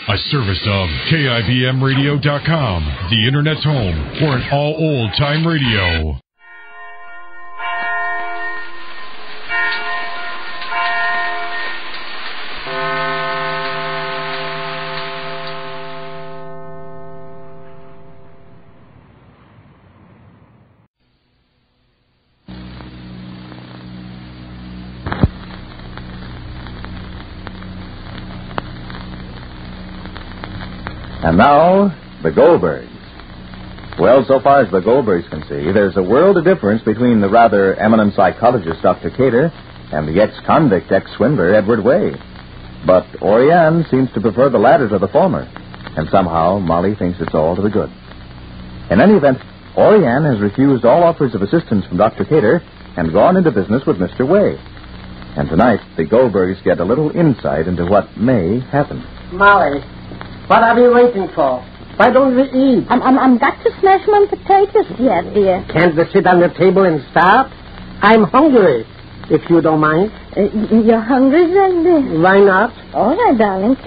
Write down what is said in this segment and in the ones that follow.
A service of KIBMradio.com, the Internet's home for an all old-time radio. And now, the Goldbergs. Well, so far as the Goldbergs can see, there's a world of difference between the rather eminent psychologist, Dr. Cater, and the ex-convict, ex-swindler, Edward Way. But Orianne seems to prefer the latter to the former, and somehow Molly thinks it's all to the good. In any event, Orianne has refused all offers of assistance from Dr. Cater and gone into business with Mr. Way. And tonight, the Goldbergs get a little insight into what may happen. Molly, what are we waiting for? Why don't we eat? I'm got to smash my potatoes yet, dear. Can't we sit on the table and start? I'm hungry, if you don't mind. You're hungry, then, dear? Why not? All right, darling.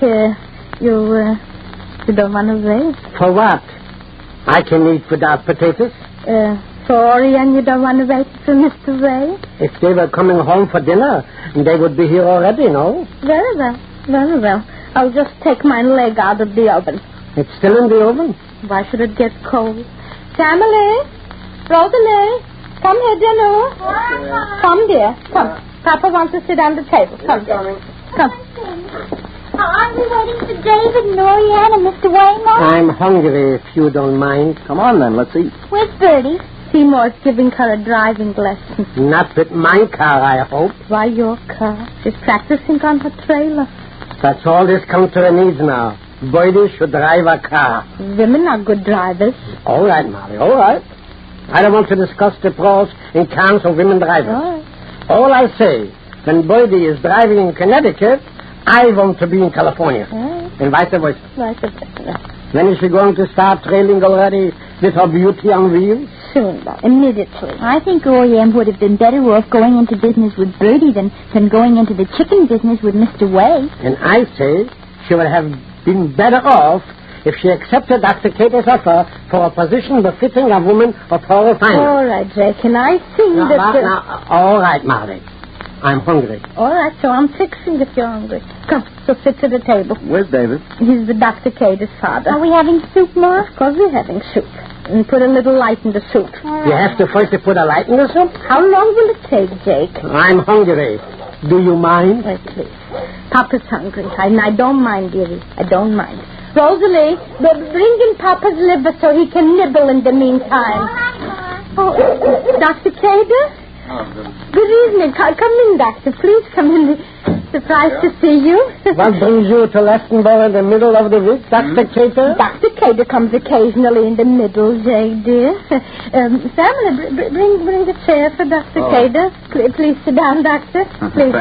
You don't want to wait? For what? I can eat without potatoes. For Orianne, you don't want to wait for Mr. Way? If they were coming home for dinner, they would be here already, no? Very well, very well. I'll just take my leg out of the oven. It's still in the oven? Why should it get cold? Family? Rosalie? Come here, dear. Come, dear. Come. Papa wants to sit on the table. Come, dear. Come. Aren't we waiting for David and Orianne and Mr. Waymore? I'm hungry, if you don't mind. Come on, then. Let's eat. Where's Bertie? Seymour's giving her a driving lesson. Not with my car, I hope. Why your car? She's practicing on her trailer. That's all this country needs now. Boydie should drive a car. Women are good drivers. All right, Molly, all right. I don't want to discuss the pros and cons of women drivers. All right. All I say, when Boydie is driving in Connecticut, I want to be in California. And vice versa. Vice versa. When is she going to start trailing already with her beauty on wheels? Soon, immediately. I think Orianne would have been better off going into business with Bertie than going into the chicken business with Mr. Way. And I say she would have been better off if she accepted Dr. Cater's offer for a position befitting a woman of her refinement. All right, Jake, and I see that... all right, Molly. I'm hungry. All right, so I'm fixing if you're hungry. Come, so sit to the table. Where's David? He's the Dr. Cater's father. Are we having soup, Ma? Of course we're having soup. And put a little light in the soup. You have to first put a light in the soup? How long will it take, Jake? I'm hungry. Do you mind? Wait, please. Papa's hungry. I don't mind, dearie. I don't mind. Rosalie, bring in Papa's liver so he can nibble in the meantime. Oh, Dr. Cater? Good evening. Come in, Doctor. Please come in. Surprised to see you. What brings you to Lestonborough in the middle of the week, Dr. Cater? Dr. Cater comes occasionally in the middle, Jay, dear. Family, bring the chair for Dr. Cater. Please sit down, Doctor. Please.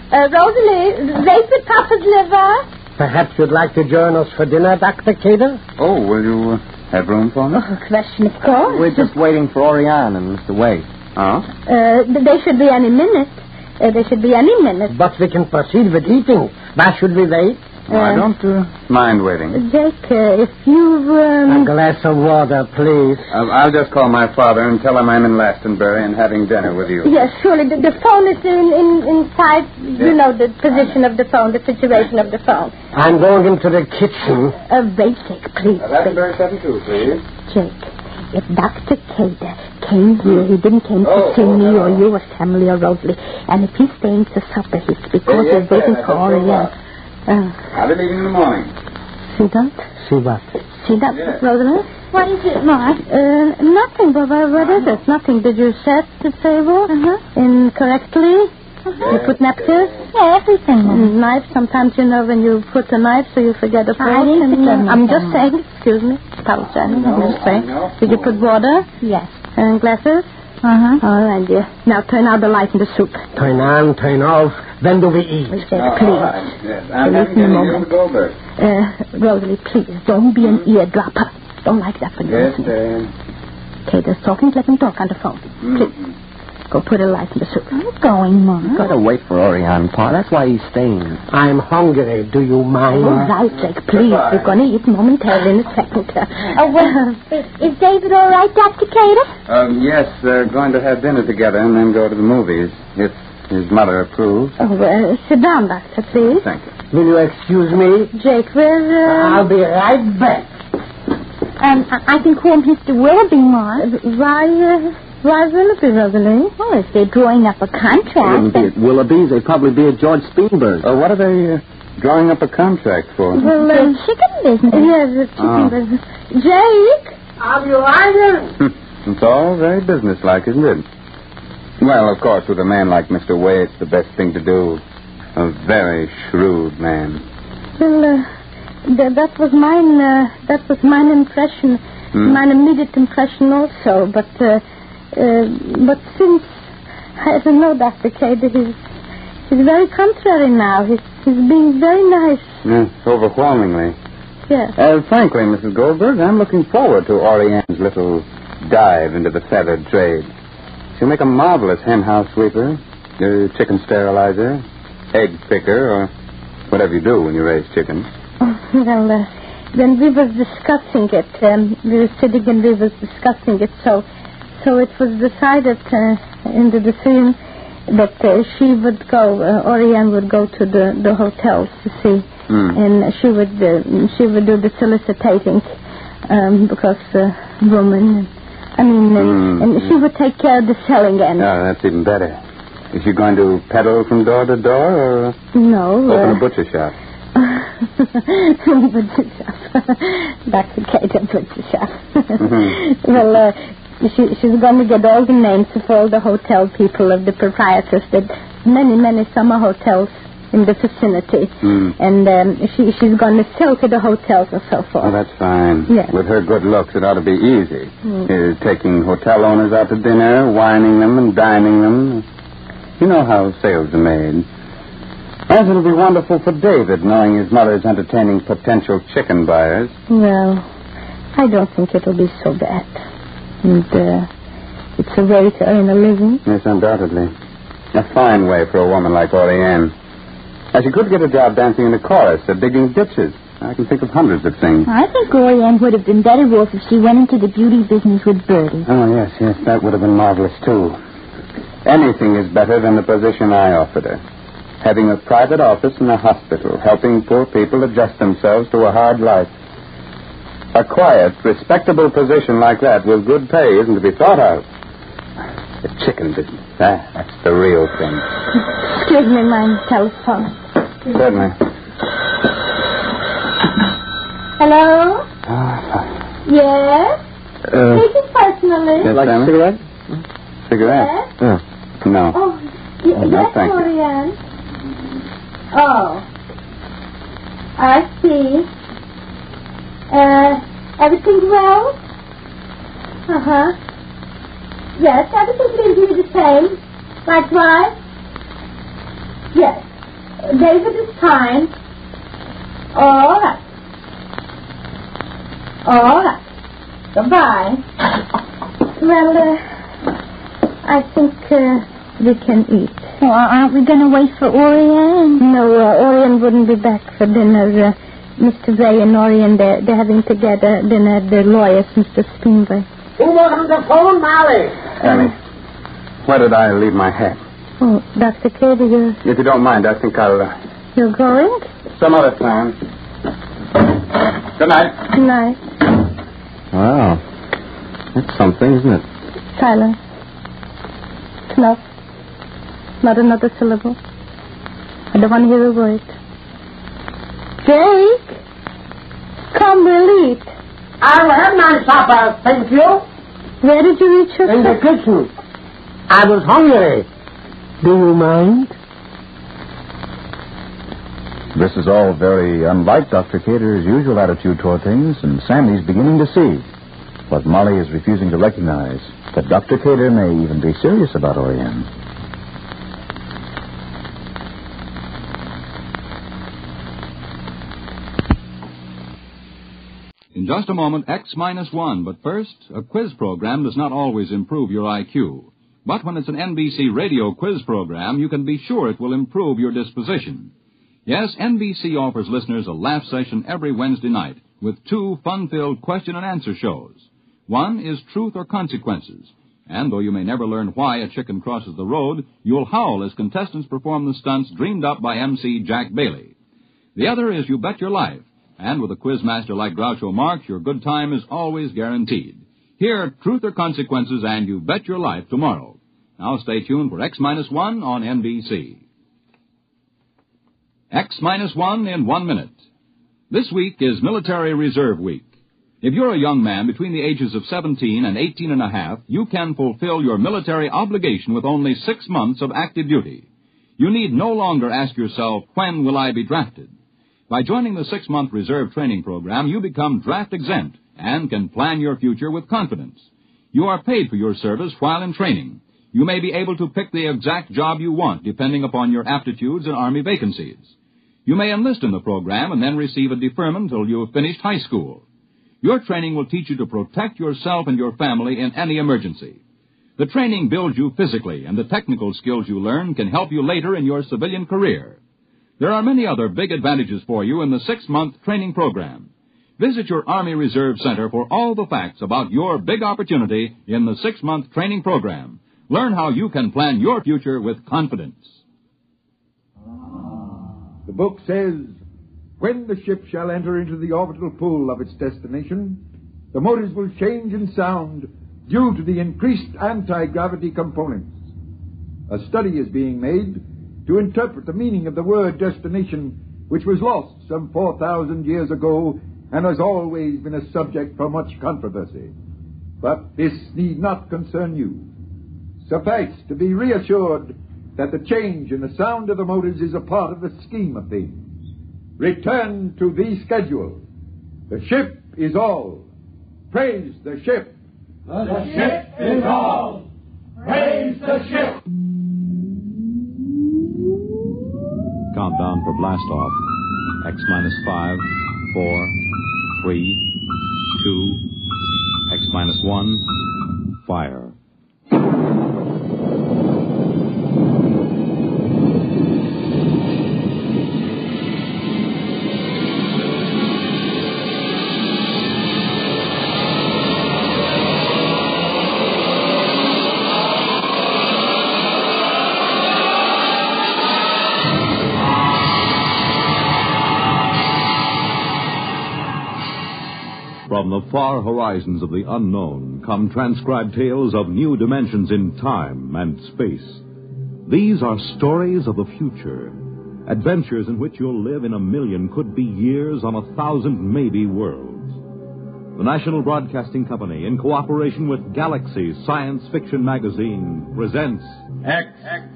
Rosalie, wait with Papa's liver. Perhaps you'd like to join us for dinner, Dr. Cater? Oh, will you have room for me? Oh, question, of course. We're just waiting for Orianne and Mr. Way. Oh? They should be any minute. They should be any minute. But we can proceed with eating. Why should we wait? I don't mind waiting. Jake, if you... A glass of water, please. I'll just call my father and tell him I'm in Glastonbury and having dinner with you. Yes, surely. The phone is inside. Yes. You know the position of the phone, the situation of the phone. I'm going into the kitchen. Wait, Jake, please. Glastonbury 72, please. Jake, if Dr. Cater came here, he didn't come to see me or you or Family or Rosalie. And if he's staying to supper, it's because we're waiting for Orianne. I'll be leaving in the morning. See that? See what? See that, Yes. Rosalie? What is it, Ma? Nothing, but what is it? Nothing. Did you set the table incorrectly? You put napkins? Yeah, everything, Ma. Knife. Sometimes, when you put a knife, so you forget a fork. I didn't forget I'm anything. just saying, excuse me, apologizing. I'm just saying. Did you put water? Yes. And glasses? All right, dear. Now turn out the light in the soup. Turn on, turn off. When do we eat? Please. Yes. I'm having dinner here with Goldbergs. Rosalie, please, don't be an eardropper. Don't like that for you. Yes, Cater's talking. Let him talk on the phone. Please. Go put a light in the soup. I'm going, Ma. You gotta wait for Orianne, Pa. That's why he's staying. I'm hungry. Do you mind? All right, Jake, please. We're going to eat momentarily in a second. Is David all right, Dr. Cater? Yes, they're going to have dinner together and then go to the movies, if his mother approves. Sit down, Doctor, please. Thank you. Will you excuse me? Jake, I'll be right back. I can call Mr. Willoughby, Ma. Why Willoughby, Rosalie? Well, if they're drawing up a They wouldn't contract. be at Willoughby's. They'd probably be at George Spielberg's. What are they drawing up a contract for? Well, The chicken business. yes, the chicken business. Jake? Are you iron? It's all very businesslike, isn't it? Well, of course, with a man like Mr. Way, it's the best thing to do. A very shrewd man. Well, that was mine impression, mine immediate impression also. But since I don't know, Dr. Cater, he's very contrary now. He's being very nice. Yes, overwhelmingly. Yes. Frankly, Mrs. Goldberg, I'm looking forward to Orianne's little dive into the feathered trade. She'll make a marvelous hen house sweeper, chicken sterilizer, egg picker, or whatever you do when you raise chickens. Well, when we was discussing it, we were sitting and we was discussing it, so it was decided in the decision that she would go, Orianne would go to the hotels to see, and she would do the soliciting because woman, and she would take care of the selling end. Oh, that's even better. Is she going to peddle from door to door, or No. open a butcher shop? Butcher shop. Dr. Cater, butcher shop. Well, she's going to get all the names of all the hotel people, of the proprietors, that many summer hotels in the vicinity. And she's going to sell to the hotels and so forth. Oh, that's fine. Yes. With her good looks, it ought to be easy. Taking hotel owners out to dinner, wining them and dining them. You know how sales are made. As it'll be wonderful for David, knowing his mother's entertaining potential chicken buyers. Well, I don't think it'll be so bad. And it's a way to earn a living. Yes, undoubtedly. A fine way for a woman like Orianne. She could get a job dancing in a chorus or digging ditches. I can think of hundreds of things. I think Orianne would have been better off if she went into the beauty business with Bertie. Oh, yes, that would have been marvelous, too. Anything is better than the position I offered her. Having a private office in a hospital, helping poor people adjust themselves to a hard life. A quiet, respectable position like that with good pay isn't to be thought of. The chicken business, that's the real thing. Excuse me, my telephone. Certainly. Hello? Yes? Uh, Speaking personally. yes, Like a Sammy? cigarette? Cigarette? Yes? No. Oh, no, yes, thank you. Orianne. Oh, I see. Everything well? Uh-huh. Yes, everything seems to be the same. Likewise? Yes. David is fine. All right. All right. Goodbye. Well, I think we can eat. Well, aren't we going to wait for Orianne? No, Orianne wouldn't be back for dinner. Mr. Ray and Orianne, they're having together dinner at the lawyer's, Mr. Spinway. Who was on the phone, Molly? Sammy, where did I leave my hat? Oh, Dr. Katie, If you don't mind, I think I'll... you're going? some other time. Good night. Good night. Wow. That's something, isn't it? Silence. Snuff. Not another syllable. I don't want to hear a word. Jake! Come, we'll eat. I'll have my supper, thank you. Where did you reach your In the kitchen. I was hungry. Do you mind? This is all very unlike Dr. Cater's usual attitude toward things, and Sandy's beginning to see. But Molly is refusing to recognize that Dr. Cater may even be serious about Orianne. In just a moment, X-1. But first, a quiz program does not always improve your IQ. But when it's an NBC radio quiz program, you can be sure it will improve your disposition. Yes, NBC offers listeners a laugh session every Wednesday night with 2 fun-filled question-and-answer shows. One is Truth or Consequences. And though you may never learn why a chicken crosses the road, you'll howl as contestants perform the stunts dreamed up by MC Jack Bailey. The other is You Bet Your Life. And with a quizmaster like Groucho Marx, your good time is always guaranteed. Hear Truth or Consequences and You Bet Your Life tomorrow. Now stay tuned for X-1 on NBC. X-1 in 1 minute. This week is Military Reserve Week. If you're a young man between the ages of 17 and 18 and a half, you can fulfill your military obligation with only 6 months of active duty. You need no longer ask yourself, when will I be drafted? By joining the 6-month reserve training program, you become draft exempt and can plan your future with confidence. You are paid for your service while in training. You may be able to pick the exact job you want depending upon your aptitudes and Army vacancies. You may enlist in the program and then receive a deferment until you have finished high school. Your training will teach you to protect yourself and your family in any emergency. The training builds you physically, and the technical skills you learn can help you later in your civilian career. There are many other big advantages for you in the 6-month training program. Visit your Army Reserve Center for all the facts about your big opportunity in the 6-month training program. Learn how you can plan your future with confidence. The book says, when the ship shall enter into the orbital pool of its destination, the motors will change in sound due to the increased anti-gravity components. A study is being made to interpret the meaning of the word destination, which was lost some 4,000 years ago and has always been a subject for much controversy. But this need not concern you. Suffice to be reassured that the change in the sound of the motors is a part of the scheme of things. Return to the schedule. The ship is all. Praise the ship. The ship is all. Praise the ship. Countdown for blast off. X-5, 4, 3, 2, X-1, fire. From the far horizons of the unknown come transcribed tales of new dimensions in time and space. These are stories of the future, adventures in which you'll live in 1,000,000 could-be years on 1,000 maybe worlds. The National Broadcasting Company, in cooperation with Galaxy Science Fiction Magazine, presents X-1.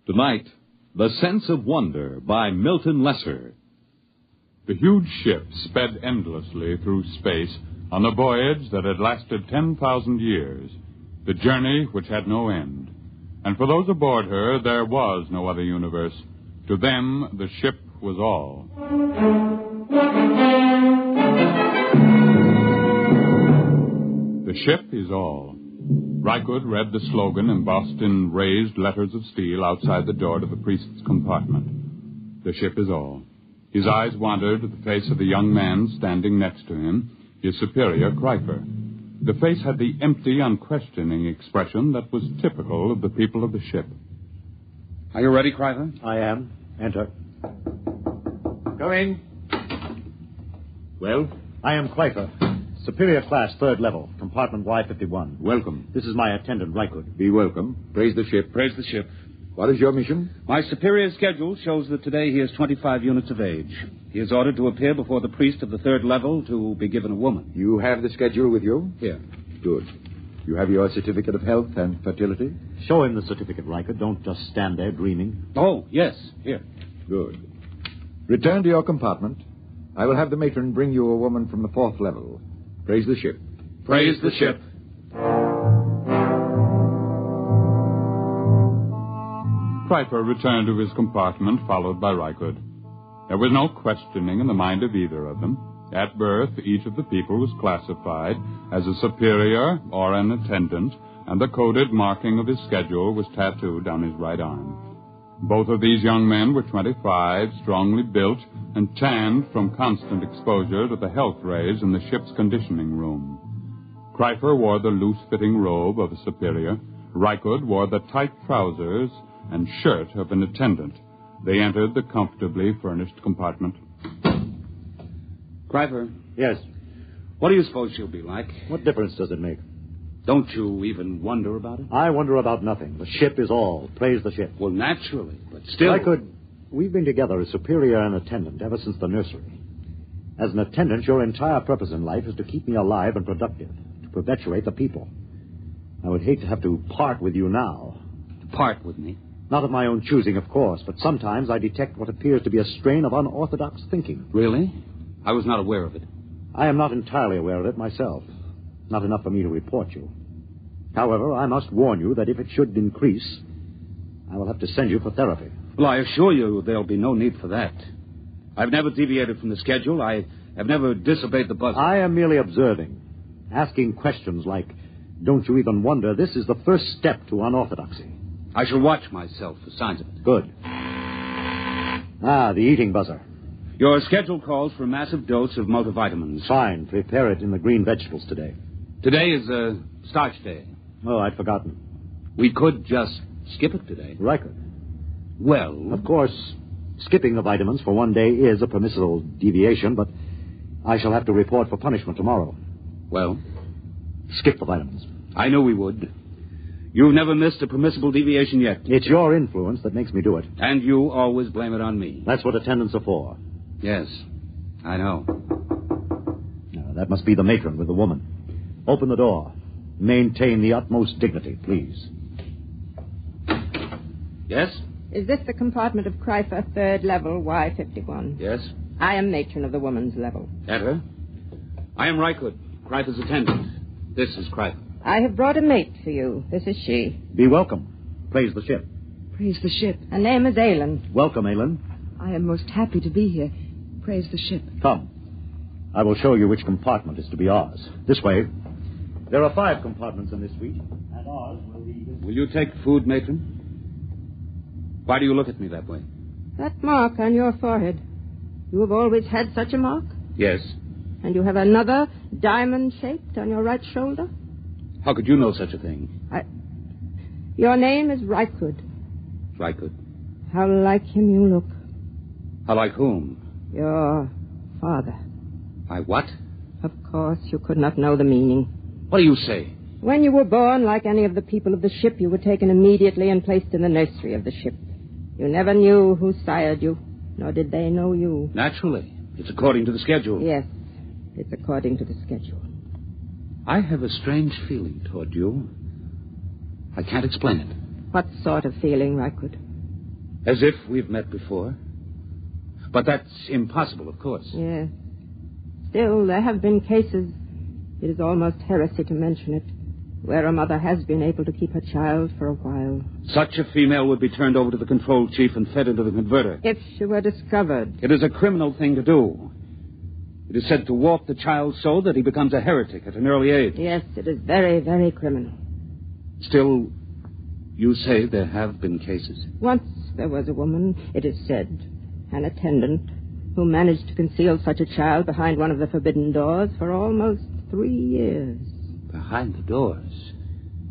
Tonight, The Sense of Wonder by Milton Lesser. The huge ship sped endlessly through space on a voyage that had lasted 10,000 years, the journey which had no end. And for those aboard her, there was no other universe. To them, the ship was all. The ship is all. Rykud read the slogan embossed in raised letters of steel outside the door to the priest's compartment. The ship is all. His eyes wandered to the face of the young man standing next to him, his superior, Kreifer. The face had the empty, unquestioning expression that was typical of the people of the ship. Are you ready, Kreifer? I am. Enter. Go in. Well? I am Kreifer. Superior class, 3rd level, compartment Y51. Welcome. This is my attendant, Rykud. Be welcome. Praise the ship. Praise the ship. What is your mission? My superior's schedule shows that today he is 25 units of age. He is ordered to appear before the priest of the 3rd level to be given a woman. You have the schedule with you? Here. Good. You have your certificate of health and fertility? Show him the certificate, Rykud. Don't just stand there dreaming. Oh, yes. Here. Good. Return to your compartment. I will have the matron bring you a woman from the 4th level. Praise the ship. Praise the ship. Kreifer returned to his compartment, followed by Reichert. There was no questioning in the mind of either of them. At birth, each of the people was classified as a superior or an attendant, and the coded marking of his schedule was tattooed on his right arm. Both of these young men were 25, strongly built, and tanned from constant exposure to the health rays in the ship's conditioning room. Kreifer wore the loose-fitting robe of a superior. Reichert wore the tight trousers and shirt of an attendant. They entered the comfortably furnished compartment. Kreifer. Yes? What do you suppose she'll be like? What difference does it make? Don't you even wonder about it? I wonder about nothing. The ship is all. Praise the ship. Well, naturally, but still... We've been together as superior and attendant ever since the nursery. As an attendant, your entire purpose in life is to keep me alive and productive, to perpetuate the people. I would hate to have to part with you now. Part with me? Not of my own choosing, of course, but sometimes I detect what appears to be a strain of unorthodox thinking. Really? I was not aware of it. I am not entirely aware of it myself. Not enough for me to report you. However, I must warn you that if it should increase, I will have to send you for therapy. Well, I assure you there'll be no need for that. I've never deviated from the schedule. I have never disobeyed the buzzer. I am merely observing, asking questions like, don't you even wonder this is the first step to unorthodoxy? I shall watch myself for signs of it. Good. The eating buzzer. Your schedule calls for a massive dose of multivitamins. Fine. Prepare it in the green vegetables today. Today is a starch day. Oh, I'd forgotten. We could just skip it today. Reichert. Well... Of course, skipping the vitamins for one day is a permissible deviation, but I shall have to report for punishment tomorrow. Well? Skip the vitamins. I knew we would. You've never missed a permissible deviation yet. It's your influence that makes me do it. And you always blame it on me. That's what attendants are for. Yes, I know. Now, that must be the matron with the woman. Open the door. Maintain the utmost dignity, please. Yes? Is this the compartment of Kreifer, third level, Y51? Yes. I am matron of the woman's level. Enter. I am Reichert, Kreifer's attendant. This is Kreifer. I have brought a mate for you. This is she. Be welcome. Praise the ship. Praise the ship. Her name is Aylin. Welcome, Aylin. I am most happy to be here. Praise the ship. Come. I will show you which compartment is to be ours. This way. There are 5 compartments in this suite, and ours will be... Will you take food, matron? Why do you look at me that way? That mark on your forehead. You have always had such a mark? Yes. And you have another diamond-shaped on your right shoulder? How could you know such a thing? Your name is Reichert. Reichert. How like him you look. How like whom? Your father. My what? Of course, you could not know the meaning. What do you say? When you were born, like any of the people of the ship, you were taken immediately and placed in the nursery of the ship. You never knew who sired you, nor did they know you. Naturally. It's according to the schedule. Yes, it's according to the schedule. I have a strange feeling toward you. I can't explain it. What sort of feeling, Reichert? As if we've met before. But that's impossible, of course. Yes. Still, there have been cases, it is almost heresy to mention it, where a mother has been able to keep her child for a while. Such a female would be turned over to the control chief and fed into the converter. If she were discovered. It is a criminal thing to do. It is said to warp the child so that he becomes a heretic at an early age. Yes, it is very, very criminal. Still, you say there have been cases. Once there was a woman, it is said, an attendant, who managed to conceal such a child behind one of the forbidden doors for almost 3 years. Behind the doors?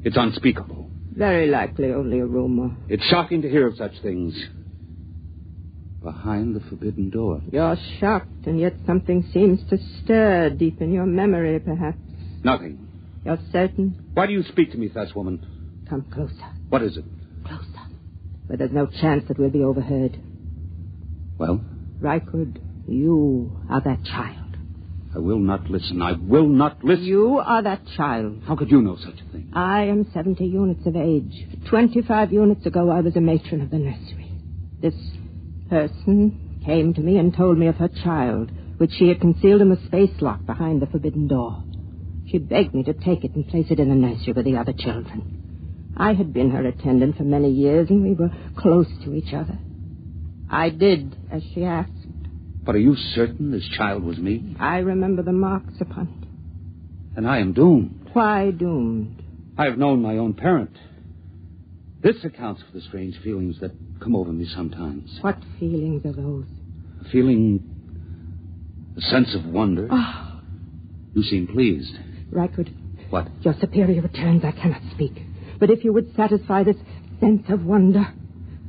It's unspeakable. Very likely only a rumor. It's shocking to hear of such things. Behind the forbidden door. You're shocked, and yet something seems to stir deep in your memory, perhaps. Nothing. You're certain? Why do you speak to me thus, woman? Come closer. What is it? Closer. Where there's no chance that we'll be overheard. Well? Reichert, you are that child. I will not listen. I will not listen. You are that child. How could you know such a thing? I am 70 units of age. 25 units ago, I was a matron of the nursery. This person came to me and told me of her child, which she had concealed in the space lock behind the forbidden door. She begged me to take it and place it in the nursery with the other children. I had been her attendant for many years, and we were close to each other. I did as she asked. But are you certain this child was me? I remember the marks upon it. And I am doomed. Why doomed? I have known my own parent. This accounts for the strange feelings that come over me sometimes. What feelings are those? A feeling... a sense of wonder. Oh. You seem pleased. Rycord. What? Your superior returns. I cannot speak. But if you would satisfy this sense of wonder,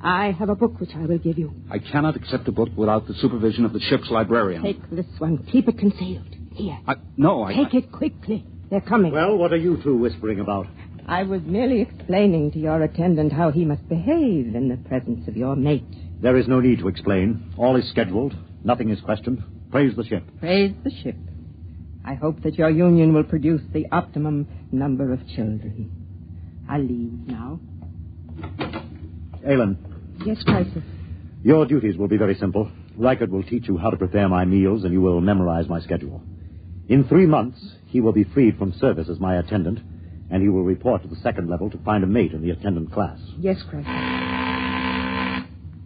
I have a book which I will give you. I cannot accept a book without the supervision of the ship's librarian. Take this one. Keep it concealed. Here. Take it quickly. They're coming. Well, what are you two whispering about? I was merely explaining to your attendant how he must behave in the presence of your mate. There is no need to explain. All is scheduled. Nothing is questioned. Praise the ship. Praise the ship. I hope that your union will produce the optimum number of children. I'll leave now. Aylin. Yes, Kaiser. Your duties will be very simple. Reichert will teach you how to prepare my meals, and you will memorize my schedule. In 3 months, he will be freed from service as my attendant, and he will report to the second level to find a mate in the attendant class. Yes, Kaiser.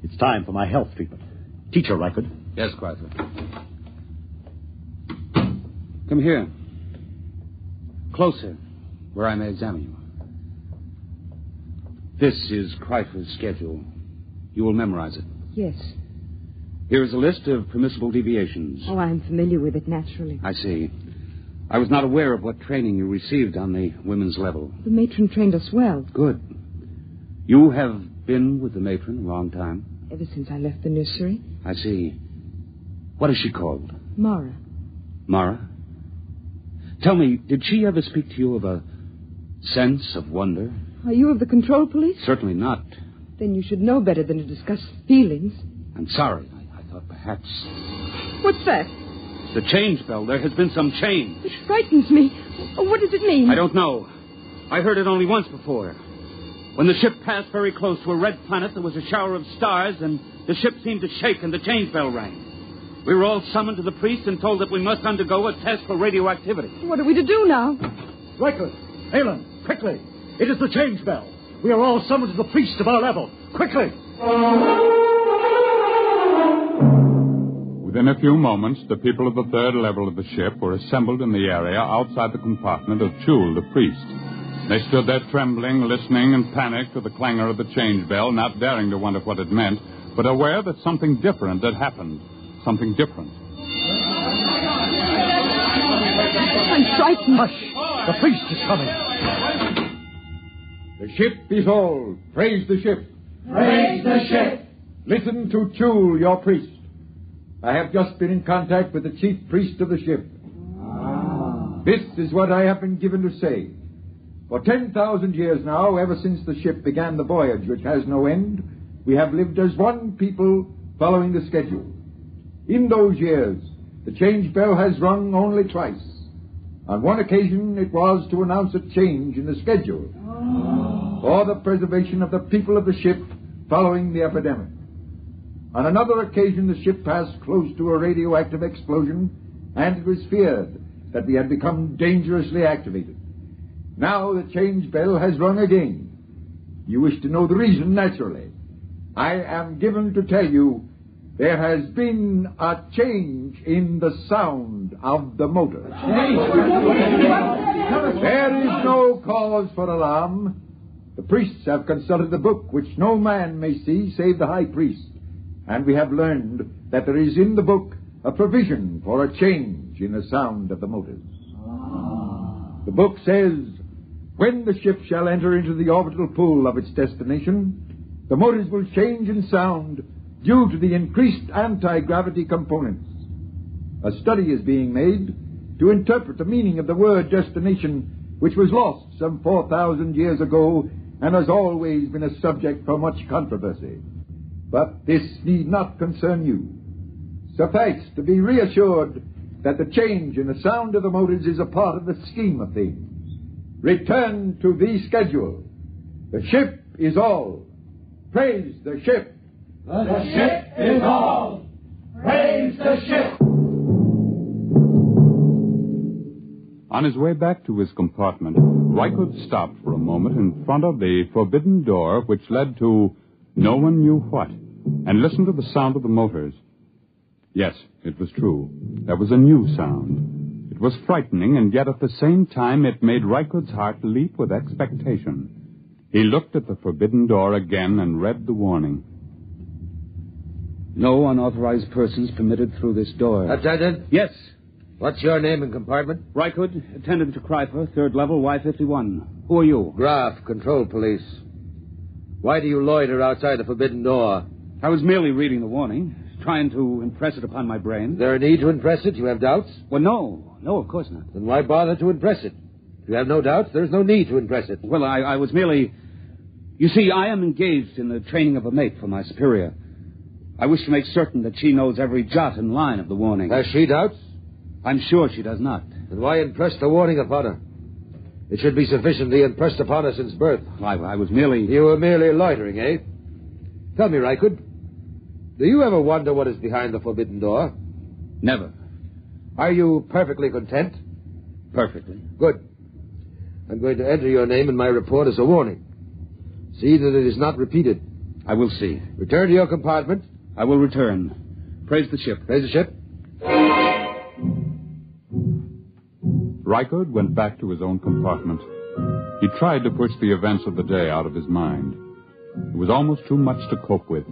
It's time for my health treatment. Teacher Reichert. Yes, Kaiser. Come here. Closer, where I may examine you. This is Kreifer's schedule. You will memorize it. Yes. Here is a list of permissible deviations. Oh, I'm familiar with it, naturally. I see. I was not aware of what training you received on the women's level. The matron trained us well. Good. You have been with the matron a long time? Ever since I left the nursery. I see. What is she called? Mara. Mara? Tell me, did she ever speak to you of a sense of wonder? Are you of the control police? Certainly not. Then you should know better than to discuss feelings. I'm sorry. I thought perhaps... What's that? The change bell. There has been some change. It frightens me. What does it mean? I don't know. I heard it only once before. When the ship passed very close to a red planet, there was a shower of stars, and the ship seemed to shake, and the change bell rang. We were all summoned to the priest and told that we must undergo a test for radioactivity. What are we to do now? Reichert, Aylin, quickly. It is the change bell. We are all summoned to the priest of our level. Quickly. Within a few moments, the people of the third level of the ship were assembled in the area outside the compartment of Chul, the priest. They stood there trembling, listening, and panicked to the clangor of the change bell, not daring to wonder what it meant, but aware that something different had happened. Something different. I'm frightened. Hush! The priest is coming. The ship is all. Praise the ship. Praise the ship. Listen to Chul, your priest. I have just been in contact with the chief priest of the ship. This is what I have been given to say. For 10,000 years now, ever since the ship began the voyage, which has no end, we have lived as one people following the schedule. In those years, the change bell has rung only twice. On one occasion, it was to announce a change in the schedule for the preservation of the people of the ship following the epidemic. On another occasion, the ship passed close to a radioactive explosion, and it was feared that we had become dangerously activated. Now the change bell has rung again. You wish to know the reason, naturally. I am given to tell you there has been a change in the sound of the motor. There is no cause for alarm. The priests have consulted the book, which no man may see save the high priest. And we have learned that there is in the book a provision for a change in the sound of the motors. The book says, when the ship shall enter into the orbital pool of its destination, the motors will change in sound due to the increased anti-gravity components. A study is being made to interpret the meaning of the word destination, which was lost some 4,000 years ago and has always been a subject for much controversy. But this need not concern you. Suffice to be reassured that the change in the sound of the motors is a part of the scheme of things. Return to the schedule. The ship is all. Praise the ship. The ship is all. Praise the ship. On his way back to his compartment, Rykud stopped for a moment in front of the forbidden door which led to no one knew what, and listened to the sound of the motors. Yes, it was true. There was a new sound. It was frightening, and yet at the same time it made Rykud's heart leap with expectation. He looked at the forbidden door again and read the warning. No unauthorized persons permitted through this door. Attendant? Yes. What's your name and compartment? Rykud, attendant to Kreifer, third level, Y51. Who are you? Graf, control police. Why do you loiter outside the forbidden door? I was merely reading the warning, trying to impress it upon my brain. Is there a need to impress it? You have doubts? Well, no. No, of course not. Then why bother to impress it? If you have no doubts, there's no need to impress it. Well, I was merely... You see, I am engaged in the training of a mate for my superior. I wish to make certain that she knows every jot and line of the warning. Has she doubts? I'm sure she does not. Then why impress the warning upon her? It should be sufficiently impressed upon her since birth. I was merely... You were merely loitering, eh? Tell me, Rykud, do you ever wonder what is behind the forbidden door? Never. Are you perfectly content? Perfectly. Good. I'm going to enter your name in my report as a warning. See that it is not repeated. I will see. Return to your compartment. I will return. Praise the ship. Praise the ship. Rykud went back to his own compartment. He tried to push the events of the day out of his mind. It was almost too much to cope with.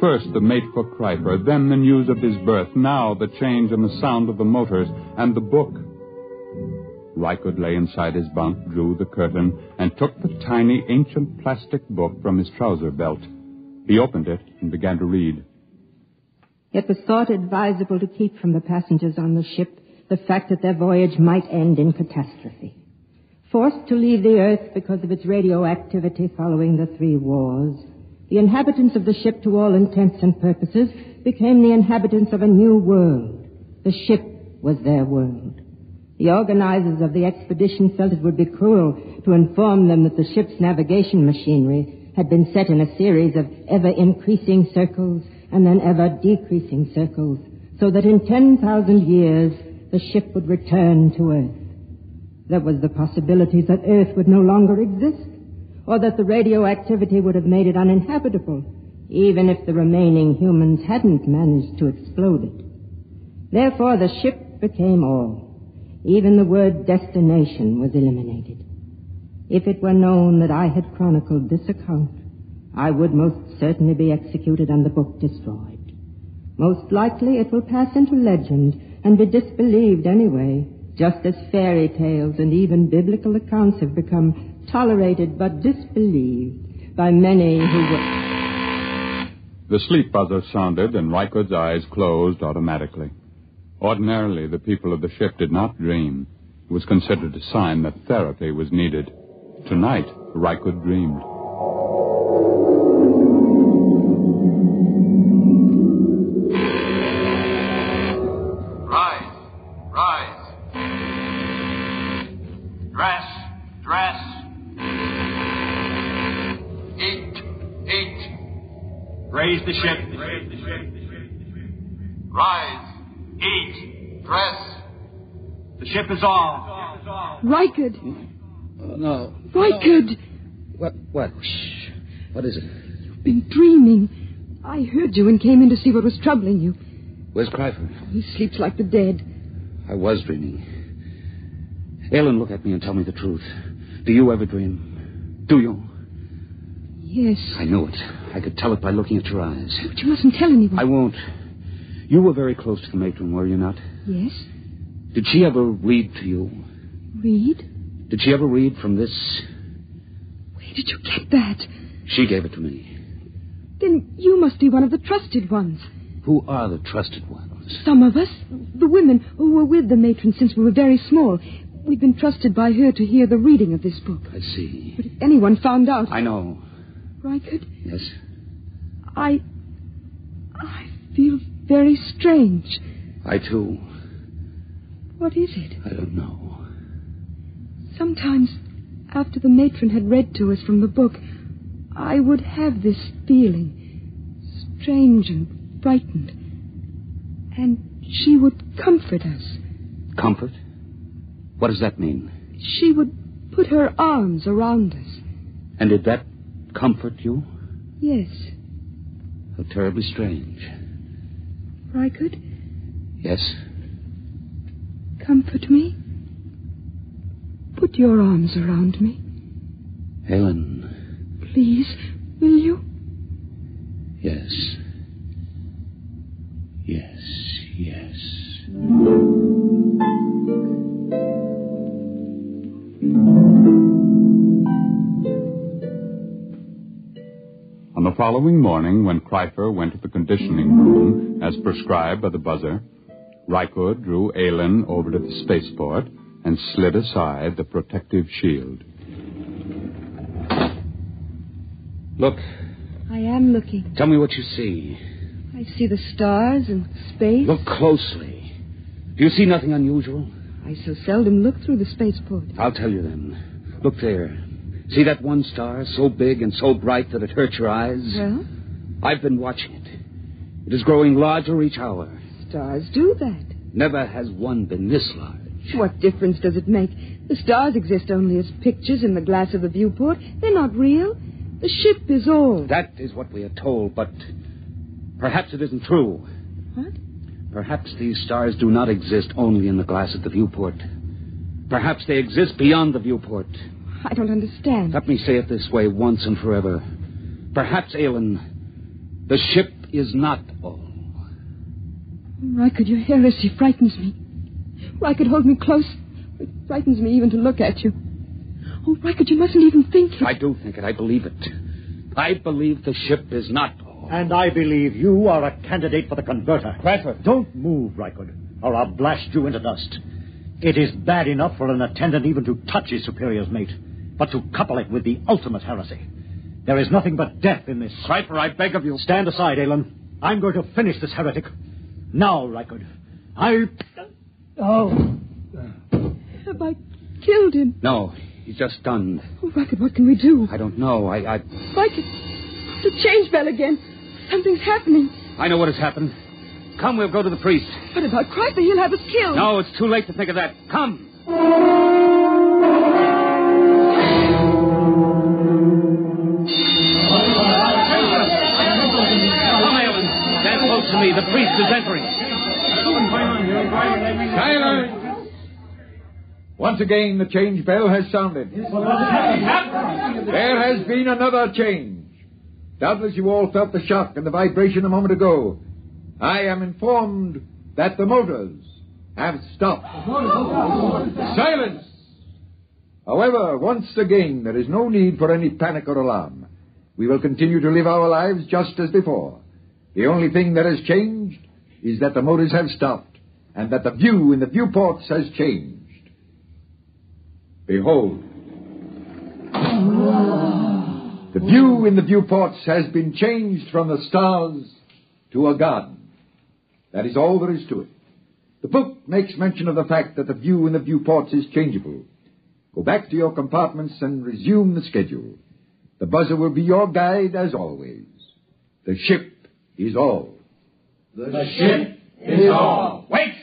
First, the mate for Kreifer, then the news of his birth, now the change in the sound of the motors, and the book. Rykud lay inside his bunk, drew the curtain, and took the tiny, ancient plastic book from his trouser belt. He opened it and began to read. It was thought advisable to keep from the passengers on the ship the fact that their voyage might end in catastrophe. Forced to leave the Earth because of its radioactivity following the 3 wars, the inhabitants of the ship, to all intents and purposes, became the inhabitants of a new world. The ship was their world. The organizers of the expedition felt it would be cruel to inform them that the ship's navigation machinery had been set in a series of ever-increasing circles and then ever-decreasing circles, so that in 10,000 years the ship would return to Earth. There was the possibility that Earth would no longer exist, or that the radioactivity would have made it uninhabitable, even if the remaining humans hadn't managed to explode it. Therefore, the ship became all. Even the word destination was eliminated. If it were known that I had chronicled this account, I would most certainly be executed and the book destroyed. Most likely it will pass into legend and be disbelieved anyway, just as fairy tales and even biblical accounts have become tolerated but disbelieved by many who were... The sleep buzzer sounded, and Rykud's eyes closed automatically. Ordinarily, the people of the ship did not dream. It was considered a sign that therapy was needed. Tonight, Rykud dreamed. Rise. Dress. Eat. Raise the ship. Rise. Eat. Dress. The ship is all. Rykud. No. Rykud. What? Shh. What is it? You've been dreaming. I heard you and came in to see what was troubling you. Where's Kreifer? He sleeps like the dead. I was dreaming. Ellen, look at me and tell me the truth. Do you ever dream? Do you? Yes. I knew it. I could tell it by looking at your eyes. But you mustn't tell anyone. I won't. You were very close to the matron, were you not? Yes. Did she ever read to you? Read? Did she ever read from this? Where did you get that? She gave it to me. Then you must be one of the trusted ones. Who are the trusted ones? Some of us. The women who were with the matron since we were very small. We've been trusted by her to hear the reading of this book. I see. But if anyone found out... I know. Rykud? Yes? I feel very strange. I, too. What is it? I don't know. Sometimes, after the matron had read to us from the book, I would have this feeling, strange and frightened. And she would comfort us. Comfort? What does that mean? She would put her arms around us. And did that comfort you? Yes. How terribly strange. Rykud? Yes? Comfort me. Put your arms around me. Helen. Please, will you? Yes. Yes, yes. On the following morning, when Kreifer went to the conditioning room, as prescribed by the buzzer, Rykud drew Aylin over to the spaceport and slid aside the protective shield. Look. I am looking. Tell me what you see. I see the stars and space. Look closely. Do you see nothing unusual? I so seldom look through the spaceport. I'll tell you then. Look there. See that one star, so big and so bright that it hurts your eyes? Well? I've been watching it. It is growing larger each hour. Stars do that. Never has one been this large. What difference does it make? The stars exist only as pictures in the glass of the viewport. They're not real. The ship is all. That is what we are told, but perhaps it isn't true. What? Perhaps these stars do not exist only in the glass at the viewport. Perhaps they exist beyond the viewport. I don't understand. Let me say it this way once and forever. Perhaps, Aylin, the ship is not all. Rykud, your heresy frightens me. Rykud, hold me close. It frightens me even to look at you. Oh, Rykud, you mustn't even think it. I do think it. I believe it. I believe the ship is not all. And I believe you are a candidate for the converter. Kreifer. Don't move, Rykud, or I'll blast you into dust. It is bad enough for an attendant even to touch his superior's mate, but to couple it with the ultimate heresy. There is nothing but death in this. Kreifer, I beg of you. Stand aside, Aylin. I'm going to finish this heretic. Now, Rykud. Oh. Have I killed him? No, he's just stunned. Oh, Rykud, what can we do? I don't know. Rykud, the change bell again. Something's happening. I know what has happened. Come, we'll go to the priest. What about Kreifer? He'll have us killed. No, it's too late to think of that. Come. Come, Aylin. Stand close to me. The priest is entering. Silence! Once again, the change bell has sounded. There has been another change. Doubtless you all felt the shock and the vibration a moment ago. I am informed that the motors have stopped. Silence! However, once again, there is no need for any panic or alarm. We will continue to live our lives just as before. The only thing that has changed is that the motors have stopped and that the view in the viewports has changed. Behold. The view in the viewports has been changed from the stars to a garden. That is all there is to it. The book makes mention of the fact that the view in the viewports is changeable. Go back to your compartments and resume the schedule. The buzzer will be your guide as always. The ship is all. The ship is all. Wait!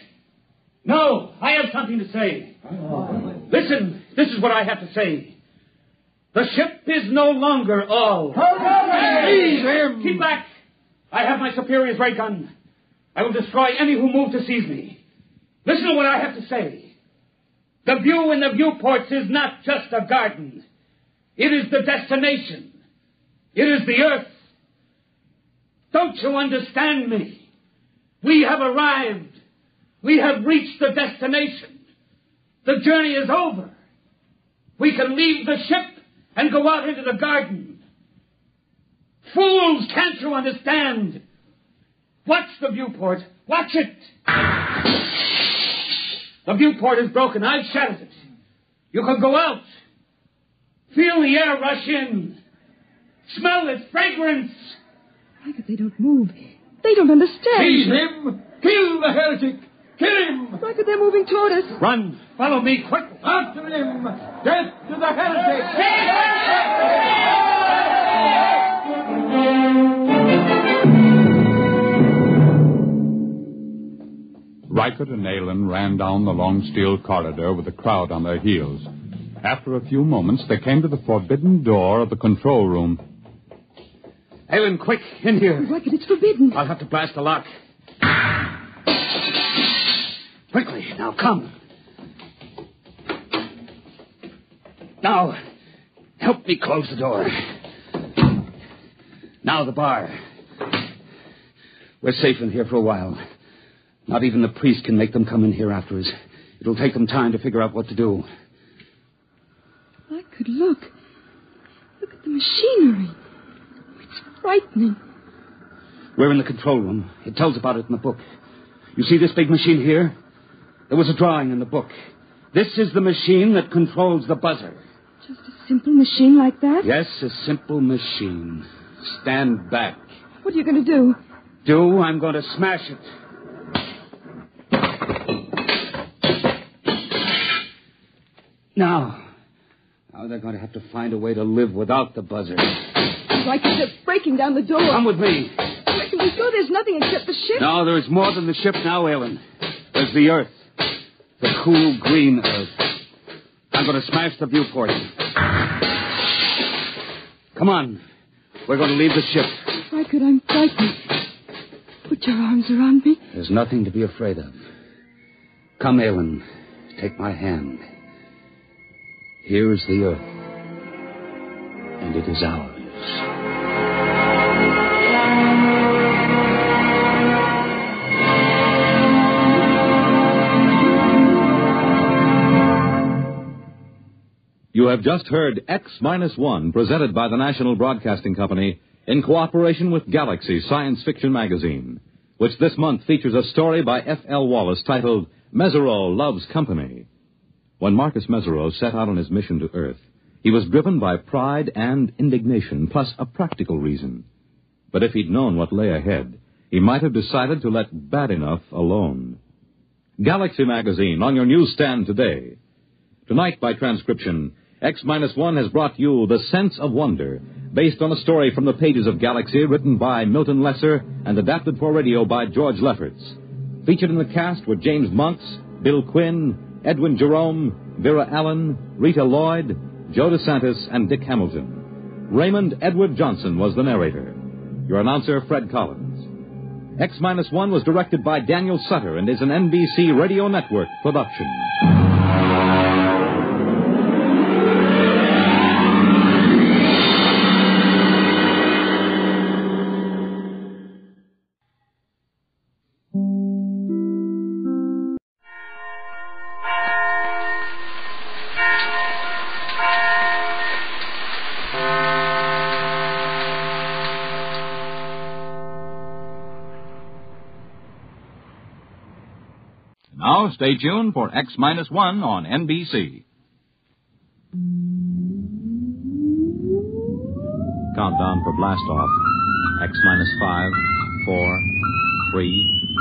No, I have something to say. Listen, this is what I have to say. The ship is no longer all. Seize him! Keep back! I have my superior's ray gun. I will destroy any who move to seize me. Listen to what I have to say. The view in the viewports is not just a garden. It is the destination. It is the earth. Don't you understand me? We have arrived. We have reached the destination. The journey is over. We can leave the ship and go out into the garden. Fools, can't you understand? Watch the viewport. Watch it. The viewport is broken. I've shattered it. You can go out. Feel the air rush in. Smell its fragrance. Why could they don't move? They don't understand. Seize him! Kill the heretic! Kill him! Why could they moving toward us? Run. Follow me quick. After him! Death to the heretic! Reichert and Aylin ran down the long steel corridor with the crowd on their heels. After a few moments, they came to the forbidden door of the control room. Aylin, quick, in here. Reichert, it's forbidden. I'll have to blast the lock. Quickly, now come. Now, help me close the door. Now the bar. We're safe in here for a while. Not even the priest can make them come in here after us. It'll take them time to figure out what to do. Reichert, look. Look at the machinery. It's frightening. We're in the control room. It tells about it in the book. You see this big machine here? There was a drawing in the book. This is the machine that controls the buzzer. Just a simple machine like that? Yes, a simple machine. Stand back. What are you going to do? I'm going to smash it. Now they're going to have to find a way to live without the buzzer. Reichert, they're breaking down the door. Come with me. Where can we go? There's nothing except the ship. No, there's more than the ship now, Aylin. There's the Earth. The cool green Earth. I'm going to smash the viewport. Come on. We're going to leave the ship. Reichert, I'm frightened. Put your arms around me. There's nothing to be afraid of. Come, Aylin. Take my hand. Here is the Earth. And it is ours. You have just heard X-1, presented by the National Broadcasting Company in cooperation with Galaxy Science Fiction Magazine, which this month features a story by F.L. Wallace titled Mesereau Loves Company. When Marcus Mesereau set out on his mission to Earth, he was driven by pride and indignation, plus a practical reason. But if he'd known what lay ahead, he might have decided to let bad enough alone. Galaxy Magazine on your newsstand today. Tonight, by transcription, X-1 has brought you The Sense of Wonder, based on a story from the pages of Galaxy written by Milton Lesser and adapted for radio by George Lefferts. Featured in the cast were James Monks, Bill Quinn, Edwin Jerome, Vera Allen, Rita Lloyd, Joe DeSantis, and Dick Hamilton. Raymond Edward Johnson was the narrator. Your announcer, Fred Collins. X-1 was directed by Daniel Sutter and is an NBC Radio Network production. Now, stay tuned for X-1 on NBC. Countdown for blast-off. X-5, 4, 3,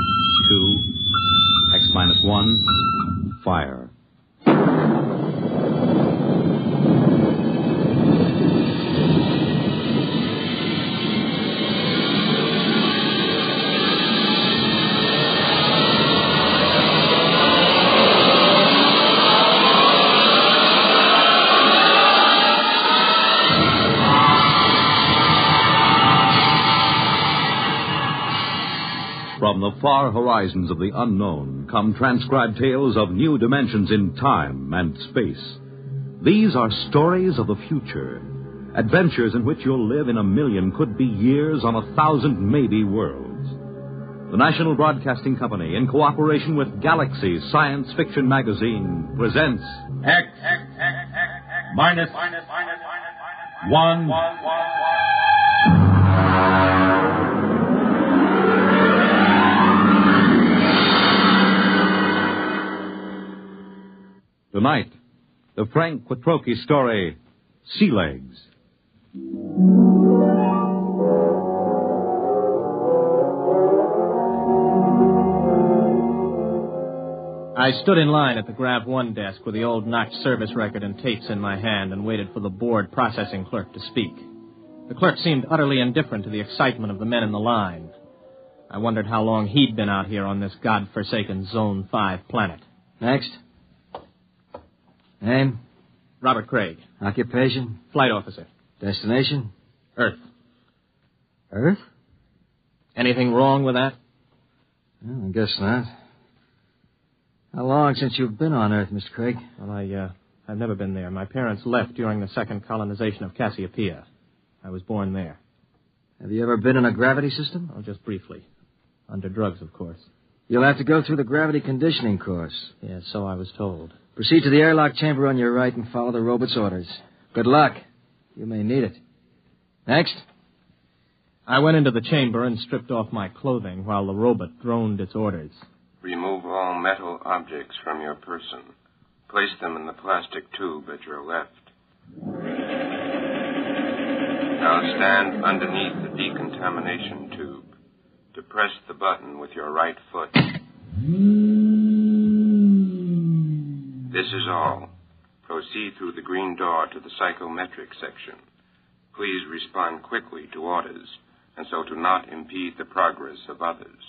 2, X-1, fire. From the far horizons of the unknown come transcribed tales of new dimensions in time and space. These are stories of the future, adventures in which you'll live in 1,000,000 could-be years on 1,000 maybe worlds. The National Broadcasting Company, in cooperation with Galaxy Science Fiction Magazine, presents X-1. Tonight, the Frank Quattrocchi story, Sea Legs. I stood in line at the Grab 1 desk with the old knocked service record and tapes in my hand and waited for the board processing clerk to speak. The clerk seemed utterly indifferent to the excitement of the men in the line. I wondered how long he'd been out here on this godforsaken Zone 5 planet. Next. Name? Robert Craig. Occupation? Flight officer. Destination? Earth. Earth? Anything wrong with that? Well, I guess not. How long since you've been on Earth, Mr. Craig? Well, I've never been there. My parents left during the second colonization of Cassiopeia. I was born there. Have you ever been in a gravity system? Oh, just briefly. Under drugs, of course. You'll have to go through the gravity conditioning course. Yes, so I was told. Proceed to the airlock chamber on your right and follow the robot's orders. Good luck. You may need it. Next. I went into the chamber and stripped off my clothing while the robot droned its orders. Remove all metal objects from your person. Place them in the plastic tube at your left. Now stand underneath the decontamination tube. Depress the button with your right foot. This is all. Proceed through the green door to the psychometric section. Please respond quickly to orders, and so to not impede the progress of others.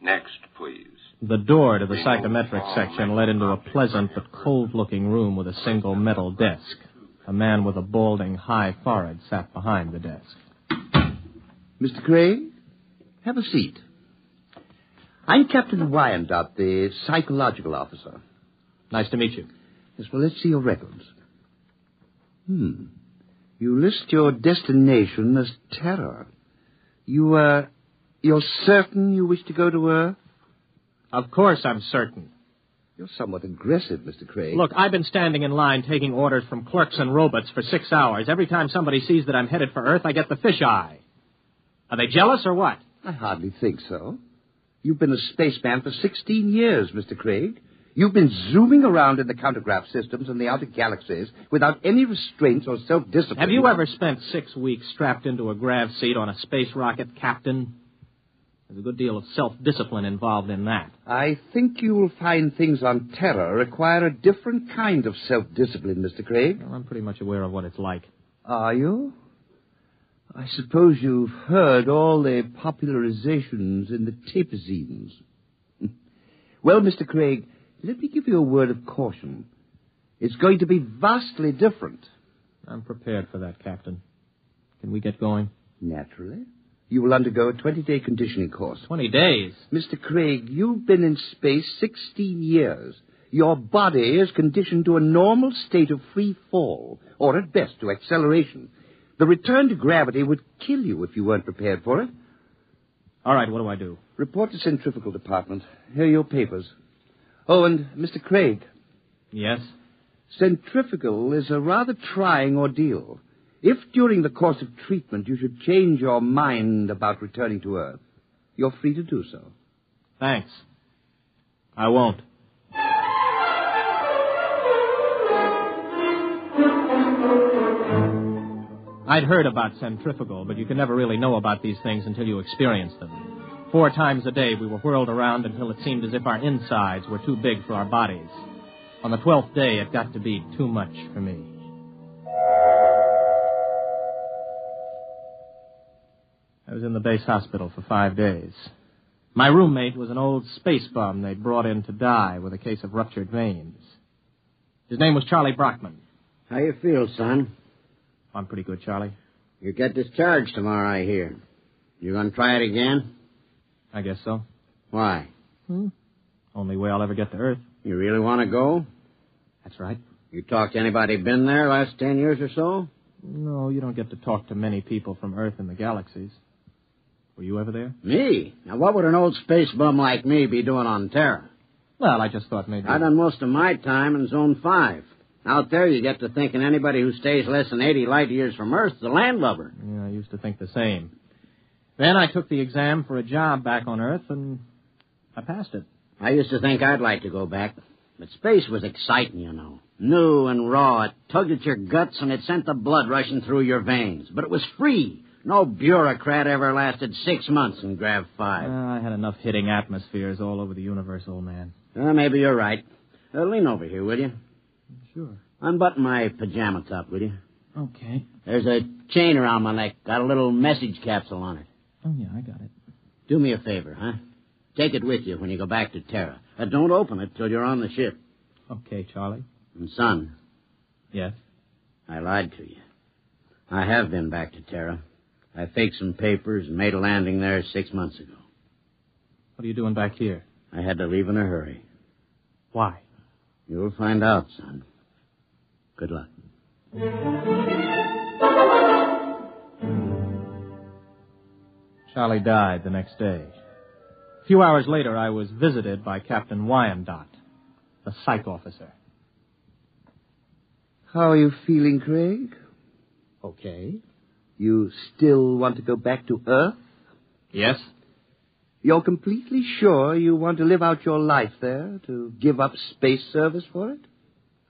Next, please. The door to the psychometric section led into a pleasant but cold-looking room with a single metal desk. A man with a balding, high forehead sat behind the desk. Mr. Craig, have a seat. I'm Captain Wyandotte, the psychological officer. Nice to meet you. Yes, well, let's see your records. You list your destination as Terror. You're certain you wish to go to Earth? Of course I'm certain. You're somewhat aggressive, Mr. Craig. Look, I've been standing in line taking orders from clerks and robots for 6 hours. Every time somebody sees that I'm headed for Earth, I get the fisheye. Are they jealous or what? I hardly think so. You've been a spaceman for 16 years, Mr. Craig. You've been zooming around in the countergraph systems and the outer galaxies without any restraints or self-discipline. Have you ever spent 6 weeks strapped into a grav seat on a space rocket, Captain? There's a good deal of self-discipline involved in that. I think you will find things on Terra require a different kind of self-discipline, Mr. Craig. Well, I'm pretty much aware of what it's like. Are you? I suppose you've heard all the popularizations in the tapezines. Well, Mr. Craig, let me give you a word of caution. It's going to be vastly different. I'm prepared for that, Captain. Can we get going? Naturally. You will undergo a 20-day conditioning course. 20 days? Mr. Craig, you've been in space 16 years. Your body is conditioned to a normal state of free fall, or at best to acceleration. The return to gravity would kill you if you weren't prepared for it. All right, what do I do? Report to Centrifugal Department. Here are your papers. Oh, and Mr. Craig. Yes? Centrifugal is a rather trying ordeal. If during the course of treatment you should change your mind about returning to Earth, you're free to do so. Thanks. I won't. I'd heard about centrifugal, but you can never really know about these things until you experience them. 4 times a day we were whirled around until it seemed as if our insides were too big for our bodies. On the 12th day, it got to be too much for me. I was in the base hospital for 5 days. My roommate was an old space bum they'd brought in to die with a case of ruptured veins. His name was Charlie Brockman. How you feel, son? I'm pretty good, Charlie. You get discharged tomorrow, I hear. You gonna try it again? I guess so. Why? Only way I'll ever get to Earth. You really want to go? That's right. You talked to anybody been there last 10 years or so? No, you don't get to talk to many people from Earth and the galaxies. Were you ever there? Me? Now, what would an old space bum like me be doing on Terra? Well, I just thought maybe... I done most of my time in Zone 5. Out there, you get to thinking anybody who stays less than 80 light years from Earth is a landlubber. Yeah, I used to think the same. Then I took the exam for a job back on Earth, and I passed it. I used to think I'd like to go back. But space was exciting, you know. New and raw. It tugged at your guts, and it sent the blood rushing through your veins. But it was free. No bureaucrat ever lasted 6 months in Grav 5. I had enough hitting atmospheres all over the universe, old man. Maybe you're right. Lean over here, will you? Sure. Unbutton my pajama top, will you? Okay. There's a chain around my neck. Got a little message capsule on it. Oh, yeah, I got it. Do me a favor, huh? Take it with you when you go back to Terra. Don't open it till you're on the ship. Okay, Charlie. And, son. Yes? I lied to you. I have been back to Terra. I faked some papers and made a landing there 6 months ago. What are you doing back here? I had to leave in a hurry. Why? You'll find out, son. Good luck. Charlie died the next day. A few hours later, I was visited by Captain Wyandotte, the psych officer. How are you feeling, Craig? Okay. You still want to go back to Earth? Yes. You're completely sure you want to live out your life there, to give up space service for it?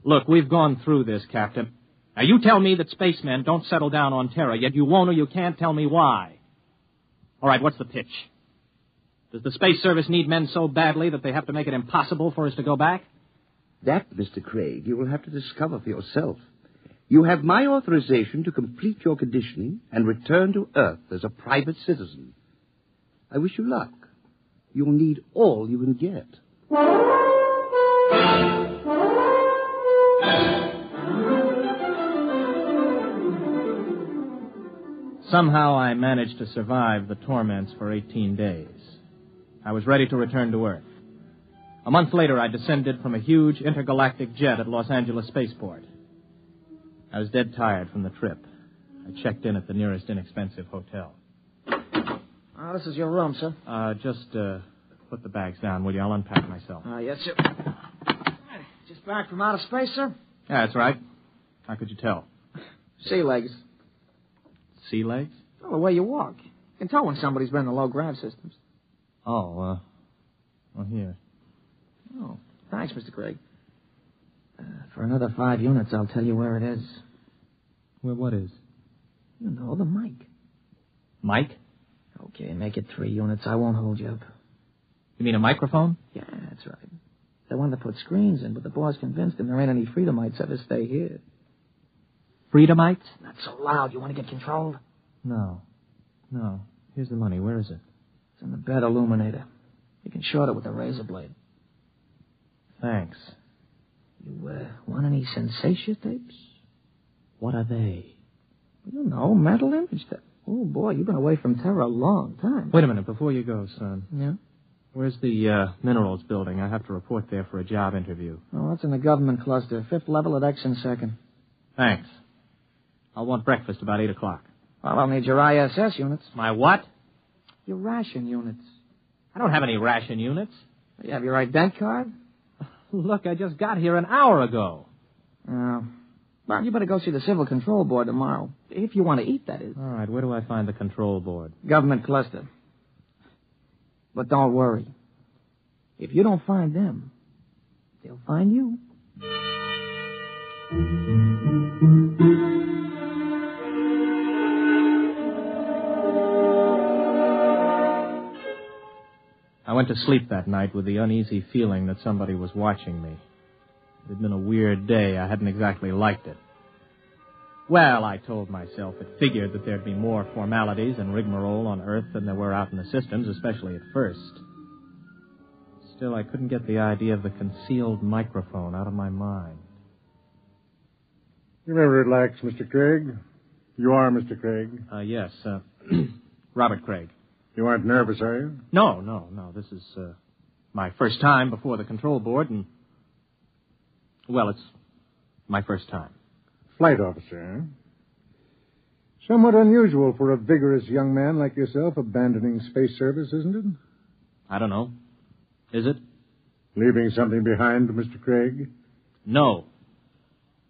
Look, we've gone through this, Captain. Now, you tell me that spacemen don't settle down on Terra, yet you won't or you can't tell me why. All right, what's the pitch? Does the Space Service need men so badly that they have to make it impossible for us to go back? That, Mr. Craig, you will have to discover for yourself. You have my authorization to complete your conditioning and return to Earth as a private citizen. I wish you luck. You'll need all you can get. Somehow I managed to survive the torments for 18 days. I was ready to return to Earth. A month later, I descended from a huge intergalactic jet at Los Angeles Spaceport. I was dead tired from the trip. I checked in at the nearest inexpensive hotel. Oh, this is your room, sir. Just put the bags down, will you? I'll unpack myself. Yes, sir. Just back from outer space, sir? Yeah, that's right. How could you tell? Sea legs. Sea legs? Oh, the way you walk. You can tell when somebody's been in the low-grav systems. Oh, here. Oh, thanks, Mr. Craig. For another 5 units, I'll tell you where it is. Where what is? You know, the mic. Mic? Okay, make it 3 units. I won't hold you up. You mean a microphone? Yeah, that's right. They wanted to put screens in, but the boss convinced him there ain't any Freedomites ever stay here. Freedomites? Not so loud. You want to get controlled? No. Here's the money. Where is it? It's in the bed illuminator. You can short it with a razor blade. Thanks. You, want any sensation tapes? What are they? You know, mental image tapes. Oh, boy, you've been away from Terra a long time. Wait a minute, before you go, son. Yeah? Where's the minerals building? I have to report there for a job interview. Oh, that's in the government cluster. 5th level at X and 2nd. Thanks. I'll want breakfast about 8 o'clock. Well, I'll need your ISS units. My what? Your ration units. I don't have any ration units. You have your ident card? Look, I just got here an hour ago. Oh. Well, you better go see the Civil Control Board tomorrow. If you want to eat, that is. All right, where do I find the control board? Government cluster. But don't worry. If you don't find them, they'll find you. I went to sleep that night with the uneasy feeling that somebody was watching me. It had been a weird day. I hadn't exactly liked it. Well, I told myself it figured that there'd be more formalities and rigmarole on Earth than there were out in the systems, especially at first. Still, I couldn't get the idea of the concealed microphone out of my mind. You may relax, Mr. Craig. You are Mr. Craig? Yes, Robert Craig. You aren't nervous, are you? No. This is my first time before the control board, and... well, it's my first time. Flight officer, eh? Somewhat unusual for a vigorous young man like yourself abandoning space service, isn't it? I don't know. Is it? Leaving something behind, Mr. Craig? No.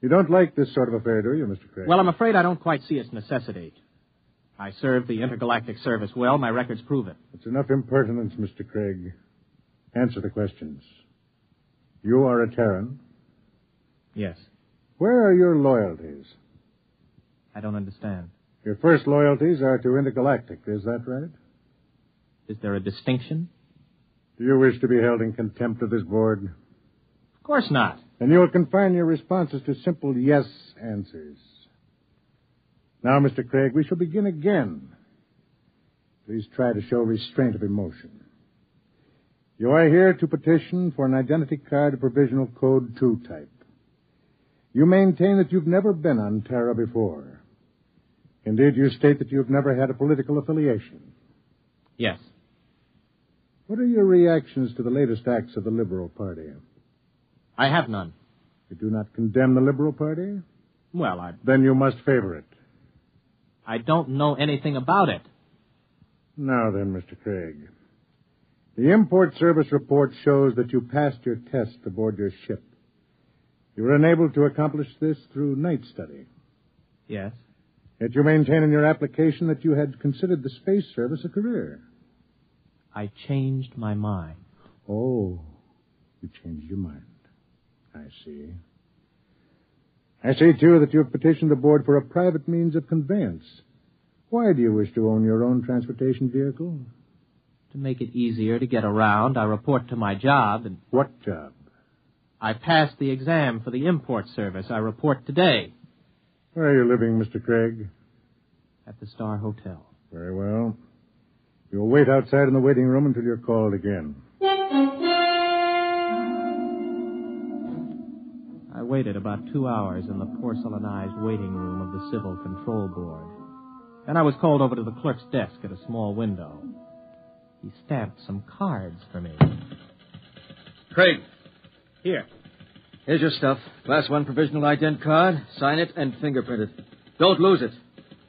You don't like this sort of affair, do you, Mr. Craig? Well, I'm afraid I don't quite see its necessity. I served the intergalactic service well. My records prove it. It's enough impertinence, Mr. Craig. Answer the questions. You are a Terran? Yes. Where are your loyalties? I don't understand. Your first loyalties are to Intergalactic, is that right? Is there a distinction? Do you wish to be held in contempt of this board? Of course not. And you will confine your responses to simple yes answers. Now, Mr. Craig, we shall begin again. Please try to show restraint of emotion. You are here to petition for an identity card of provisional code 2 type. You maintain that you've never been on Terra before. Indeed, you state that you've never had a political affiliation. Yes. What are your reactions to the latest acts of the Liberal Party? I have none. You do not condemn the Liberal Party? Well, Then you must favor it. I don't know anything about it. Now then, Mr. Craig. The Import Service report shows that you passed your test aboard your ship. You were enabled to accomplish this through night study. Yes. Yet you maintain in your application that you had considered the Space Service a career. I changed my mind. Oh, you changed your mind. I see. I see, too, that you have petitioned the board for a private means of conveyance. Why do you wish to own your own transportation vehicle? To make it easier to get around, I report to my job and... What job? I passed the exam for the Import Service. I report today. Where are you living, Mr. Craig? At the Star Hotel. Very well. You'll wait outside in the waiting room until you're called again. I waited about 2 hours in the porcelainized waiting room of the Civil Control Board. Then I was called over to the clerk's desk at a small window. He stamped some cards for me. Craig. Here. Here's your stuff. Class 1 provisional ident card. Sign it and fingerprint it. Don't lose it.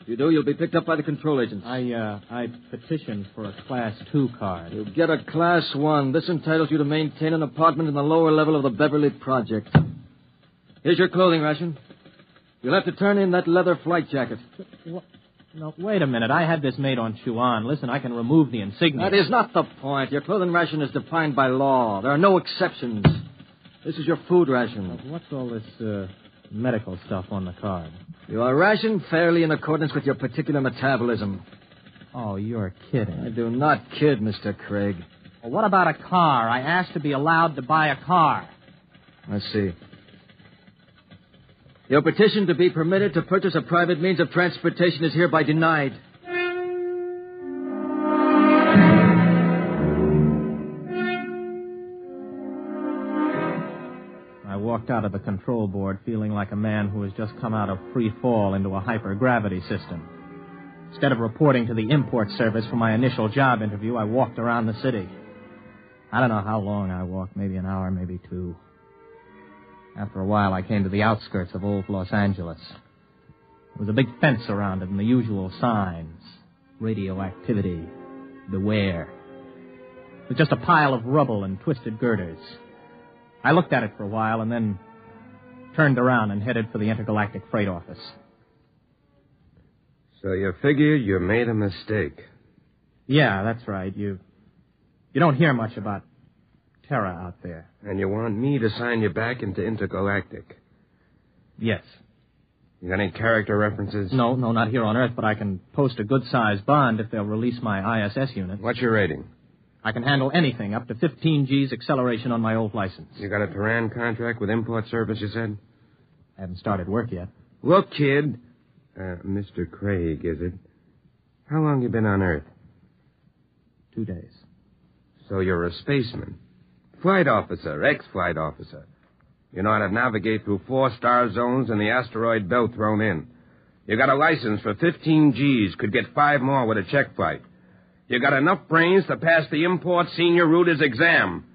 If you do, you'll be picked up by the control agents. I petitioned for a Class 2 card. You'll get a Class 1. This entitles you to maintain an apartment in the lower level of the Beverly Project. Here's your clothing ration. You'll have to turn in that leather flight jacket. What? No, wait a minute. I had this made on Chuan. Listen, I can remove the insignia. That is not the point. Your clothing ration is defined by law. There are no exceptions. This is your food ration. What's all this medical stuff on the card? You are rationed fairly in accordance with your particular metabolism. Oh, you're kidding. I do not kid, Mr. Craig. Well, what about a car? I asked to be allowed to buy a car. Let's see. Your petition to be permitted to purchase a private means of transportation is hereby denied. I walked out of the control board feeling like a man who has just come out of free fall into a hypergravity system. Instead of reporting to the Import Service for my initial job interview, I walked around the city. I don't know how long I walked, maybe an hour, maybe 2. After a while, I came to the outskirts of old Los Angeles. There was a big fence around it and the usual signs. Radioactivity. Beware. It was just a pile of rubble and twisted girders. I looked at it for a while and then turned around and headed for the intergalactic freight office. So you figured you made a mistake. Yeah, that's right. You don't hear much about Terra out there. And you want me to sign you back into intergalactic? Yes. You got any character references? No, not here on Earth, but I can post a good-sized bond if they'll release my ISS unit. What's your rating? I can handle anything, up to 15 G's acceleration on my old license. You got a Turan contract with Import Service, you said? I haven't started work yet. Look, kid. Mr. Craig, is it? How long you been on Earth? 2 days. So you're a spaceman. Flight officer, ex-flight officer. You know how to navigate through 4-star zones and the asteroid belt thrown in. You got a license for 15 G's, could get 5 more with a check flight. You got enough brains to pass the import senior rooters exam.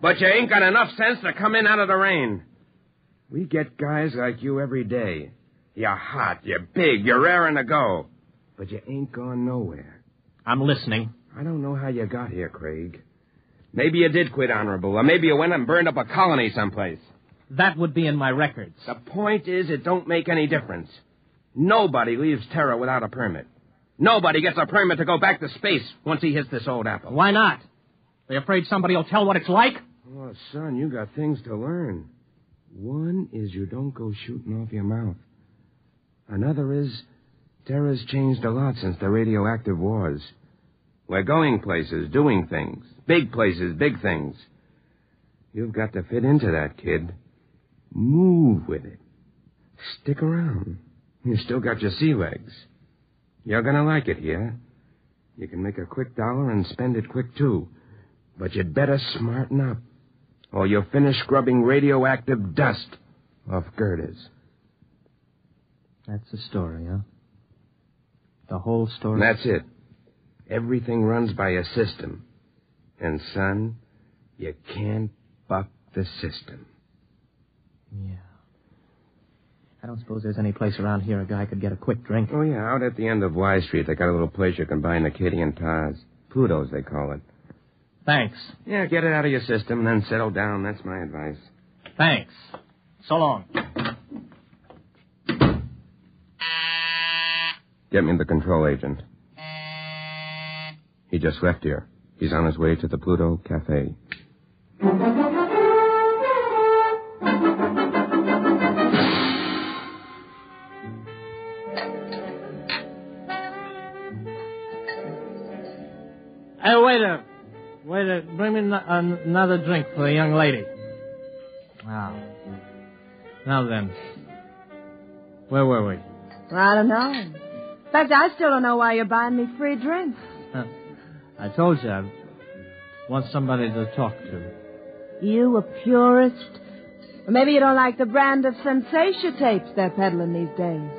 But you ain't got enough sense to come in out of the rain. We get guys like you every day. You're hot, you're big, you're raring to go. But you ain't gone nowhere. I'm listening. I don't know how you got here, Craig. Maybe you did quit honorable, or maybe you went and burned up a colony someplace. That would be in my records. The point is, it don't make any difference. Nobody leaves Terra without a permit. Nobody gets a permit to go back to space once he hits this old apple. Why not? Are you afraid somebody will tell what it's like? Oh, son, you got things to learn. One is you don't go shooting off your mouth. Another is, Terra's changed a lot since the radioactive wars. We're going places, doing things. Big places, big things. You've got to fit into that, kid. Move with it. Stick around. You still got your sea legs. You're going to like it here. You can make a quick dollar and spend it quick, too. But you'd better smarten up, or you'll finish scrubbing radioactive dust off girders. That's the story, huh? The whole story? That's it. Everything runs by a system. And, son, you can't buck the system. Yeah. I don't suppose there's any place around here a guy could get a quick drink. Oh, yeah, out at the end of Y Street, they got a little place you can buy in Acadian tars. Pluto's, they call it. Thanks. Yeah, get it out of your system and then settle down. That's my advice. Thanks. So long. Get me the control agent. He just left here. He's on his way to the Pluto Cafe. Hey, waiter. Waiter, bring me another drink for the young lady. Wow. Now then. Where were we? I don't know. In fact, I still don't know why you're buying me free drinks. I told you I want somebody to talk to. You a purist? Or maybe you don't like the brand of sensation tapes they're peddling these days.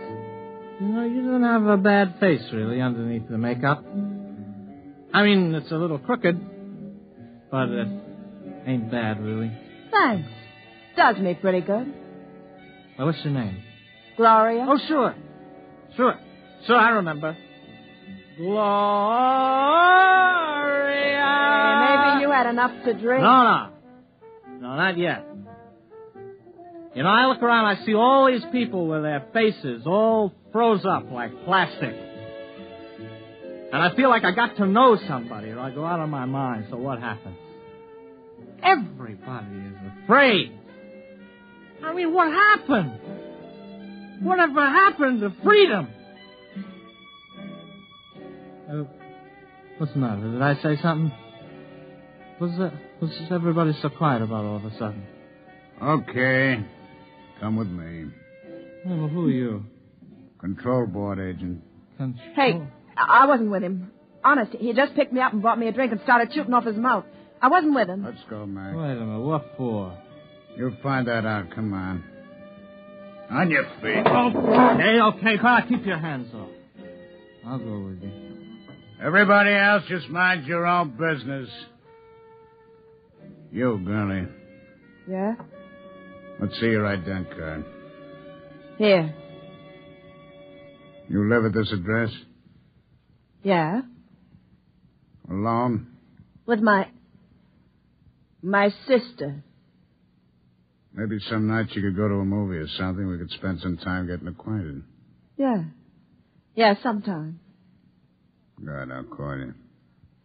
You know, you don't have a bad face, really, underneath the makeup. I mean, it's a little crooked, but it ain't bad, really. Thanks. Does me pretty good. Well, what's your name? Gloria. Oh, sure. Sure, I remember. Gloria! Maybe you had enough to drink. No, not yet. You know, I look around, I see all these people with their faces all froze up like plastic. And I feel like I got to know somebody, or I go out of my mind. So what happens? Everybody is afraid. I mean, what happened? Whatever happened to freedom? What's the matter? Did I say something? What's everybody so quiet about all of a sudden? Okay. Come with me. Hey, well, who are you? Control board agent. Hey, I wasn't with him. Honest, he just picked me up and bought me a drink and started shooting off his mouth. I wasn't with him. Let's go, Mac. Wait a minute, what for? You'll find that out. Come on. On your feet. Okay, but keep your hands off. I'll go with you. Everybody else, just mind your own business. You, girlie. Yeah? Let's see your ident card. Here. You live at this address? Yeah? Alone? With my sister. Maybe some night you could go to a movie or something. We could spend some time getting acquainted. Yeah. Yeah, sometime. Good, I'll call you.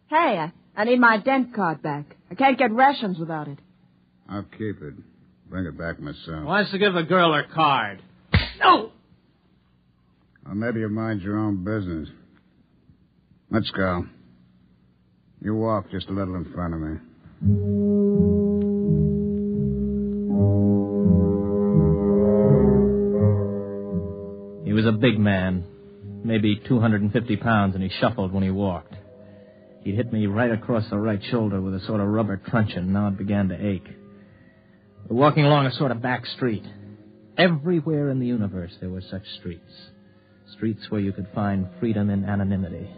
Hey, I need my dent card back. I can't get rations without it. I'll keep it. Bring it back myself. Wants to give a girl her card. No! Well, maybe you mind your own business. Let's go. You walk just a little in front of me. He was a big man, maybe 250 pounds, and he shuffled when he walked. He'd hit me right across the right shoulder with a sort of rubber truncheon, and now it began to ache. We're walking along a sort of back street. Everywhere in the universe there were such streets. Streets where you could find freedom in anonymity,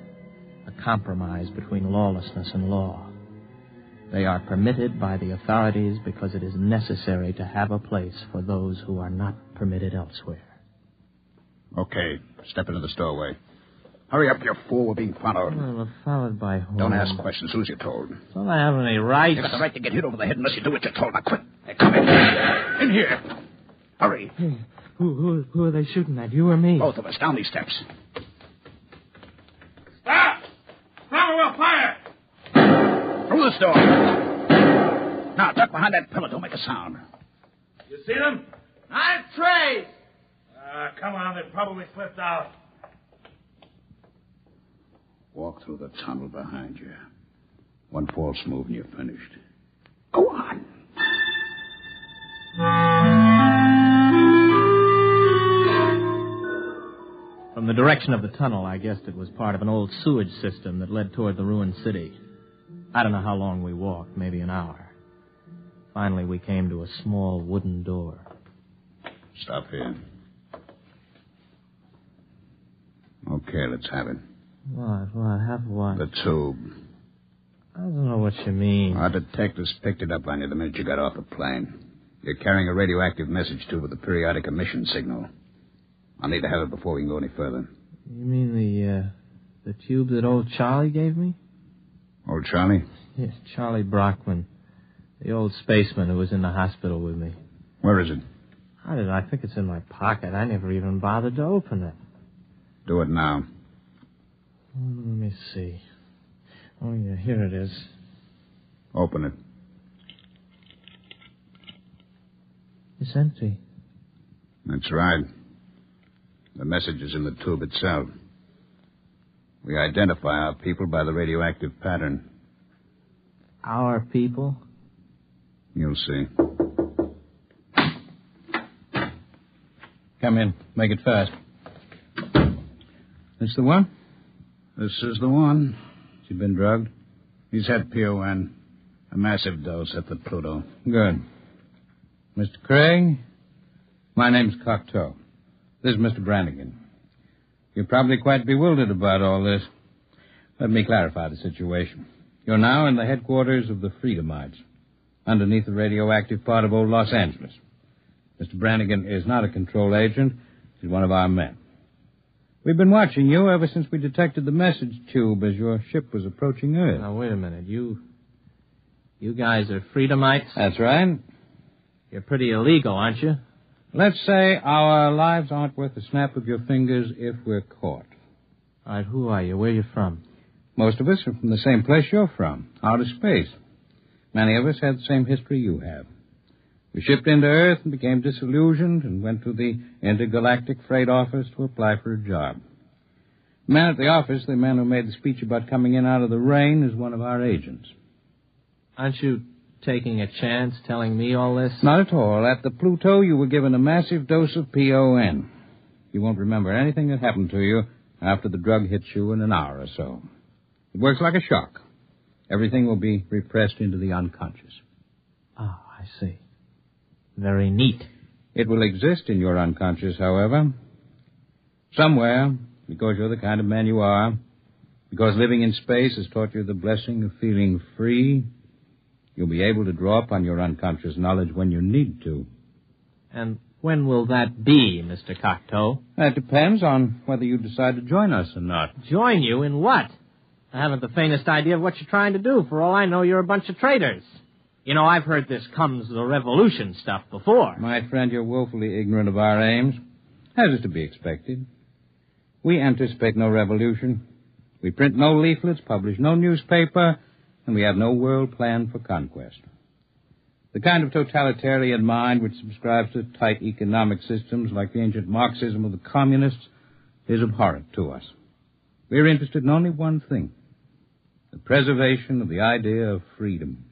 a compromise between lawlessness and law. They are permitted by the authorities because it is necessary to have a place for those who are not permitted elsewhere. Okay, step into the stowaway. Hurry up, you fool. We're being followed. Well, we're followed by whom? Don't ask questions. Do as you're told. Don't I have any rights? You got the right to get hit over the head unless you do what you're told. Now, quick. Hey, come in. In here. Hurry. Hey, who are they shooting at, you or me? Both of us. Down these steps. Stop! Stop or we'll fire! Through this door. Now, duck behind that pillar. Don't make a sound. You see them? 9 trays! Come on, they probably slipped out. Walk through the tunnel behind you. One false move and you're finished. Go on. From the the direction of the tunnel, I guessed it was part of an old sewage system that led toward the ruined city. I don't know how long we walked, maybe an hour. Finally, we came to a small wooden door. Stop here. Okay, let's have it. What? Have what? The tube. I don't know what you mean. Our detectives picked it up on you the minute you got off the plane. You're carrying a radioactive message tube with a periodic emission signal. I'll need to have it before we can go any further. You mean the tube that old Charlie gave me? Old Charlie? Yes, Charlie Brockman. The old spaceman who was in the hospital with me. Where is it? I think it's in my pocket. I never even bothered to open it. Do it now. Let me see. Oh, yeah, here it is. Open it. It's empty. That's right. The message is in the tube itself. We identify our people by the radioactive pattern. Our people? You'll see. Come in. Make it fast. This the one? This is the one. Has he been drugged? He's had PON. A massive dose at the Pluto. Good. Mr. Craig, my name's Cocteau. This is Mr. Brannigan. You're probably quite bewildered about all this. Let me clarify the situation. You're now in the headquarters of the Freedomites, underneath the radioactive part of old Los Angeles. Mr. Brannigan is not a control agent. He's one of our men. We've been watching you ever since we detected the message tube as your ship was approaching Earth. Now, wait a minute. You guys are Freedomites? That's right. You're pretty illegal, aren't you? Let's say our lives aren't worth the snap of your fingers if we're caught. All right, who are you? Where are you from? Most of us are from the same place you're from, outer space. Many of us had the same history you have. We shipped into Earth and became disillusioned and went to the intergalactic freight office to apply for a job. The man at the office, the man who made the speech about coming in out of the rain, is one of our agents. Aren't you taking a chance telling me all this? Not at all. At the Pluto, you were given a massive dose of PON. You won't remember anything that happened to you after the drug hits you in an hour or so. It works like a shock. Everything will be repressed into the unconscious. Oh, I see. Very neat. It will exist in your unconscious, however. Somewhere, because you're the kind of man you are, because living in space has taught you the blessing of feeling free, you'll be able to draw upon your unconscious knowledge when you need to. And when will that be, Mr. Cocteau? That depends on whether you decide to join us or not. Join you in what? I haven't the faintest idea of what you're trying to do. For all I know, you're a bunch of traitors. You know, I've heard this comes the revolution stuff before. My friend, you're woefully ignorant of our aims, as is to be expected. We anticipate no revolution. We print no leaflets, publish no newspaper, and we have no world plan for conquest. The kind of totalitarian mind which subscribes to tight economic systems like the ancient Marxism of the communists is abhorrent to us. We're interested in only one thing, the preservation of the idea of freedom.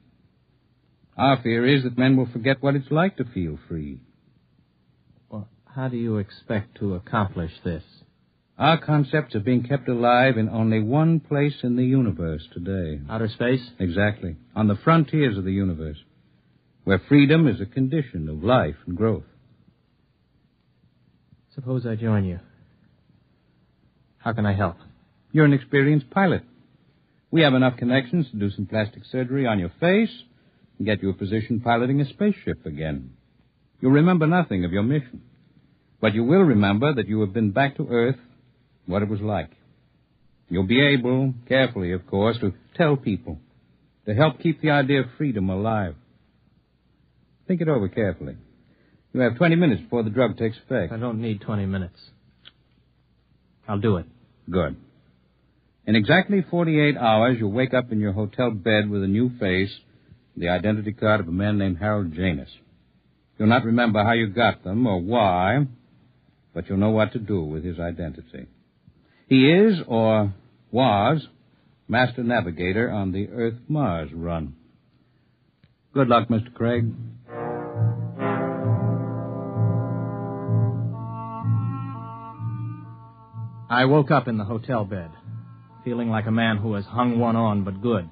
Our fear is that men will forget what it's like to feel free. Well, how do you expect to accomplish this? Our concepts are being kept alive in only one place in the universe today. Outer space? Exactly. On the frontiers of the universe, where freedom is a condition of life and growth. Suppose I join you. How can I help? You're an experienced pilot. We have enough connections to do some plastic surgery on your face and get you a position piloting a spaceship again. You'll remember nothing of your mission. But you will remember that you have been back to Earth, what it was like. You'll be able, carefully, of course, to tell people, to help keep the idea of freedom alive. Think it over carefully. You have 20 minutes before the drug takes effect. I don't need 20 minutes. I'll do it. Good. In exactly 48 hours, you'll wake up in your hotel bed with a new face, the identity card of a man named Harold Janus. You'll not remember how you got them or why, but you'll know what to do with his identity. He is, or was, master navigator on the Earth-Mars run. Good luck, Mr. Craig. I woke up in the hotel bed, feeling like a man who has hung one on but good.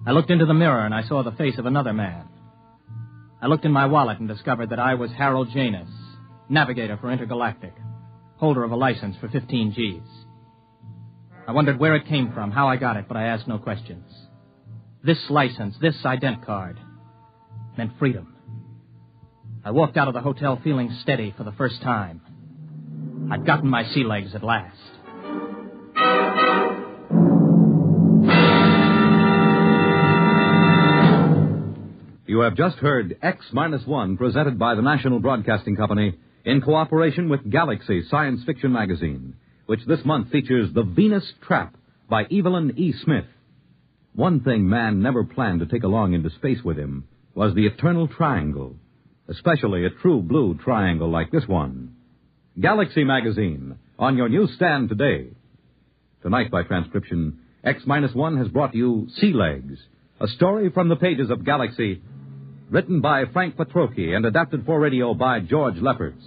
I looked into the mirror and I saw the face of another man. I looked in my wallet and discovered that I was Harold Janus, navigator for Intergalactic, holder of a license for 15 Gs. I wondered where it came from, how I got it, but I asked no questions. This license, this ident card, meant freedom. I walked out of the hotel feeling steady for the first time. I'd gotten my sea legs at last. You have just heard X-1 presented by the National Broadcasting Company in cooperation with Galaxy Science Fiction Magazine, which this month features The Venus Trap by Evelyn E. Smith. One thing man never planned to take along into space with him was the eternal triangle, especially a true blue triangle like this one. Galaxy Magazine, on your newsstand today. Tonight, by transcription, X-1 has brought you Sea Legs, a story from the pages of Galaxy, written by Frank Petrocchi and adapted for radio by George Lefferts.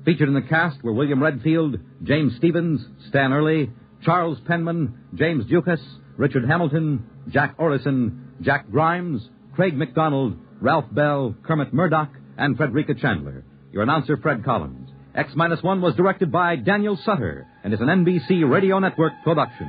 Featured in the cast were William Redfield, James Stevens, Stan Early, Charles Penman, James Dukas, Richard Hamilton, Jack Orison, Jack Grimes, Craig McDonald, Ralph Bell, Kermit Murdoch, and Frederica Chandler. Your announcer, Fred Collins. X-1 was directed by Daniel Sutter and is an NBC Radio Network production.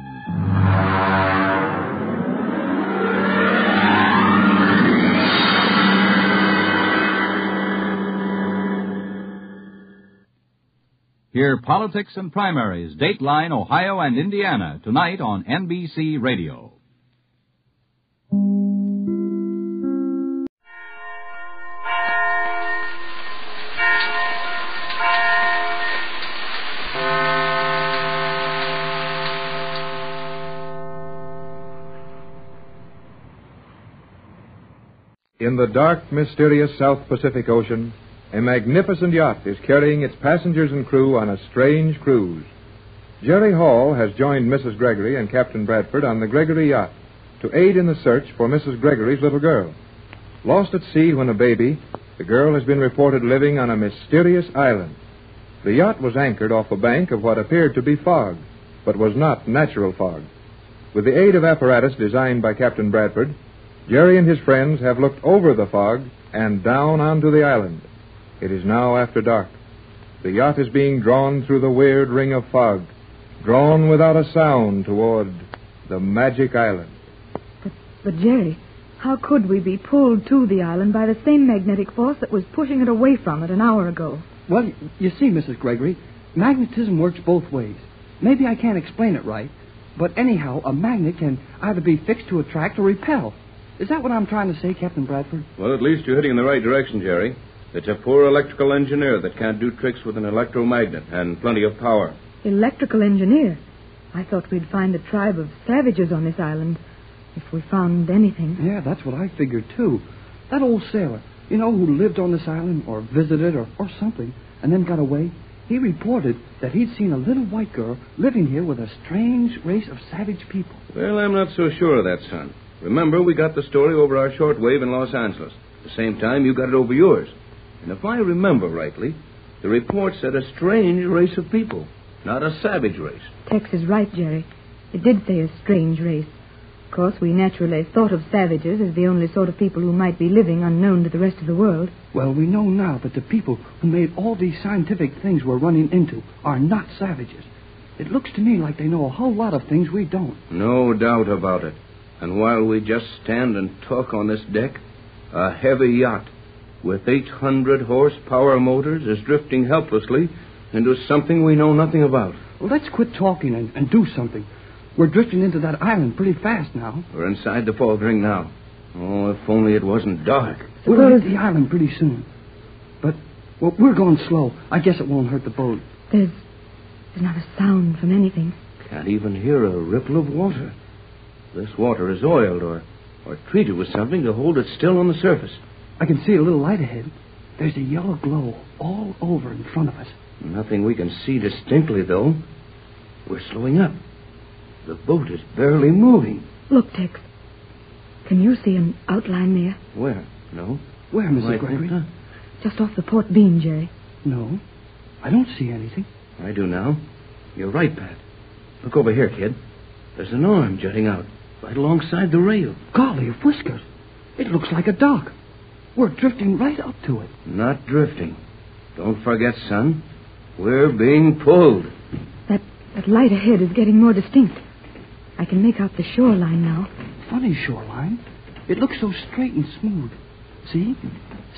Hear Politics and Primaries, Dateline, Ohio, and Indiana, tonight on NBC Radio. In the dark, mysterious South Pacific Ocean, a magnificent yacht is carrying its passengers and crew on a strange cruise. Jerry Hall has joined Mrs. Gregory and Captain Bradford on the Gregory yacht to aid in the search for Mrs. Gregory's little girl. Lost at sea when a baby, the girl has been reported living on a mysterious island. The yacht was anchored off the bank of what appeared to be fog, but was not natural fog. With the aid of apparatus designed by Captain Bradford, Jerry and his friends have looked over the fog and down onto the island. It is now after dark. The yacht is being drawn through the weird ring of fog, drawn without a sound toward the magic island. But Jerry, how could we be pulled to the island by the same magnetic force that was pushing it away from it an hour ago? Well, you see, Mrs. Gregory, magnetism works both ways. Maybe I can't explain it right, but anyhow, a magnet can either be fixed to attract or repel. Is that what I'm trying to say, Captain Bradford? Well, at least you're heading in the right direction, Jerry. It's a poor electrical engineer that can't do tricks with an electromagnet and plenty of power. Electrical engineer? I thought we'd find a tribe of savages on this island, if we found anything. Yeah, that's what I figured, too. That old sailor, you know, who lived on this island or visited or something, and then got away, he reported that he'd seen a little white girl living here with a strange race of savage people. Well, I'm not so sure of that, son. Remember, we got the story over our shortwave in Los Angeles. At the same time, you got it over yours. And if I remember rightly, the report said a strange race of people, not a savage race. Tex is right, Jerry. It did say a strange race. Of course, we naturally thought of savages as the only sort of people who might be living unknown to the rest of the world. Well, we know now that the people who made all these scientific things we're running into are not savages. It looks to me like they know a whole lot of things we don't. No doubt about it. And while we just stand and talk on this deck, a heavy yacht with 800 horsepower motors is drifting helplessly into something we know nothing about. Well, let's quit talking and do something. We're drifting into that island pretty fast now. We're inside the fog ring now. Oh, if only it wasn't dark. We'll hit the island pretty soon. But, well, we're going slow. I guess it won't hurt the boat. There's not a sound from anything. Can't even hear a ripple of water. This water is oiled or treated with something to hold it still on the surface. I can see a little light ahead. There's a yellow glow all over in front of us. Nothing we can see distinctly, though. We're slowing up. The boat is barely moving. Look, Tex. Can you see an outline there? Where? No. Where, Mrs. Gregory? Just off the port beam, Jerry. No. I don't see anything. I do now. You're right, Pat. Look over here, kid. There's an arm jutting out right alongside the rail. Golly of whiskers. It looks like a dock. We're drifting right up to it. Not drifting. Don't forget, son. We're being pulled. That light ahead is getting more distinct. I can make out the shoreline now. Funny shoreline. It looks so straight and smooth. See?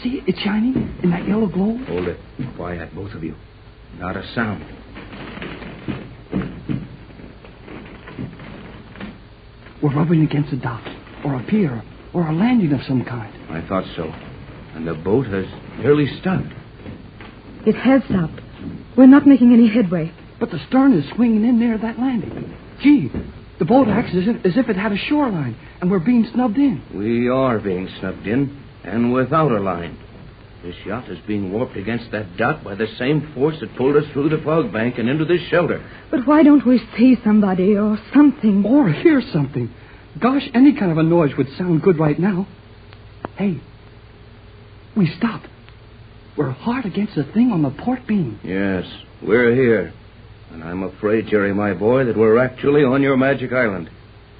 See, it's shining in that yellow glow. Hold it. Quiet, both of you. Not a sound. We're rubbing against a dock, or a pier, or a landing of some kind. I thought so. And the boat has nearly stopped. It has stopped. We're not making any headway. But the stern is swinging in near that landing. Gee, the boat acts as if it had a shoreline, and we're being snubbed in. We are being snubbed in, and without a line. This yacht is being warped against that dock by the same force that pulled us through the fog bank and into this shelter. But why don't we see somebody or something? Or hear something. Gosh, any kind of a noise would sound good right now. Hey, we stop. We're hard against the thing on the port beam. Yes, we're here. And I'm afraid, Jerry, my boy, that we're actually on your magic island.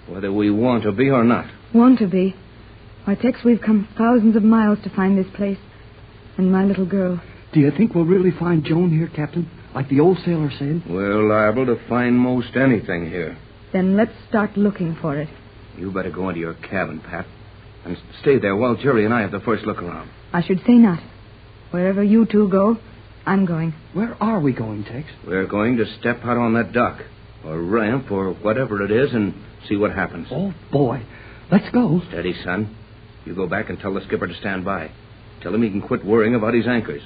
Whether we want to be or not. Want to be? Why, Tex, we've come thousands of miles to find this place. And my little girl. Do you think we'll really find Joan here, Captain? Like the old sailor said? We're liable to find most anything here. Then let's start looking for it. You better go into your cabin, Pat. And stay there while Jerry and I have the first look around. I should say not. Wherever you two go, I'm going. Where are we going, Tex? We're going to step out on that dock, or ramp, or whatever it is, and see what happens. Oh, boy. Let's go. Steady, son. You go back and tell the skipper to stand by. Tell him he can quit worrying about his anchors.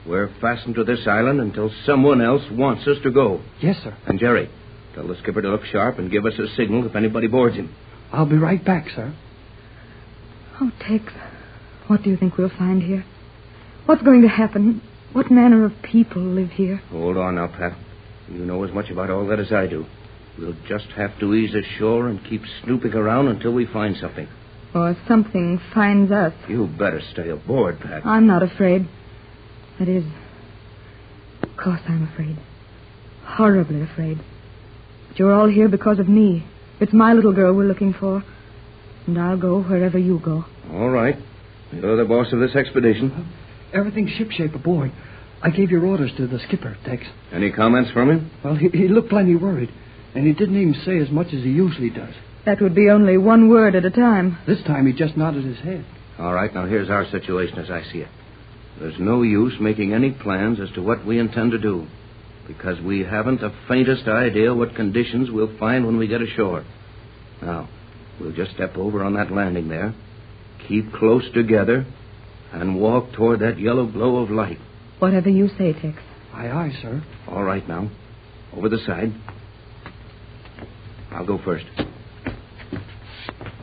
We're fastened to this island until someone else wants us to go. Yes, sir. And Jerry, tell the skipper to look sharp and give us a signal if anybody boards him. I'll be right back, sir. Oh, Tex, what do you think we'll find here? What's going to happen? What manner of people live here? Hold on now, Pat. You know as much about all that as I do. We'll just have to ease ashore and keep snooping around until we find something. Or something finds us. You better stay aboard, Pat. I'm not afraid. That is, of course I'm afraid. Horribly afraid. But you're all here because of me. It's my little girl we're looking for. And I'll go wherever you go. All right. You're the boss of this expedition. Everything's shipshape aboard. I gave your orders to the skipper, Tex. Any comments from him? Well, he looked plenty worried. And he didn't even say as much as he usually does. That would be only one word at a time. This time he just nodded his head. All right, now here's our situation as I see it. There's no use making any plans as to what we intend to do, because we haven't the faintest idea what conditions we'll find when we get ashore. Now, we'll just step over on that landing there, keep close together, and walk toward that yellow glow of light. Whatever you say, Tex. Aye, aye, sir. All right, now. Over the side. I'll go first.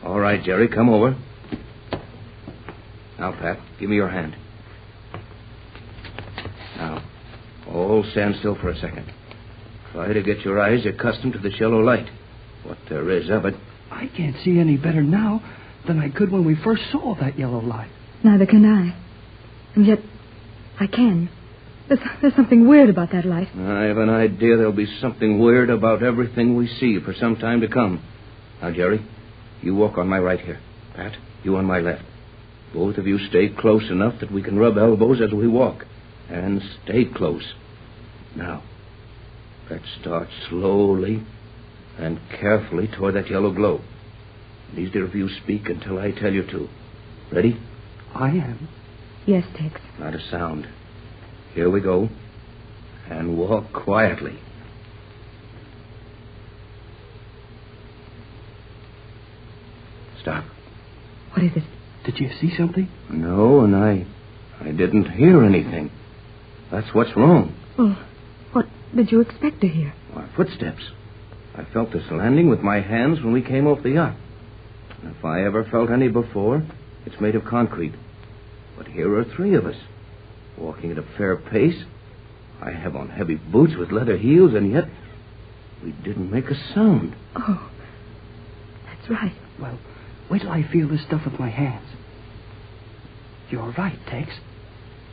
All right, Jerry, come over. Now, Pat, give me your hand. Now, all stand still for a second. Try to get your eyes accustomed to this yellow light. What there is of it. I can't see any better now than I could when we first saw that yellow light. Neither can I. And yet, I can. There's something weird about that light. I have an idea there'll be something weird about everything we see for some time to come. Now, Jerry, you walk on my right here. Pat, you on my left. Both of you stay close enough that we can rub elbows as we walk. And stay close. Now, let's start slowly and carefully toward that yellow glow. Neither of you speak until I tell you to. Ready? I am. Yes, Tex. Not a sound. Here we go. And walk quietly. Stop. What is it? Did you see something? No, and I didn't hear anything. That's what's wrong. Well, what did you expect to hear? Our footsteps. I felt this landing with my hands when we came off the yacht. And if I ever felt any before, it's made of concrete. But here are three of us, walking at a fair pace. I have on heavy boots with leather heels, and yet we didn't make a sound. Oh, that's right. Well, wait till I feel this stuff with my hands. You're right, Tex.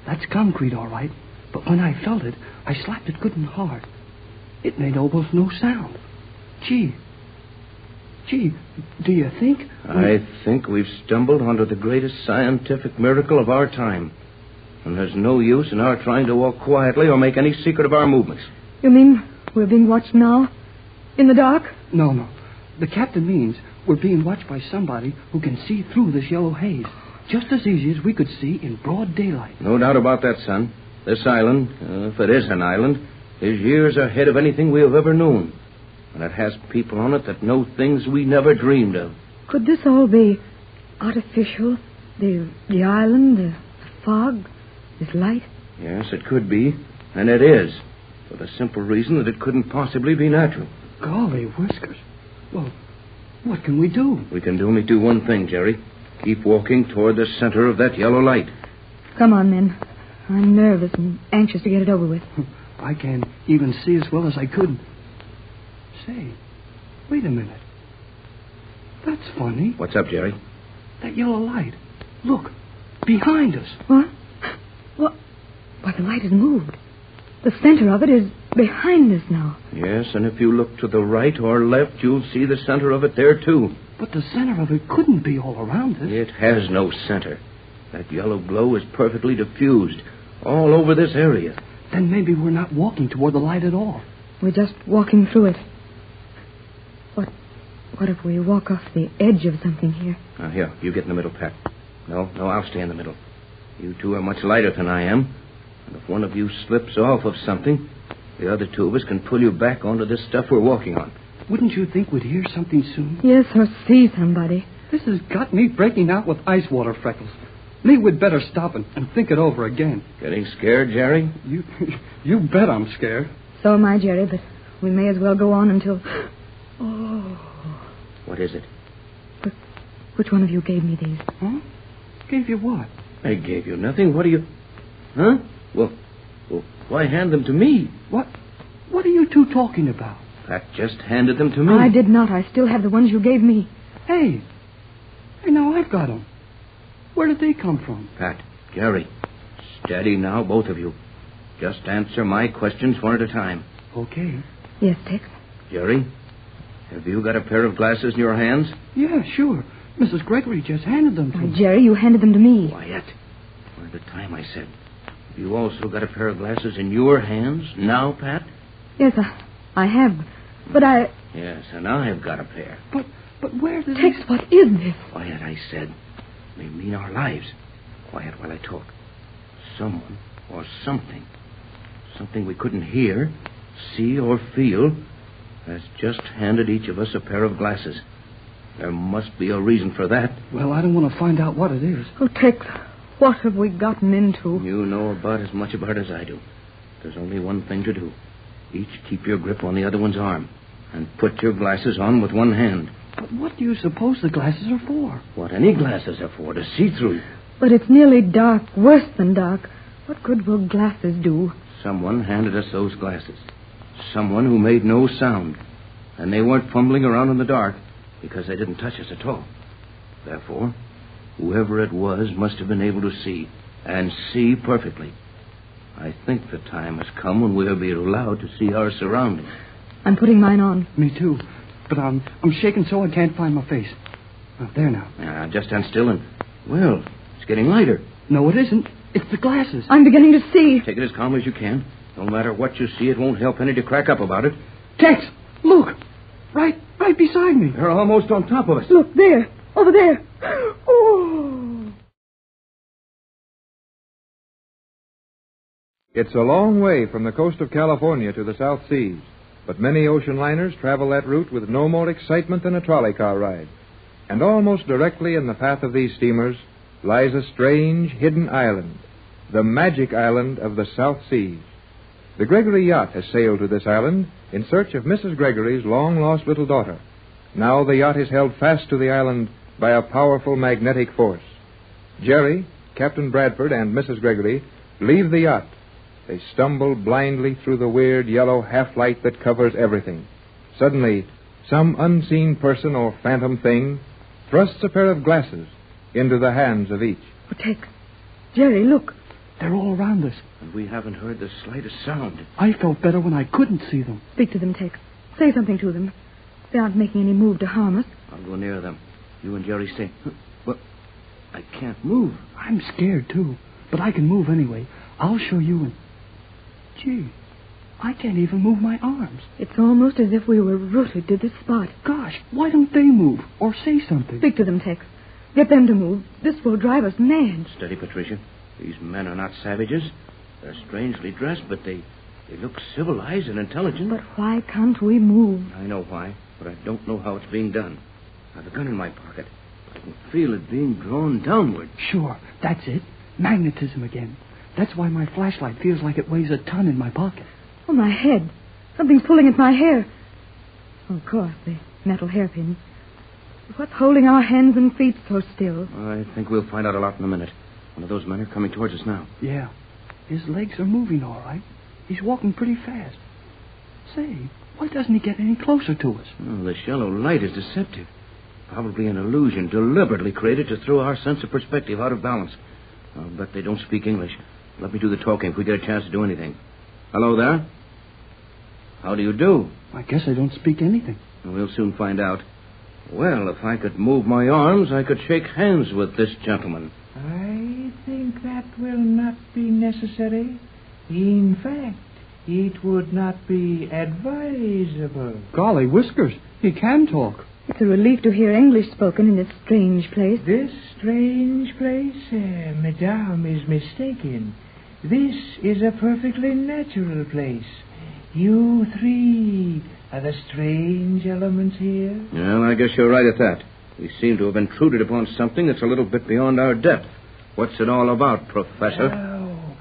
That's concrete, all right. But when I felt it, I slapped it good and hard. It made almost no sound. Gee, do you think... I think we've stumbled onto the greatest scientific miracle of our time. And there's no use in our trying to walk quietly or make any secret of our movements. You mean we're being watched now? In the dark? No. The captain means we're being watched by somebody who can see through this yellow haze, just as easy as we could see in broad daylight. No doubt about that, son. This island, if it is an island, is years ahead of anything we have ever known. And it has people on it that know things we never dreamed of. Could this all be artificial? The island, the fog, this light? Yes, it could be. And it is. For the simple reason that it couldn't possibly be natural. Golly whiskers. Well, what can we do? We can only do one thing, Jerry. Keep walking toward the center of that yellow light. Come on, men. I'm nervous and anxious to get it over with. I can't even see as well as I could. Say, wait a minute. That's funny. What's up, Jerry? That yellow light. Look, behind us. What? Why, the light has moved. The center of it is behind us now. Yes, and if you look to the right or left, you'll see the center of it there, too. But the center of it couldn't be all around us. It has no center. That yellow glow is perfectly diffused all over this area. Then maybe we're not walking toward the light at all. We're just walking through it. What if we walk off the edge of something here? Here, you get in the middle, Pat. No, I'll stay in the middle. You two are much lighter than I am. And if one of you slips off of something, the other two of us can pull you back onto this stuff we're walking on. Wouldn't you think we'd hear something soon? Yes, or see somebody. This has got me breaking out with ice water freckles. Maybe we'd better stop and think it over again. Getting scared, Jerry? You bet I'm scared. So am I, Jerry, but we may as well go on until... Oh. What is it? Which one of you gave me these? Huh? Gave you what? I gave you nothing. What do you... Huh? Well, why hand them to me? What are you two talking about? Pat just handed them to me. I did not. I still have the ones you gave me. Hey, now I've got them. Where did they come from? Pat, Jerry, steady now, both of you. Just answer my questions one at a time. Okay. Yes, Tex. Jerry, have you got a pair of glasses in your hands? Yeah, sure. Mrs. Gregory just handed them to me. Jerry, you handed them to me. Quiet. One at a time, I said. Have you also got a pair of glasses in your hands now, Pat? Yes, I have. But I... Yes, and I've got a pair. But where does Tex, what is this? Quiet, I said. May mean our lives. Quiet while I talk. Someone or something we couldn't hear, see, or feel, has just handed each of us a pair of glasses. There must be a reason for that. Well, I don't want to find out what it is. Oh, Tex, what have we gotten into? You know about as much about it as I do. There's only one thing to do. Each keep your grip on the other one's arm and put your glasses on with one hand. But what do you suppose the glasses are for? What any glasses are for, to see through. But it's nearly dark, worse than dark. What good will glasses do? Someone handed us those glasses. Someone who made no sound. And they weren't fumbling around in the dark because they didn't touch us at all. Therefore, whoever it was must have been able to see, and see perfectly. I think the time has come when we'll be allowed to see our surroundings. I'm putting mine on. Me too. But I'm shaking so I can't find my face. There now. Just stand still and... Well, it's getting lighter. No, it isn't. It's the glasses. I'm beginning to see. Take it as calmly as you can. No matter what you see, it won't help any to crack up about it. Tex, look. Right beside me. They're almost on top of us. Look, there. Over there. Oh. It's a long way from the coast of California to the South Seas, but many ocean liners travel that route with no more excitement than a trolley car ride. And almost directly in the path of these steamers lies a strange, hidden island, the magic island of the South Seas. The Gregory yacht has sailed to this island in search of Mrs. Gregory's long-lost little daughter. Now the yacht is held fast to the island by a powerful magnetic force. Jerry, Captain Bradford, and Mrs. Gregory leave the yacht. They stumble blindly through the weird yellow half-light that covers everything. Suddenly, some unseen person or phantom thing thrusts a pair of glasses into the hands of each. Oh, Tex. Jerry, look. They're all around us. And we haven't heard the slightest sound. I felt better when I couldn't see them. Speak to them, Tex. Say something to them. They aren't making any move to harm us. I'll go near them. You and Jerry stay. Well, I can't move. I'm scared, too. But I can move anyway. I'll show you and... Gee, I can't even move my arms. It's almost as if we were rooted to this spot. Gosh, why don't they move or say something? Speak to them, Tex. Get them to move. This will drive us mad. Steady, Patricia. These men are not savages. They're strangely dressed, but they look civilized and intelligent. But why can't we move? I know why, but I don't know how it's being done. I have a gun in my pocket. I can feel it being drawn downward. Sure, that's it. Magnetism again. That's why my flashlight feels like it weighs a ton in my pocket. Oh, my head. Something's pulling at my hair. Oh, of course, the metal hairpin. What's holding our hands and feet so still? I think we'll find out a lot in a minute. One of those men are coming towards us now. Yeah. His legs are moving all right. He's walking pretty fast. Say, why doesn't he get any closer to us? Oh, the shallow light is deceptive. Probably an illusion deliberately created to throw our sense of perspective out of balance. I'll bet they don't speak English. Let me do the talking if we get a chance to do anything. Hello there. How do you do? I guess I don't speak anything. We'll soon find out. Well, if I could move my arms, I could shake hands with this gentleman. I think that will not be necessary. In fact, it would not be advisable. Golly whiskers, he can talk. It's a relief to hear English spoken in this strange place. This strange place? Madame is mistaken. This is a perfectly natural place. You three are the strange elements here. Well, I guess you're right at that. We seem to have intruded upon something that's a little bit beyond our depth. What's it all about, Professor? Oh,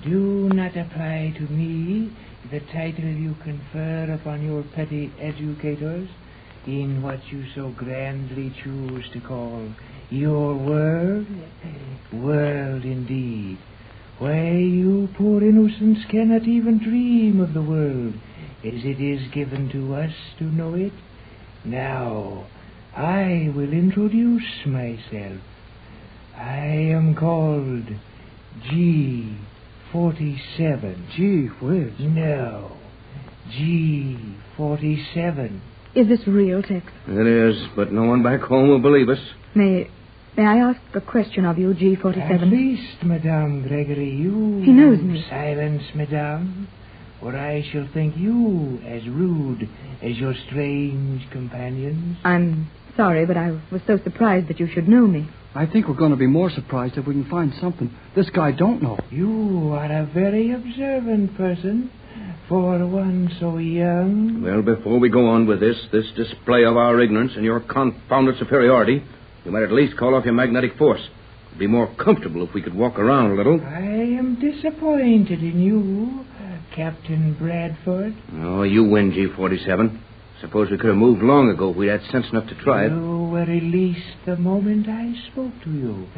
do not apply to me the title you confer upon your petty educators in what you so grandly choose to call your world. World, indeed. Why, you poor innocents cannot even dream of the world as it is given to us to know it. Now, I will introduce myself. I am called G47. Gee whiz. No, G47. Is this real, Tex? It is, but no one back home will believe us. May I ask a question of you, G47? At least, Madame Gregory, you... He knows me. Silence, Madame, or I shall think you as rude as your strange companions. I'm sorry, but I was so surprised that you should know me. I think we're going to be more surprised if we can find something this guy don't know. You are a very observant person for one so young. Well, before we go on with this display of our ignorance and your confounded superiority, you might at least call off your magnetic force. It'd be more comfortable if we could walk around a little. I am disappointed in you, Captain Bradford. Oh, you win, G47. Suppose we could have moved long ago if we'd had sense enough to try it. You were released the moment I spoke to you.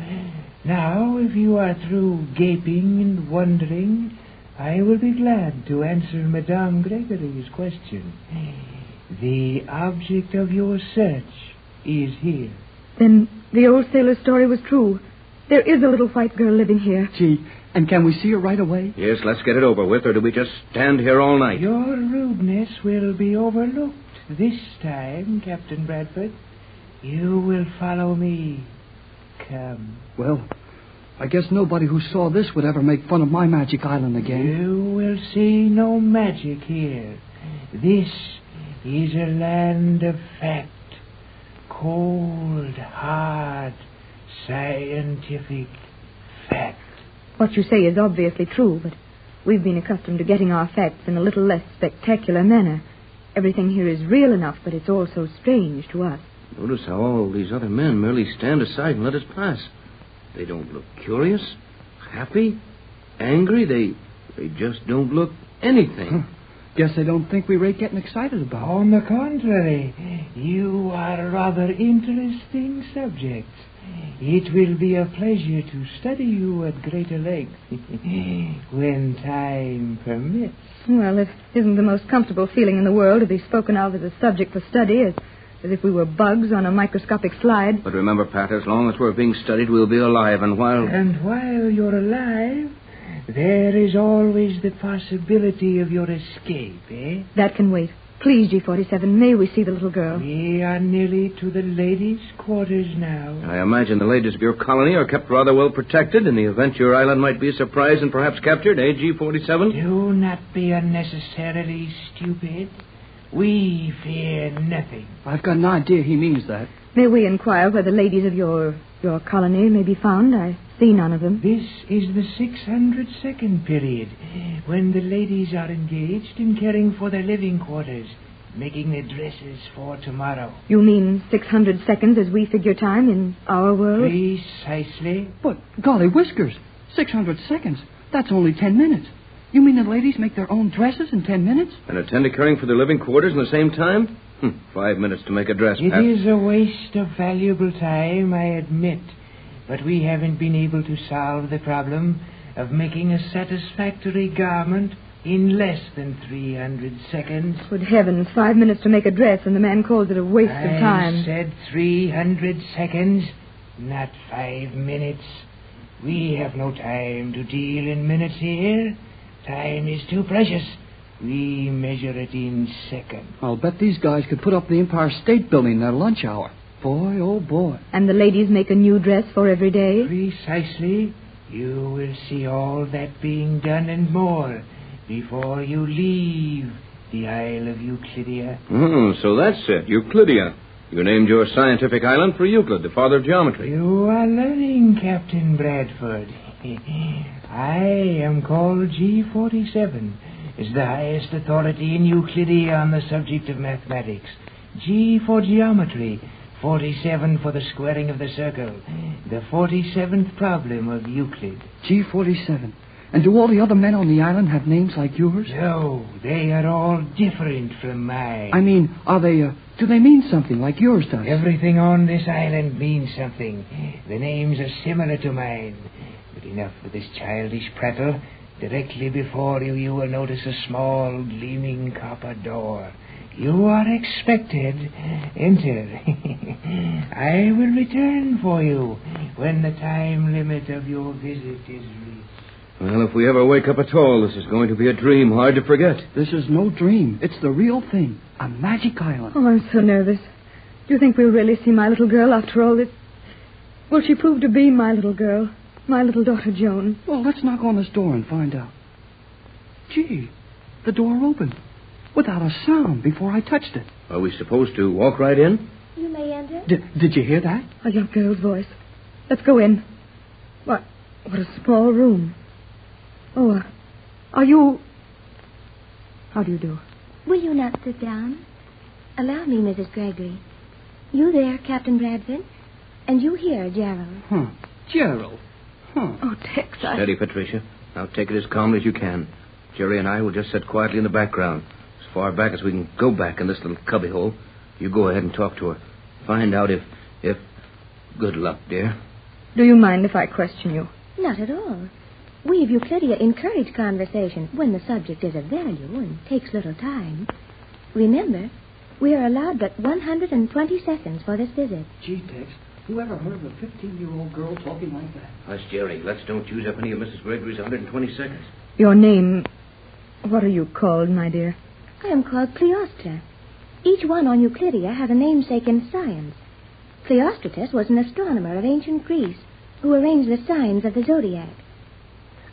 Now, if you are through gaping and wondering, I will be glad to answer Madame Gregory's question. The object of your search is here. Then the old sailor's story was true. There is a little white girl living here. Gee, and can we see her right away? Yes, let's get it over with, or do we just stand here all night? Your rudeness will be overlooked this time, Captain Bradford. You will follow me. Come. Well, I guess nobody who saw this would ever make fun of my magic island again. You will see no magic here. This is a land of fact. Cold, hard, scientific fact. What you say is obviously true, but we've been accustomed to getting our facts in a little less spectacular manner. Everything here is real enough, but it's all so strange to us. Notice how all these other men merely stand aside and let us pass. They don't look curious, happy, angry. They just don't look anything. Guess they don't think we rate getting excited about it. On the contrary, you are rather interesting subjects. It will be a pleasure to study you at greater length when time permits. Well, it isn't the most comfortable feeling in the world to be spoken of as a subject for study, as if we were bugs on a microscopic slide. But remember, Pat, as long as we're being studied, we'll be alive, and while... And while you're alive, There is always the possibility of your escape, eh? That can wait. Please, G47, may we see the little girl? We are nearly to the ladies' quarters now. I imagine the ladies of your colony are kept rather well protected in the event your island might be surprised and perhaps captured, eh, G47? Do not be unnecessarily stupid. We fear nothing. I've got an idea he means that. May we inquire where the ladies of your colony may be found? I see none of them. This is the 602nd period, when the ladies are engaged in caring for their living quarters, making their dresses for tomorrow. You mean 600 seconds as we figure time in our world? Precisely. But, golly whiskers, 600 seconds. That's only 10 minutes. You mean the ladies make their own dresses in 10 minutes? And attend to caring for their living quarters in the same time? 5 minutes to make a dress. It is a waste of valuable time, I admit. But we haven't been able to solve the problem of making a satisfactory garment in less than 300 seconds. Good heavens, 5 minutes to make a dress, and the man calls it a waste of time. I said 300 seconds, not 5 minutes. We have no time to deal in minutes here. Time is too precious. We measure it in seconds. I'll bet these guys could put up the Empire State Building in their lunch hour. Boy, oh boy. And the ladies make a new dress for every day? Precisely. You will see all that being done and more before you leave the Isle of Euclidia. So that's it, Euclidia. You named your scientific island for Euclid, the father of geometry. You are learning, Captain Bradford. I am called G47, as the highest authority in Euclidia on the subject of mathematics. G for geometry, 47 for the squaring of the circle, the 47th problem of Euclid. G47. And do all the other men on the island have names like yours? No, they are all different from mine. I mean, are they, do they mean something like yours does? Everything on this island means something. The names are similar to mine. But enough with this childish prattle. Directly before you, you will notice a small, gleaming copper door. You are expected. Enter. I will return for you when the time limit of your visit is reached. Well, if we ever wake up at all, this is going to be a dream hard to forget. This is no dream. It's the real thing. A magic island. Oh, I'm so nervous. Do you think we'll really see my little girl after all this? Will she prove to be my little girl? My little daughter, Joan? Well, let's knock on this door and find out. Gee, the door opened. Without a sound before I touched it. Are we supposed to walk right in? You may enter. Did you hear that? A young girl's voice. Let's go in. What a small room. Oh, are you... How do you do? Will you not sit down? Allow me, Mrs. Gregory. You there, Captain Bradford. And you here, Gerald. Gerald. Oh, Tex, Steady, Patricia. Now take it as calmly as you can. Jerry and I will just sit quietly in the background. As far back as we can go back in this little cubbyhole. You go ahead and talk to her. Find out if... Good luck, dear. Do you mind if I question you? Not at all. We of Euclidia encourage conversation when the subject is of value and takes little time. Remember, we are allowed but 120 seconds for this visit. Gee, Tex, whoever heard of a 15-year-old girl talking like that? Hush, Jerry. Let's don't use up any of Mrs. Gregory's 120 seconds. Your name... What are you called, my dear? I am called Cleostra. Each one on Euclidia has a namesake in science. Cleostratus was an astronomer of ancient Greece who arranged the signs of the zodiac.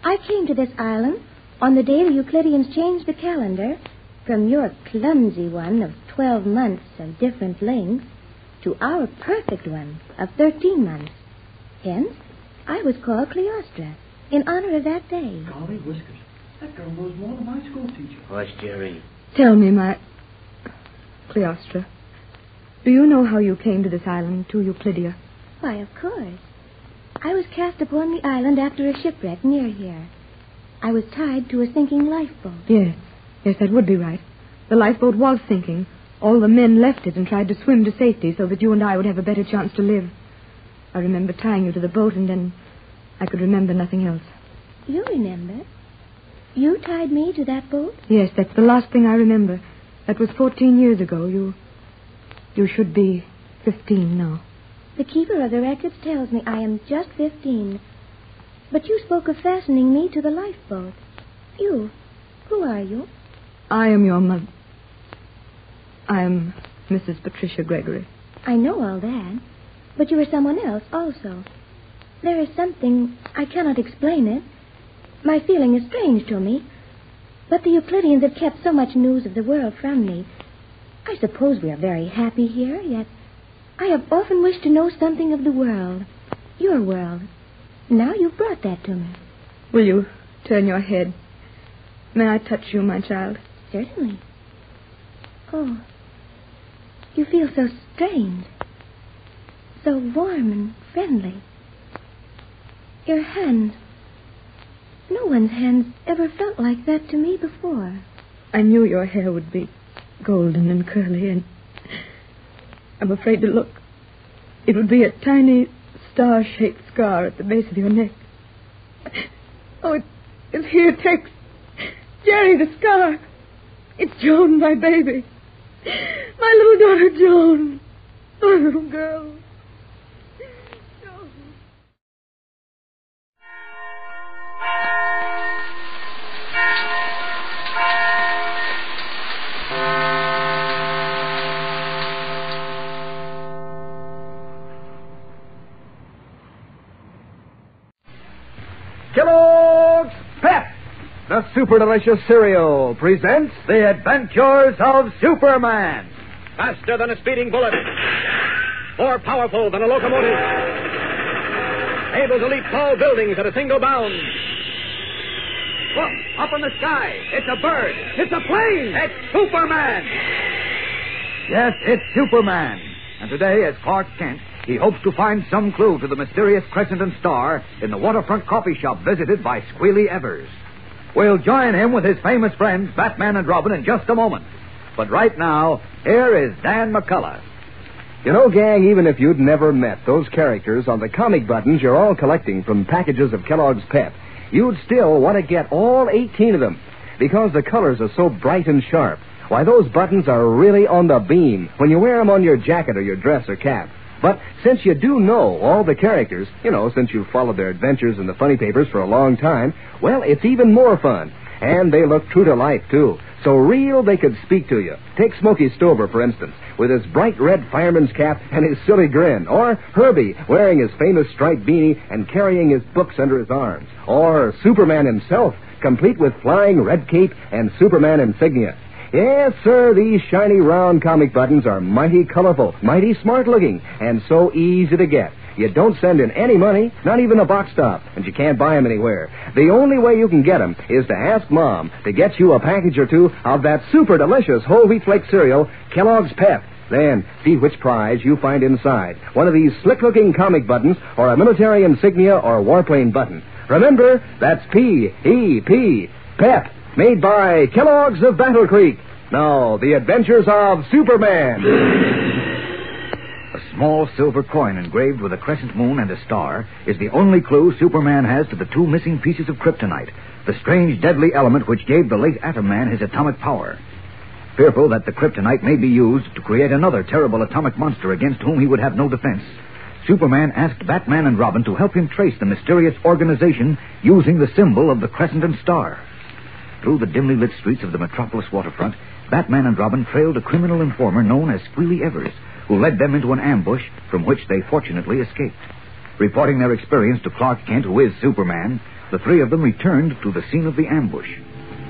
I came to this island on the day the Euclideans changed the calendar from your clumsy one of 12 months of different length to our perfect one of 13 months. Hence, I was called Cleostra in honor of that day. Golly whiskers. That girl knows more than my school teacher. Hush, Jerry. Tell me, my... Cleostra, do you know how you came to this island, to Euclidia? Why, of course. I was cast upon the island after a shipwreck near here. I was tied to a sinking lifeboat. Yes, that would be right. The lifeboat was sinking. All the men left it and tried to swim to safety so that you and I would have a better chance to live. I remember tying you to the boat, and then I could remember nothing else. You remember? You tied me to that boat? Yes, that's the last thing I remember. That was 14 years ago. You should be 15 now. The keeper of the records tells me I am just 15. But you spoke of fastening me to the lifeboat. You? Who are you? I am your mother. I am Mrs. Patricia Gregory. I know all that. But you are someone else also. There is something... I cannot explain it. My feeling is strange to me. But the Euclidians have kept so much news of the world from me. I suppose we are very happy here, yet I have often wished to know something of the world. Your world. Now you've brought that to me. Will you turn your head? May I touch you, my child? Certainly. Oh, you feel so strange. So warm and friendly. Your hands. No one's hands ever felt like that to me before. I knew your hair would be golden and curly, and I'm afraid to look. It would be a tiny star-shaped scar at the base of your neck. Oh, it's here. Tex. Jerry, the scar. It's Joan, my baby. My little daughter, Joan. My little girl. Joan. Kellogg's Pep, the super delicious cereal, presents The Adventures of Superman. Faster than a speeding bullet. More powerful than a locomotive. Able to leap tall buildings at a single bound. Look, up in the sky. It's a bird. It's a plane. It's Superman. Yes, it's Superman. And today, as Clark Kent, he hopes to find some clue to the mysterious crescent and star in the waterfront coffee shop visited by Squealy Evers. We'll join him with his famous friends, Batman and Robin, in just a moment. But right now, here is Dan McCullough. You know, gang, even if you'd never met those characters on the comic buttons you're all collecting from packages of Kellogg's Pep, you'd still want to get all 18 of them, because the colors are so bright and sharp. Why, those buttons are really on the beam when you wear them on your jacket or your dress or cap. But since you do know all the characters, since you've followed their adventures in the funny papers for a long time, well, it's even more fun. And they look true to life, too. So real they could speak to you. Take Smokey Stover, for instance, with his bright red fireman's cap and his silly grin. Or Herbie, wearing his famous striped beanie and carrying his books under his arms. Or Superman himself, complete with flying red cape and Superman insignia. Yes, sir, these shiny round comic buttons are mighty colorful, mighty smart-looking, and so easy to get. You don't send in any money, not even a box stop, and you can't buy them anywhere. The only way you can get them is to ask Mom to get you a package or two of that super delicious whole wheat flake cereal, Kellogg's Pep. Then see which prize you find inside. One of these slick-looking comic buttons or a military insignia or warplane button. Remember, that's P-E-P, Pep. Made by Kellogg's of Battle Creek. Now, The Adventures of Superman. A small silver coin engraved with a crescent moon and a star is the only clue Superman has to the two missing pieces of kryptonite, the strange, deadly element which gave the late Atom Man his atomic power. Fearful that the kryptonite may be used to create another terrible atomic monster against whom he would have no defense, Superman asked Batman and Robin to help him trace the mysterious organization using the symbol of the crescent and star. Through the dimly lit streets of the Metropolis waterfront, Batman and Robin trailed a criminal informer known as Squealy Evers, who led them into an ambush from which they fortunately escaped. Reporting their experience to Clark Kent, who is Superman, the three of them returned to the scene of the ambush.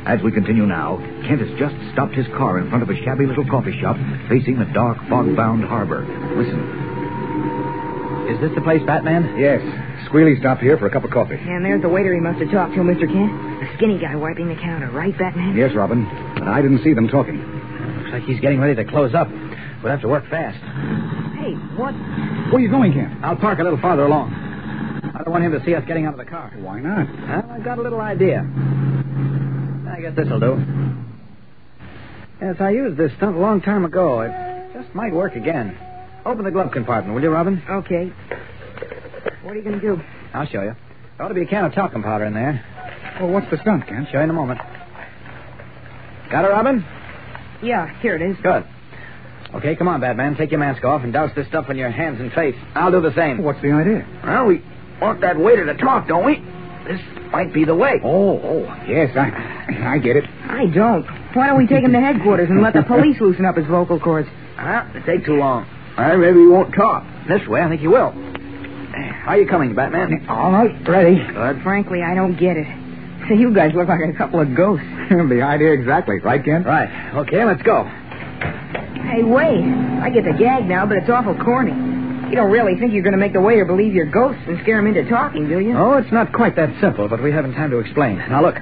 As we continue now, Kent has just stopped his car in front of a shabby little coffee shop facing the dark, fog-bound harbor. Listen. Is this the place, Batman? Yes. Squealy stopped here for a cup of coffee. And there's the waiter he must have talked to, Mr. Kent. The skinny guy wiping the counter, right, Batman? Yes, Robin. But I didn't see them talking. Looks like he's getting ready to close up. We'll have to work fast. Hey, what? Where are you going, Kent? I'll park a little farther along. I don't want him to see us getting out of the car. Why not? Well, I've got a little idea. I guess this'll do. Yes, I used this stunt a long time ago. It just might work again. Open the glove compartment, will you, Robin? Okay. What are you going to do? I'll show you. There ought to be a can of talcum powder in there. Well, what's the stunt, Kent? Show you in a moment. Got it, Robin? Yeah, here it is. Good. Okay, come on, Batman. Take your mask off and douse this stuff on your hands and face. I'll do the same. What's the idea? Well, we want that waiter to talk, don't we? This might be the way. Oh, yes, I get it. I don't. Why don't we take him to headquarters and let the police loosen up his vocal cords? It'll take too long. Maybe he won't talk. This way, I think he will. How are you coming, Batman? All right, ready. Good. Frankly, I don't get it. You guys look like a couple of ghosts. The idea exactly. Right, Ken? Right. Okay, let's go. Hey, wait. I get the gag now, but it's awful corny. You don't really think you're going to make the waiter believe you're ghosts and scare him into talking, do you? Oh, it's not quite that simple, but we haven't time to explain. Now, look.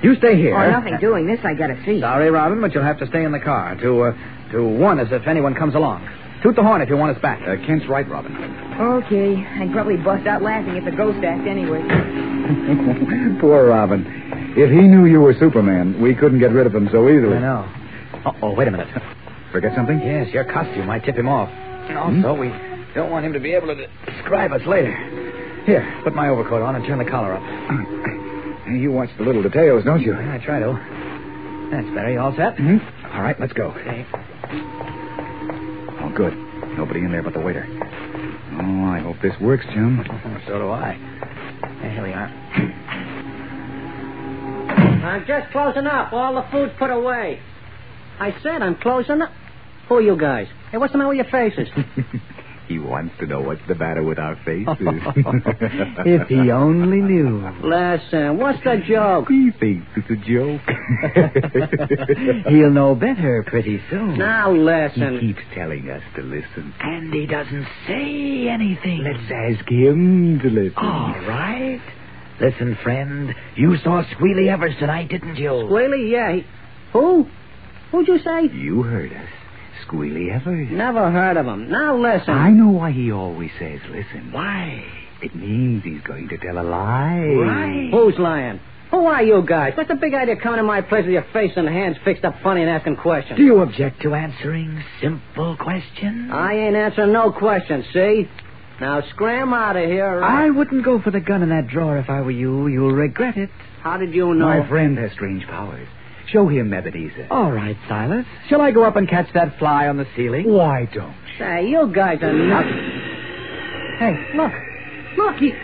You stay here. Oh, nothing doing this. I got to see. Sorry, Robin, but you'll have to stay in the car to warn us if anyone comes along. Toot the horn if you want us back. Kent's right, Robin. Okay. I'd probably bust out laughing at the ghost act anyway. Poor Robin. If he knew you were Superman, we couldn't get rid of him so easily. I know. Oh, wait a minute. Forget something? Yes, your costume might tip him off. And also, we don't want him to be able to describe us later. Here, put my overcoat on and turn the collar up. You watch the little details, don't you? I try to. That's better. You all set? Mm-hmm. All right, let's go. Okay. Oh, good. Nobody in there but the waiter. Oh, I hope this works, Jim. So do I. Here we are. I'm just closing up. All the food's put away. I said I'm closing up. Who are you guys? Hey, what's the matter with your faces? He wants to know what's the matter with our faces. If he only knew. Listen, what's the joke? He thinks it's a joke. He'll know better pretty soon. Now listen. He keeps telling us to listen. And he doesn't say anything. Let's ask him to listen. All right. Listen, friend. You saw Squealy Evers tonight, didn't you? Squealy? Yeah. Who? Who'd you say? You heard us. Squealy Evers. Never heard of him. Now listen. I know why he always says listen. Why? It means he's going to tell a lie. Right. Who's lying? Who are you guys? What's the big idea coming to my place with your face and hands fixed up funny and asking questions? Do you object to answering simple questions? I ain't answering no questions, see? Now scram out of here. I wouldn't go for the gun in that drawer if I were you. You'll regret it. How did you know? My friend has strange powers. Show him, Ebenezer. All right, Silas. Shall I go up and catch that fly on the ceiling? Why don't you? Say, you guys are nuts. Hey, look. Look, he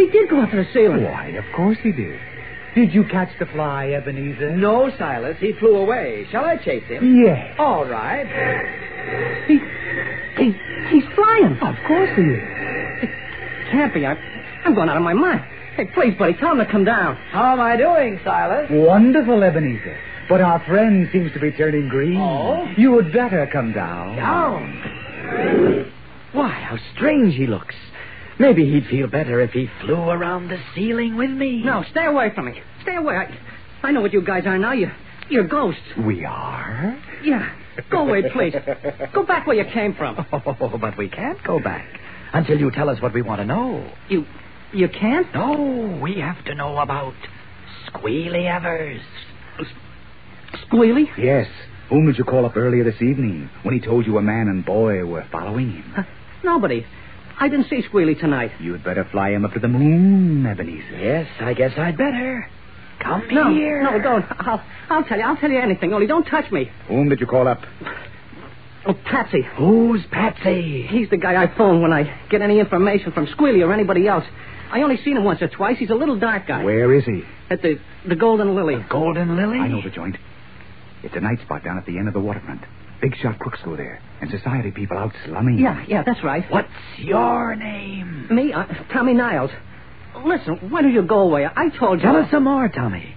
did go up to the ceiling. Why, of course he did. Did you catch the fly, Ebenezer? No, Silas. He flew away. Shall I chase him? Yes. All right. He's flying. Of course he is. It can't be. I'm going out of my mind. Hey, please, buddy, tell him to come down. How am I doing, Silas? Wonderful, Ebenezer. But our friend seems to be turning green. Oh? You had better come down. Down? Why, how strange he looks. Maybe he'd feel better if he flew around the ceiling with me. No, stay away from me. Stay away. I know what you guys are now. You're ghosts. We are? Yeah. Go away, please. Go back where you came from. Oh, but we can't go back until you tell us what we want to know. You can't? No, we have to know about Squealy Evers. Squealy? Yes. Whom did you call up earlier this evening when he told you a man and boy were following him? Nobody. I didn't see Squealy tonight. You'd better fly him up to the moon, Ebenezer. Yes, I guess I'd better. Come here. No, don't. I'll tell you. I'll tell you anything. Only don't touch me. Whom did you call up? Oh, Patsy. Who's Patsy? He's the guy I phone when I get any information from Squealy or anybody else. I only seen him once or twice. He's a little dark guy. Where is he? At the Golden Lily. The Golden Lily? I know the joint. It's a night spot down at the end of the waterfront. Big shot crooks go there, and society people out slumming. Yeah, that's right. What's your name? Me? Tommy Niles. Listen, why don't you go away? I told you. Tell us some more, Tommy.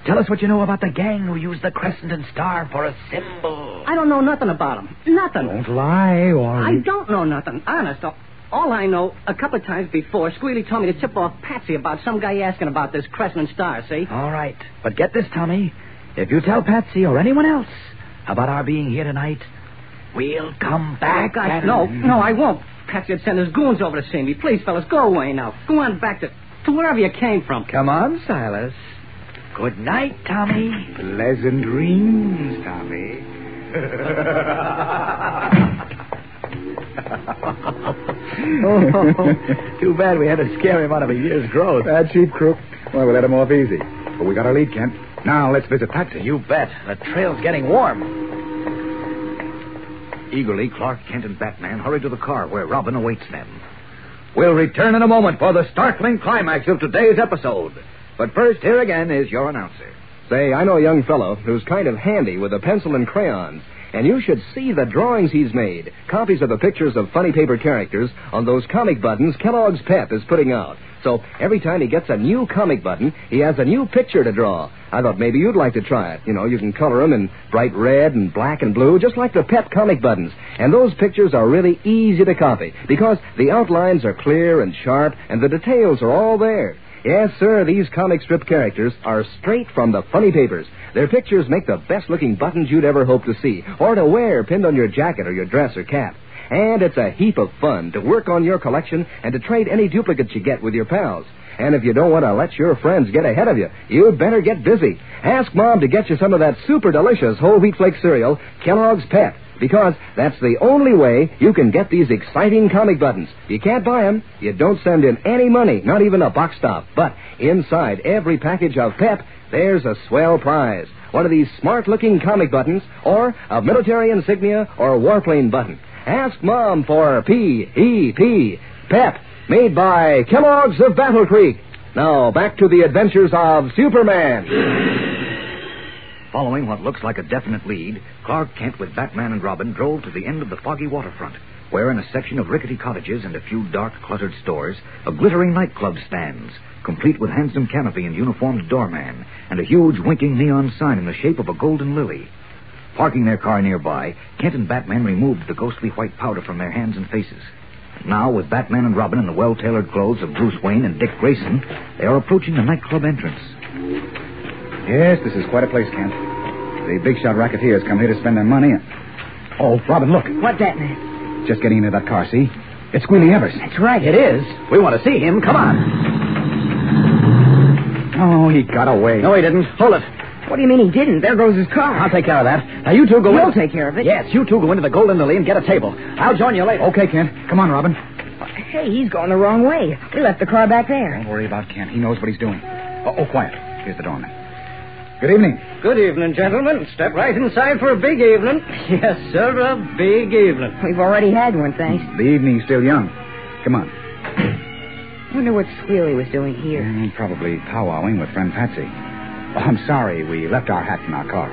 Tell us what you know about the gang who used the crescent and star for a symbol. I don't know nothing about them. Nothing. Don't lie, or... I don't know nothing. Honest. All I know, a couple of times before, Squealy told me to tip off Patsy about some guy asking about this crescent and star, see? All right. But get this, Tommy. If you tell Patsy or anyone else about our being here tonight, we'll come back. No, I won't. Patsy would send his goons over to see me. Please, fellas, go away now. Go on back to wherever you came from. Come on, Silas. Good night, Tommy. Pleasant dreams, Tommy. Too bad we had to scare him out of a year's growth. That cheap crook. Well, we let him off easy. But we got our lead, Kent. Now, let's visit Patsy. You bet. The trail's getting warm. Eagerly, Clark Kent and Batman hurry to the car where Robin awaits them. We'll return in a moment for the startling climax of today's episode. But first, here again is your announcer. Say, I know a young fellow who's kind of handy with a pencil and crayons. And you should see the drawings he's made. Copies of the pictures of funny paper characters on those comic buttons Kellogg's Pep is putting out. So every time he gets a new comic button, he has a new picture to draw. I thought maybe you'd like to try it. You know, you can color them in bright red and black and blue, just like the Pep comic buttons. And those pictures are really easy to copy because the outlines are clear and sharp and the details are all there. Yes, sir, these comic strip characters are straight from the funny papers. Their pictures make the best-looking buttons you'd ever hope to see, or to wear pinned on your jacket or your dress or cap. And it's a heap of fun to work on your collection and to trade any duplicates you get with your pals. And if you don't want to let your friends get ahead of you, you'd better get busy. Ask Mom to get you some of that super delicious whole wheat flake cereal, Kellogg's Pep, because that's the only way you can get these exciting comic buttons. You can't buy them. You don't send in any money, not even a box stop. But inside every package of Pep, there's a swell prize. One of these smart-looking comic buttons, or a military insignia or warplane button. Ask Mom for P.E.P. Pep, made by Kellogg's of Battle Creek. Now, back to the adventures of Superman. Following what looks like a definite lead, Clark Kent with Batman and Robin drove to the end of the foggy waterfront, where in a section of rickety cottages and a few dark, cluttered stores, a glittering nightclub stands, complete with handsome canopy and uniformed doorman, and a huge winking neon sign in the shape of a golden lily. Parking their car nearby, Kent and Batman removed the ghostly white powder from their hands and faces. And now, with Batman and Robin in the well-tailored clothes of Bruce Wayne and Dick Grayson, they are approaching the nightclub entrance. Yes, this is quite a place, Kent. The big-shot racketeers come here to spend their money. Oh, Robin, look. What's that, man? Just getting into that car, see? It's Squealy Evers. That's right. It is. We want to see him. Come on. Oh, he got away. No, he didn't. Hold it. What do you mean he didn't? There goes his car. I'll take care of that. Now, you two go in. You'll take care of it? Yes, you two go into the Golden Lily and get a table. I'll join you later. Okay, Kent. Come on, Robin. Hey, he's going the wrong way. We left the car back there. Don't worry about Kent. He knows what he's doing. Oh, quiet. Here's the doorman. Good evening. Good evening, gentlemen. Step right inside for a big evening. Yes, sir, a big evening. We've already had one, thanks. The evening's still young. Come on. Wonder what Squealy was doing here. Probably powwowing with friend Patsy. Oh, I'm sorry. We left our hats in our car.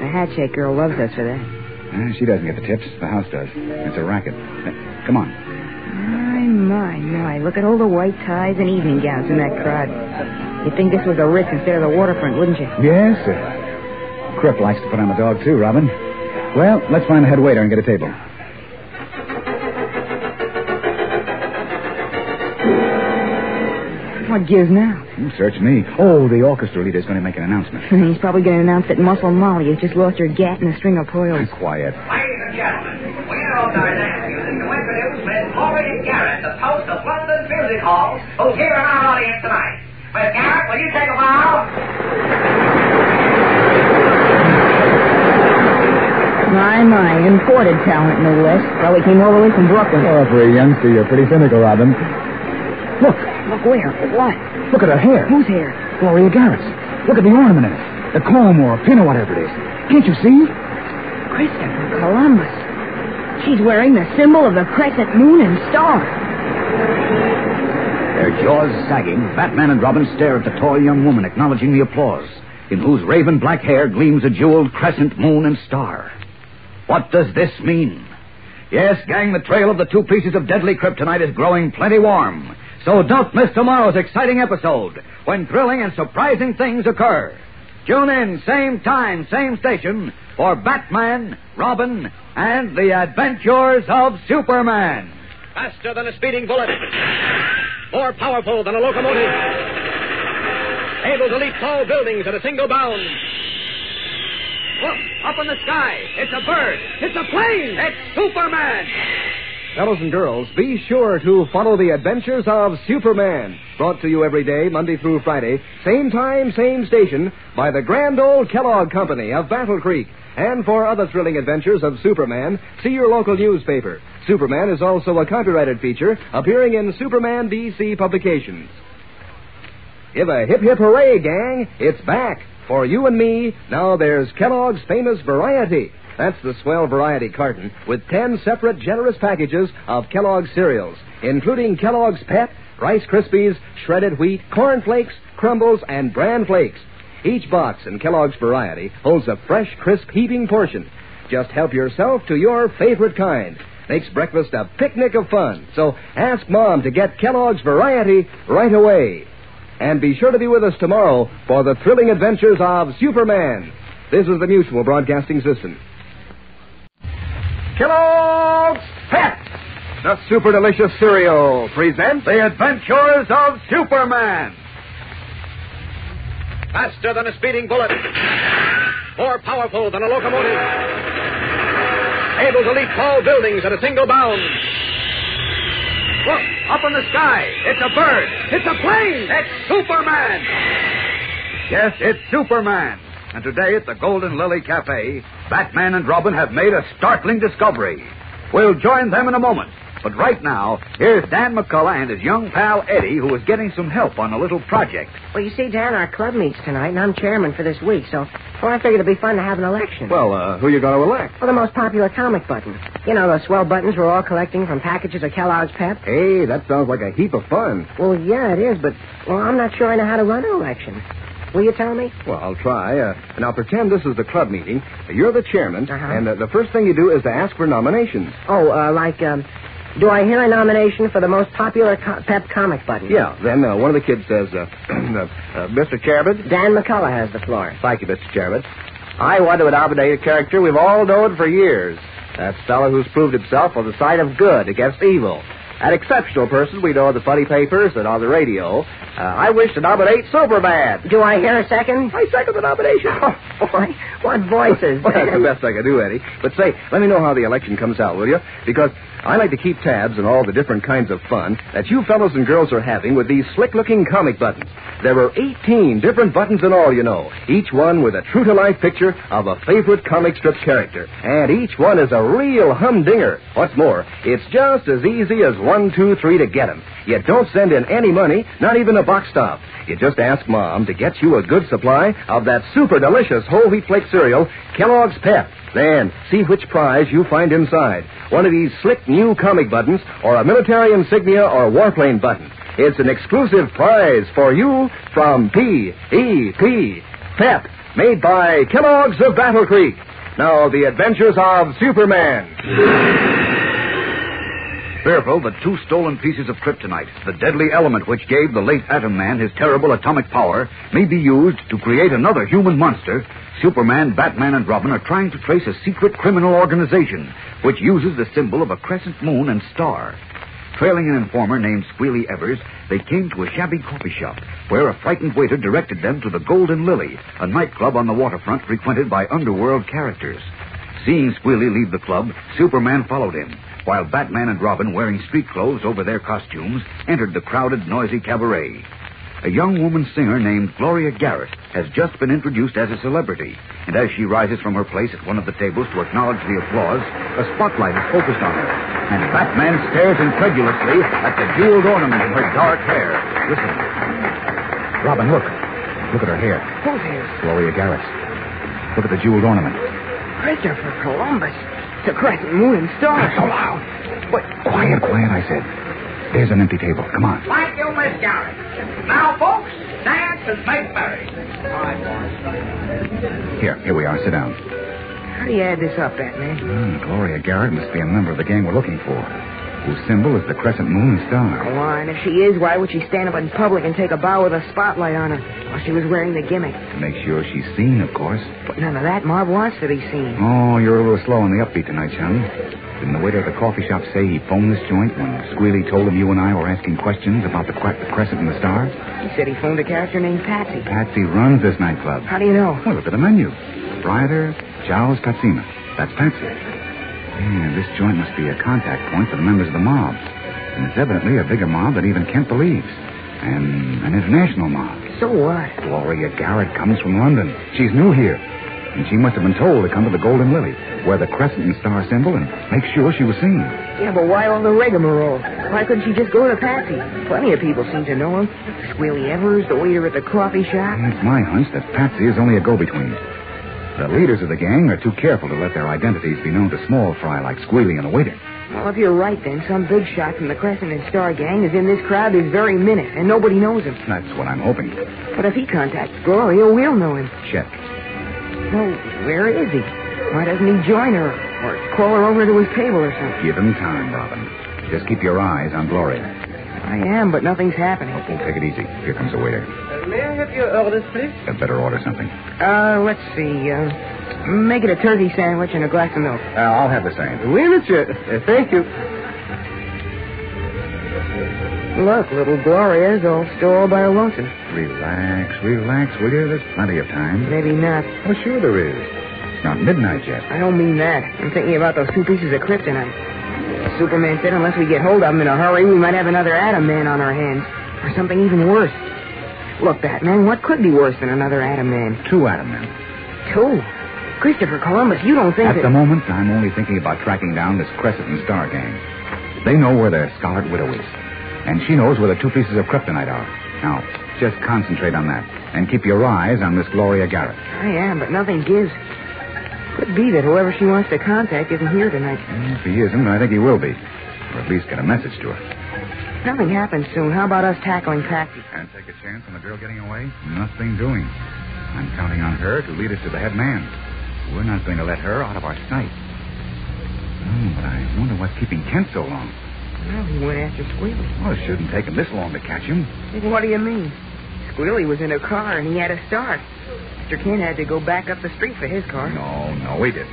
The hat shake girl loves us for that. She doesn't get the tips. The house does. It's a racket. Come on. My. Look at all the white ties and evening gowns in that crowd. You'd think this was the Ritz instead of the waterfront, wouldn't you? Yes, sir. Crip likes to put on the dog, too, Robin. Well, let's find the head waiter and get a table. What gives now? Search me. Oh, the orchestra leader's going to make an announcement. He's probably going to announce that Muscle Molly has just lost her gat and a string of pearls. Quiet. Ladies and gentlemen, we are our dance music to introduce Miss Maureen Garrett, the host of London Music Hall, who's here in our audience tonight. Miss Garrett, will you take a bow? My, imported talent, no less. Probably came all the way from Brooklyn. Oh, for a youngster, you're pretty cynical, Robin. Look. Look where? What? Look at her hair. Whose hair? Gloria Garrett's. Look at the ornament in it. The comb or pin or whatever it is. Can't you see? Christopher Columbus. She's wearing the symbol of the crescent moon and star. Their jaws sagging, Batman and Robin stare at the tall young woman acknowledging the applause, in whose raven black hair gleams a jeweled crescent moon and star. What does this mean? Yes, gang, the trail of the two pieces of deadly kryptonite is growing plenty warm. So don't miss tomorrow's exciting episode, when thrilling and surprising things occur. Tune in, same time, same station, for Batman, Robin, and the Adventures of Superman. Faster than a speeding bullet. More powerful than a locomotive. Able to leap tall buildings at a single bound. Look, up in the sky. It's a bird. It's a plane. It's Superman. Fellows and girls, be sure to follow the Adventures of Superman. Brought to you every day, Monday through Friday, same time, same station, by the grand old Kellogg Company of Battle Creek. And for other thrilling adventures of Superman, see your local newspaper. Superman is also a copyrighted feature appearing in Superman DC publications. Give a hip, hip, hooray, gang. It's back. For you and me, now there's Kellogg's famous Variety. That's the swell variety carton with 10 separate generous packages of Kellogg's cereals. including Kellogg's Pep, Rice Krispies, shredded wheat, corn flakes, crumbles, and bran flakes. Each box in Kellogg's Variety holds a fresh, crisp, heaping portion. Just help yourself to your favorite kind. Makes breakfast a picnic of fun. So ask Mom to get Kellogg's Variety right away. And be sure to be with us tomorrow for the thrilling adventures of Superman. This is the Mutual Broadcasting System. Kellogg's Pep, the super delicious cereal, presents The Adventures of Superman. Faster than a speeding bullet. More powerful than a locomotive. Able to leap tall buildings at a single bound. Look, up in the sky. It's a bird. It's a plane. It's Superman. Yes, it's Superman. And today at the Golden Lily Cafe, Batman and Robin have made a startling discovery. We'll join them in a moment. But right now, here's Dan McCullough and his young pal Eddie, who is getting some help on a little project. Well, you see, Dan, our club meets tonight, and I'm chairman for this week, so I figured it'd be fun to have an election. Well, who you going to elect? Well, the most popular comic button. You know, those swell buttons we're all collecting from packages of Kellogg's Pep? Hey, that sounds like a heap of fun. Well, yeah, it is, but, I'm not sure I know how to run an election. Will you tell me? Well, I'll try. Now, pretend this is the club meeting. You're the chairman, and the first thing you do is to ask for nominations. Do I hear a nomination for the most popular Pep comic button? Yeah, then one of the kids says, Mr. Chairman? Dan McCullough has the floor. Thank you, Mr. Chairman. I want to nominate a character we've all known for years. That fellow who's proved himself on the side of good against evil. An exceptional person we know in the funny papers and on the radio. I wish to nominate Superman. Do I hear a second? I second the nomination. Oh, boy, what voices. Well, that's the best I can do, Eddie. But say, let me know how the election comes out, will you? Because I like to keep tabs on all the different kinds of fun that you fellows and girls are having with these slick-looking comic buttons. There are 18 different buttons in all, you know, each one with a true-to-life picture of a favorite comic strip character. And each one is a real humdinger. What's more, it's just as easy as 1, 2, 3 to get them. You don't send in any money, not even a box stop. You just ask Mom to get you a good supply of that super delicious whole wheat flake cereal, Kellogg's Pep. Then see which prize you find inside. One of these slick new comic buttons or a military insignia or warplane button. It's an exclusive prize for you from P.E.P. Pep, made by Kellogg's of Battle Creek. Now, the adventures of Superman. Fearful that 2 stolen pieces of kryptonite, the deadly element which gave the late Atom Man his terrible atomic power, may be used to create another human monster, Superman, Batman, and Robin are trying to trace a secret criminal organization which uses the symbol of a crescent moon and star. Trailing an informer named Squealy Evers, they came to a shabby coffee shop where a frightened waiter directed them to the Golden Lily, a nightclub on the waterfront frequented by underworld characters. Seeing Squealy leave the club, Superman followed him, while Batman and Robin, wearing street clothes over their costumes, entered the crowded, noisy cabaret. A young woman singer named Gloria Garrett has just been introduced as a celebrity, and as she rises from her place at one of the tables to acknowledge the applause, a spotlight is focused on her, and Batman stares incredulously at the jeweled ornament in her dark hair. Listen. Robin, look. Look at her hair. Whose hair? Gloria Garrett's. Look at the jeweled ornament. Christopher Columbus. The crescent moon and stars. So loud. What? Quiet, I said. There's an empty table. Come on. Thank you, Miss Garrett. Now, folks, dance and make merry. Here we are. Sit down. How do you add this up, Batman? Gloria Garrett must be a member of the gang we're looking for, whose symbol is the crescent moon and star. Go on. If she is, why would she stand up in public and take a bow with a spotlight on her while she was wearing the gimmick? To make sure she's seen, of course. But none of that. Marv wants to be seen. Oh, you're a little slow on the upbeat tonight, chum. Didn't the waiter at the coffee shop say he phoned this joint when Squealy told him you and I were asking questions about the crescent and the stars? He said he phoned a character named Patsy. Patsy runs this nightclub. How do you know? Well, look at the menu. Proprietor, Charles Patsima. That's Patsy. Yeah, this joint must be a contact point for the members of the mob. And it's evidently a bigger mob than even Kent believes. And an international mob. So what? Gloria Garrett comes from London. She's new here. And she must have been told to come to the Golden Lily, wear the crescent and star symbol, and make sure she was seen. Yeah, but why all the rigmarole? Why couldn't she just go to Patsy? Plenty of people seem to know him. Squealy Evers, the waiter at the coffee shop. It's my hunch that Patsy is only a go-between. The leaders of the gang are too careful to let their identities be known to small fry like Squealy and the waiter. Well, if you're right, then some big shot from the Crescent and Star gang is in this crowd this very minute, and nobody knows him. That's what I'm hoping. But if he contacts Gloria, we'll know him. Check. Well, where is he? Why doesn't he join her or call her over to his table or something? Give him time, Robin. Just keep your eyes on Gloria. I am, but nothing's happening. Okay, take it easy. Here comes the waiter. May I have your orders, please? I'd better order something. Let's see. Make it a turkey sandwich and a glass of milk. I'll have the same. Oui, monsieur. Thank you. Look, little Gloria's all still by her lonesome. Relax, will you? There's plenty of time. Maybe not. Oh, sure there is. It's not midnight yet. I don't mean that. I'm thinking about those 2 pieces of kryptonite. Superman said unless we get hold of them in a hurry, we might have another Atom Man on our hands. Or something even worse. Look, Batman, what could be worse than another Atom Man? 2 Atom Men. 2? Christopher Columbus, you don't think At the moment, I'm only thinking about tracking down this Crescent and Star gang. They know where their Scarlet Widow is. And she knows where the 2 pieces of kryptonite are. Now, just concentrate on that. And keep your eyes on Miss Gloria Garrett. I am, but nothing gives. Could be that whoever she wants to contact isn't here tonight. If he isn't, I think he will be. Or at least get a message to her. If nothing happens soon, how about us tackling Patsy? And take a chance on the girl getting away? Nothing doing. I'm counting on her to lead us to the head man. We're not going to let her out of our sight. Oh, but I wonder what's keeping Kent so long. Well, he went after Squealy. Well, it shouldn't take him this long to catch him. What do you mean? Squealy was in a car and he had a start. Mr. Kent had to go back up the street for his car. No, he didn't.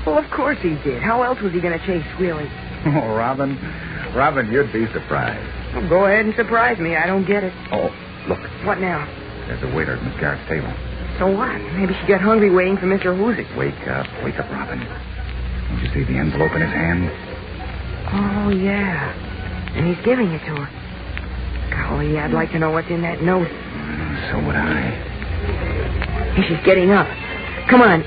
Well, of course he did. How else was he going to chase Squealy? Oh, Robin, you'd be surprised. Well, go ahead and surprise me. I don't get it. Oh, look. What now? There's a waiter at Miss Garrett's table. So what? Maybe she got hungry waiting for Mr. Hoosick. Wake up, Robin. Don't you see the envelope in his hand? Oh, yeah. And he's giving it to her. Golly, I'd like to know what's in that note. So would I. Hey, she's getting up. Come on.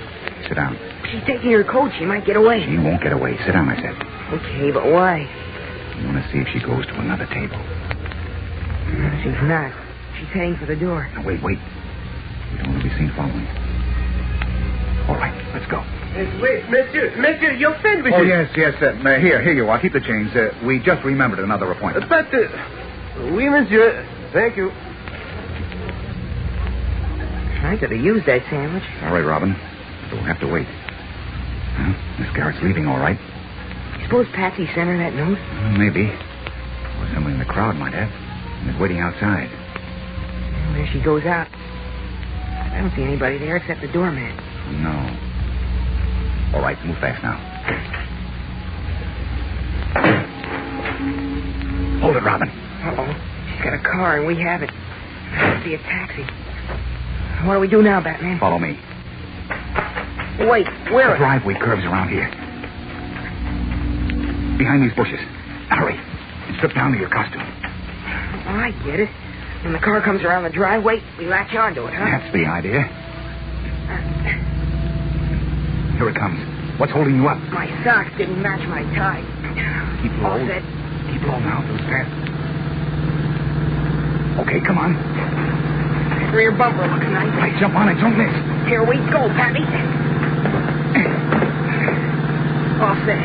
Sit down. She's taking her coat. She might get away. She won't get away. Sit down, I said. Okay, but why? I want to see if she goes to another table. She's not. She's heading for the door. Now, wait. We don't want to be seen following. All right, let's go. Wait, monsieur, your friend with Oh, you. yes. Here you are. Keep the change. We just remembered another appointment. But, oui, monsieur. Thank you. I could have used that sandwich. All right, Robin. We'll have to wait. Huh? Miss Garrett's leaving, all right. You suppose Patsy sent her that note? Maybe. Or someone in the crowd might have. And is waiting outside. Well, there she goes out. I don't see anybody there except the doorman. No. All right, move fast now. Hold it, Robin. Uh-oh. She's got a car, and we have it. I don't see a taxi. What do we do now, Batman? Follow me. Wait, where? The driveway curves around here. Behind these bushes. Hurry. And strip down to your costume. Oh, I get it. When the car comes around the driveway, we latch onto it, huh? That's the idea. Here it comes. What's holding you up? My socks didn't match my tie. Keep low. All set. Keep low now. Those past. Okay, come on. Rear bumper looks nice. Right, jump on it. Don't miss. Here we go, Pappy. All set.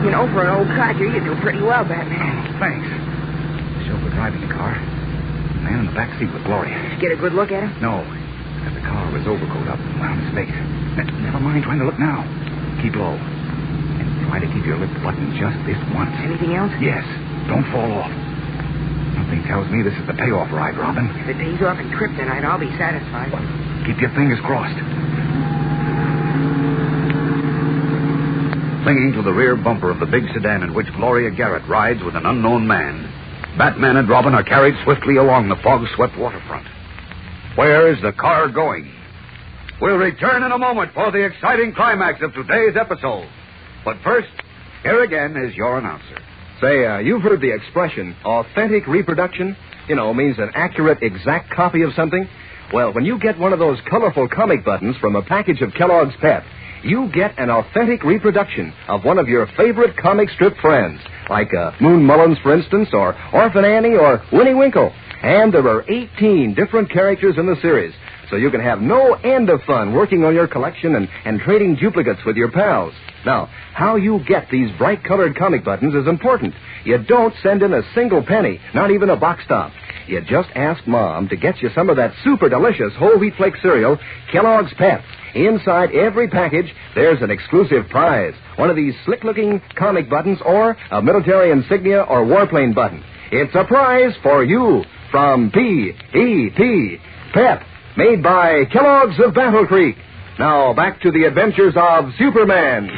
You know, for an old codger, you do pretty well, Batman. Oh, thanks. The chauffeur driving the car. The man in the back seat with Gloria. Get a good look at him? No. Got the collar of his overcoat up around his face. Never mind trying to look now. Keep low. And try to keep your lip buttoned just this once. Anything else? Yes. Don't fall off. Something tells me this is the payoff ride, Robin. If it pays off in kryptonite, I'll be satisfied. Keep your fingers crossed. Clinging to the rear bumper of the big sedan in which Gloria Garrett rides with an unknown man, Batman and Robin are carried swiftly along the fog-swept waterfront. Where is the car going? We'll return in a moment for the exciting climax of today's episode. But first, here again is your announcer. Say, you've heard the expression, authentic reproduction? You know, means an accurate, exact copy of something. Well, when you get one of those colorful comic buttons from a package of Kellogg's Pep, you get an authentic reproduction of one of your favorite comic strip friends, like Moon Mullins, for instance, or Orphan Annie, or Winnie Winkle. And there are 18 different characters in the series, so you can have no end of fun working on your collection and trading duplicates with your pals. Now, how you get these bright-colored comic buttons is important. You don't send in a single penny, not even a box top. You just ask Mom to get you some of that super delicious whole wheat flake cereal, Kellogg's Pep. Inside every package, there's an exclusive prize. One of these slick-looking comic buttons or a military insignia or warplane button. It's a prize for you from P.E.P. Pep, made by Kellogg's of Battle Creek. Now, back to the adventures of Superman.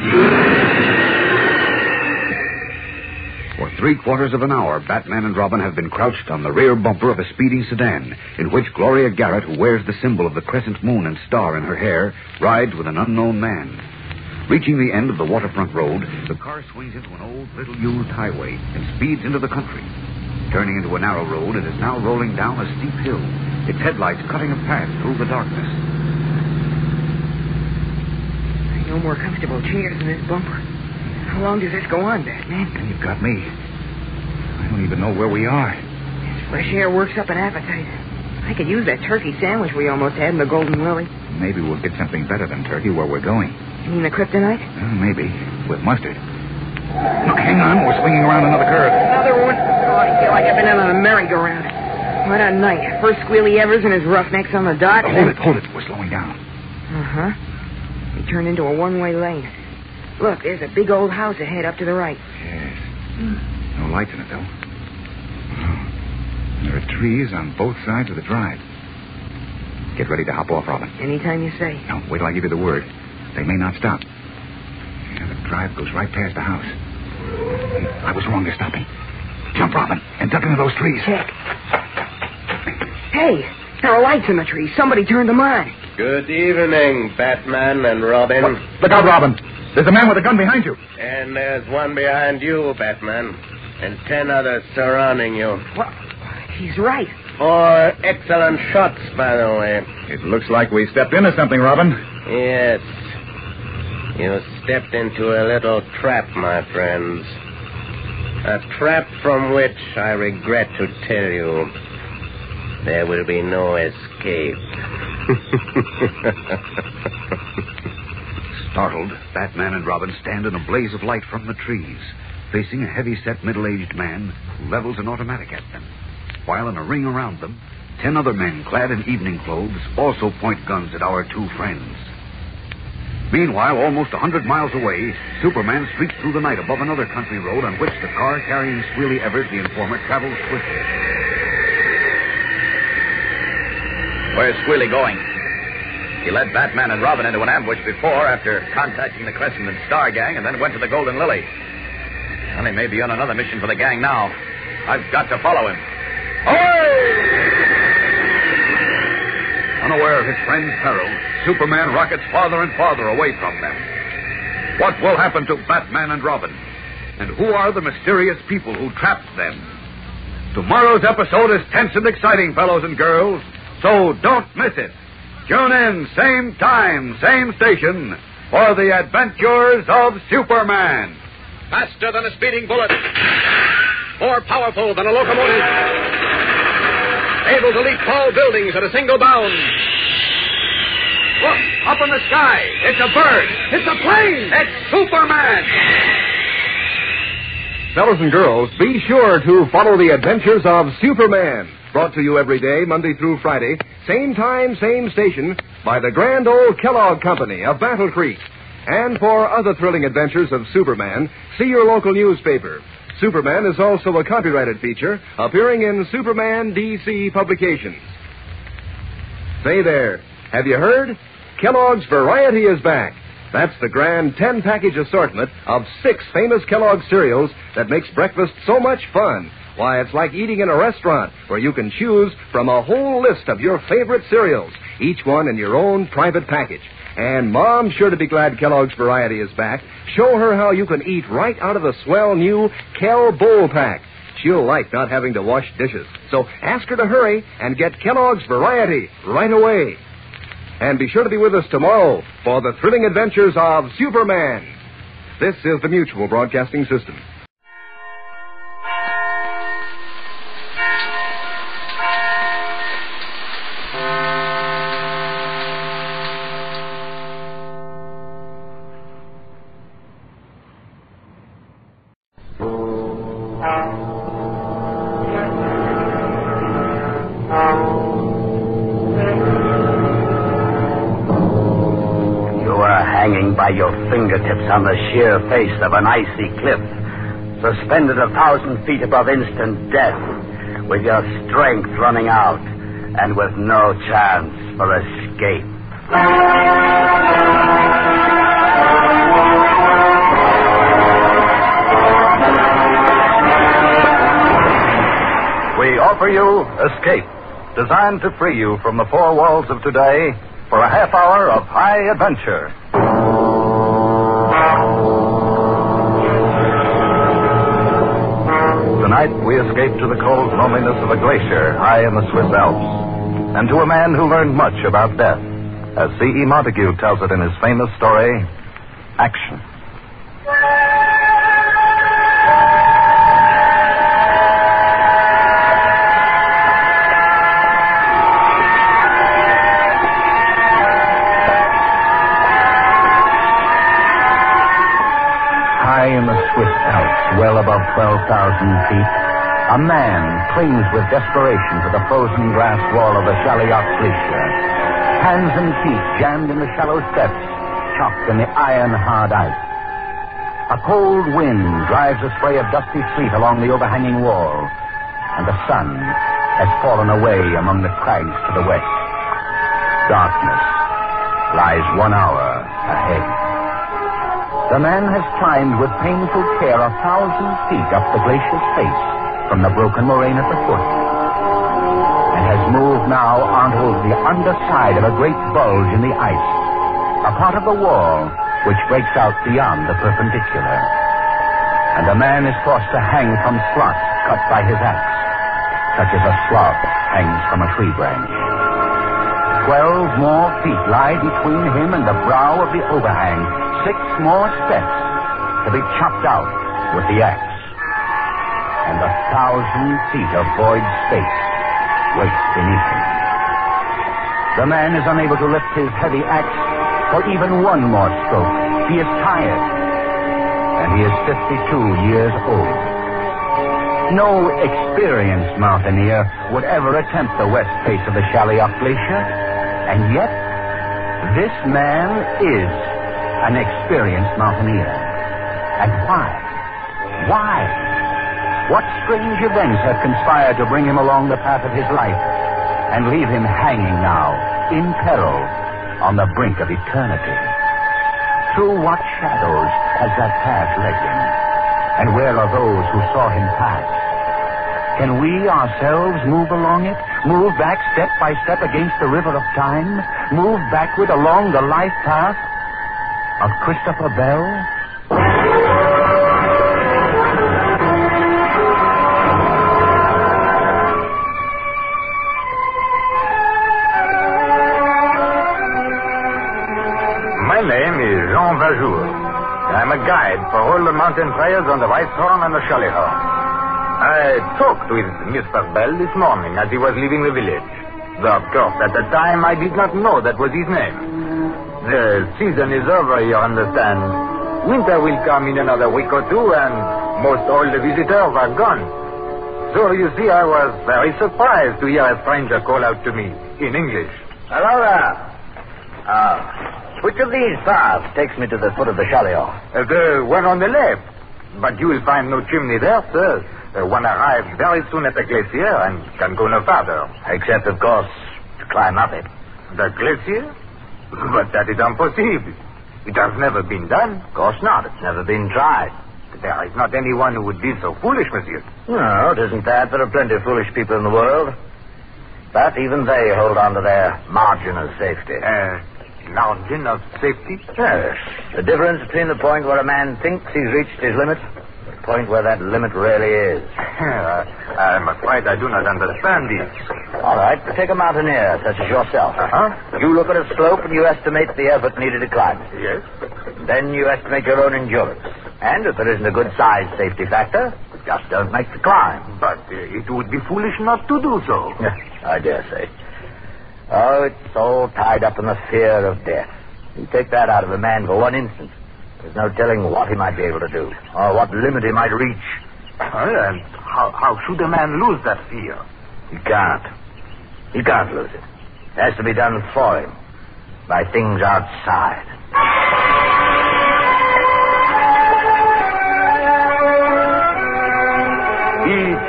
For 3/4 of an hour, Batman and Robin have been crouched on the rear bumper of a speeding sedan, in which Gloria Garrett, who wears the symbol of the crescent moon and star in her hair, rides with an unknown man. Reaching the end of the waterfront road, the car swings into an old, little-used highway and speeds into the country. Turning into a narrow road, it is now rolling down a steep hill, its headlights cutting a path through the darkness. No more comfortable chairs in this bumper. How long does this go on, Batman? You've got me. I don't even know where we are. This fresh air works up an appetite. I could use that turkey sandwich we almost had in the Golden Lily. Maybe we'll get something better than turkey where we're going. You mean the kryptonite? Maybe. With mustard. Look, hang on. We're swinging around another curve. Another one? Oh, I feel like I've been in on a merry-go-round. What a night. First Squealy Evers and his roughnecks on the dot. Hold it. We're slowing down. Uh-huh. We turned into a one-way lane. Look, there's a big old house ahead up to the right. Yes. No lights in it, though. Oh. There are trees on both sides of the drive. Get ready to hop off, Robin. Anytime you say. No, wait till I give you the word. They may not stop. Yeah, the drive goes right past the house. I was wrong. They're stopping. Jump, Robin, and duck into those trees. Check. Hey, there are lights in the trees. Somebody turned them on. Good evening, Batman and Robin. What? Look out, Robin. There's a man with a gun behind you. And there's one behind you, Batman. And 10 others surrounding you. What? He's right. 4 excellent shots, by the way. It looks like we stepped into something, Robin. Yes. You stepped into a little trap, my friends. A trap from which I regret to tell you there will be no escape. Startled, Batman and Robin stand in a blaze of light from the trees, facing a heavy-set middle-aged man who levels an automatic at them, while in a ring around them, 10 other men clad in evening clothes also point guns at our two friends. Meanwhile, almost 100 miles away, Superman streaks through the night above another country road on which the car carrying Squealy Evers, the informant, travels swiftly. Where's Squealy going? He led Batman and Robin into an ambush before after contacting the Crescent and Star gang and then went to the Golden Lily. Well, he may be on another mission for the gang now. I've got to follow him. Unaware of his friend's peril, Superman rockets farther and farther away from them. What will happen to Batman and Robin? And who are the mysterious people who trapped them? Tomorrow's episode is tense and exciting, fellows and girls, so don't miss it. Tune in, same time, same station, for the adventures of Superman. Faster than a speeding bullet. More powerful than a locomotive. Able to leap tall buildings at a single bound. Look, up in the sky. It's a bird. It's a plane. It's Superman. Fellows and girls, be sure to follow the adventures of Superman. Brought to you every day, Monday through Friday, same time, same station, by the grand old Kellogg Company of Battle Creek. And for other thrilling adventures of Superman, see your local newspaper. Superman is also a copyrighted feature appearing in Superman DC publications. Say there, have you heard? Kellogg's Variety is back. That's the grand 10-package assortment of 6 famous Kellogg cereals that makes breakfast so much fun. Why, it's like eating in a restaurant where you can choose from a whole list of your favorite cereals, each one in your own private package. And Mom's sure to be glad Kellogg's Variety is back. Show her how you can eat right out of the swell new Kell Bowl Pack. She'll like not having to wash dishes. So ask her to hurry and get Kellogg's Variety right away. And be sure to be with us tomorrow for the thrilling adventures of Superman. This is the Mutual Broadcasting System. hanging by your fingertips on the sheer face of an icy cliff, suspended 1,000 feet above instant death, with your strength running out, and with no chance for escape. We offer you Escape, designed to free you from the four walls of today for a half hour of high adventure. Tonight, we escape to the cold loneliness of a glacier high in the Swiss Alps, and to a man who learned much about death, as C.E. Montague tells it in his famous story, Action. High in the Swiss Alps, well above 12,000 feet, a man clings with desperation to the frozen glass wall of the Chaliot Glacier. Hands and feet jammed in the shallow steps, chocked in the iron-hard ice. A cold wind drives a spray of dusty sleet along the overhanging wall, and the sun has fallen away among the crags to the west. Darkness lies 1 hour ahead. The man has climbed with painful care 1,000 feet up the glacier's face from the broken moraine at the foot, and has moved now onto the underside of a great bulge in the ice, a part of the wall which breaks out beyond the perpendicular. And the man is forced to hang from slots cut by his axe, such as a sloth hangs from a tree branch. 12 more feet lie between him and the brow of the overhang. 6 more steps to be chopped out with the axe. And 1,000 feet of void space waits beneath him. The man is unable to lift his heavy axe for even one more stroke. He is tired, and he is 52 years old. No experienced mountaineer would ever attempt the west face of the Chaliot Glacier, and yet this man is an experienced mountaineer. And why? Why? What strange events have conspired to bring him along the path of his life and leave him hanging now, in peril, on the brink of eternity? Through what shadows has that path led him? And where are those who saw him pass? Can we ourselves move along it? Move back step by step against the river of time? Move backward along the life path of Christopher Bell? My name is Jean Vajour. I'm a guide for all the mountain trails on the Weisshorn and the Chaliot. I talked with Mr. Bell this morning as he was leaving the village. Though, of course, at the time I did not know that was his name. The season is over, you understand. Winter will come in another week or two, and most all the visitors are gone. So, you see, I was very surprised to hear a stranger call out to me in English. Hello there. Which of these paths takes me to the foot of the Chaliot? The one on the left. But you will find no chimney there, sir. One arrives very soon at the glacier and can go no farther. Except, of course, to climb up it. The glacier? But that is impossible. It has never been done. Of course not. It's never been tried. There is not anyone who would be so foolish, monsieur. No, it isn't that. There are plenty of foolish people in the world. But even they hold on to their margin of safety. Margin of safety? Yes. The difference between the point where a man thinks he's reached his limit and the point where that limit really is. I'm afraid I do not understand this. All right. Take a mountaineer such as yourself. You look at a slope and you estimate the effort needed to climb it. Yes. Then you estimate your own endurance. And if there isn't a good size safety factor, just don't make the climb. But it would be foolish not to do so. I dare say. Oh, it's all tied up in the fear of death. You take that out of a man for one instant, there's no telling what he might be able to do, or what limit he might reach. And how should a man lose that fear? He can't. He can't lose it. It has to be done for him, by things outside.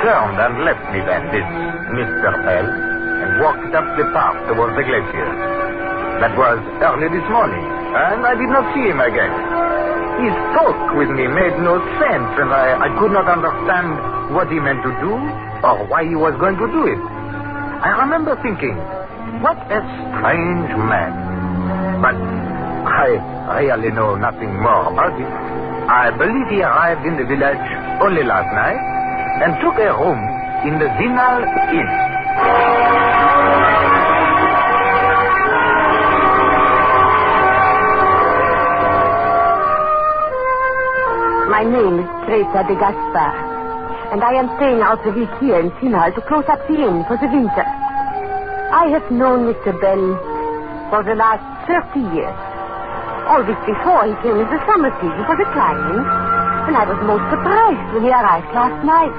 turned and left me then, this Mr. Bell, and walked up the path towards the glacier. That was early this morning, and I did not see him again. His talk with me made no sense, and I could not understand what he meant to do or why he was going to do it. I remember thinking, what a strange man. But I really know nothing more about it. I believe he arrived in the village only last night and took a room in the Zinal Inn. My name is Teresa de Gaspar, and I am staying out the week here in Zinal to close up the inn for the winter. I have known Mr. Bell for the last 30 years. All this before he came in the summer season for the climbing, and I was most surprised when he arrived last night.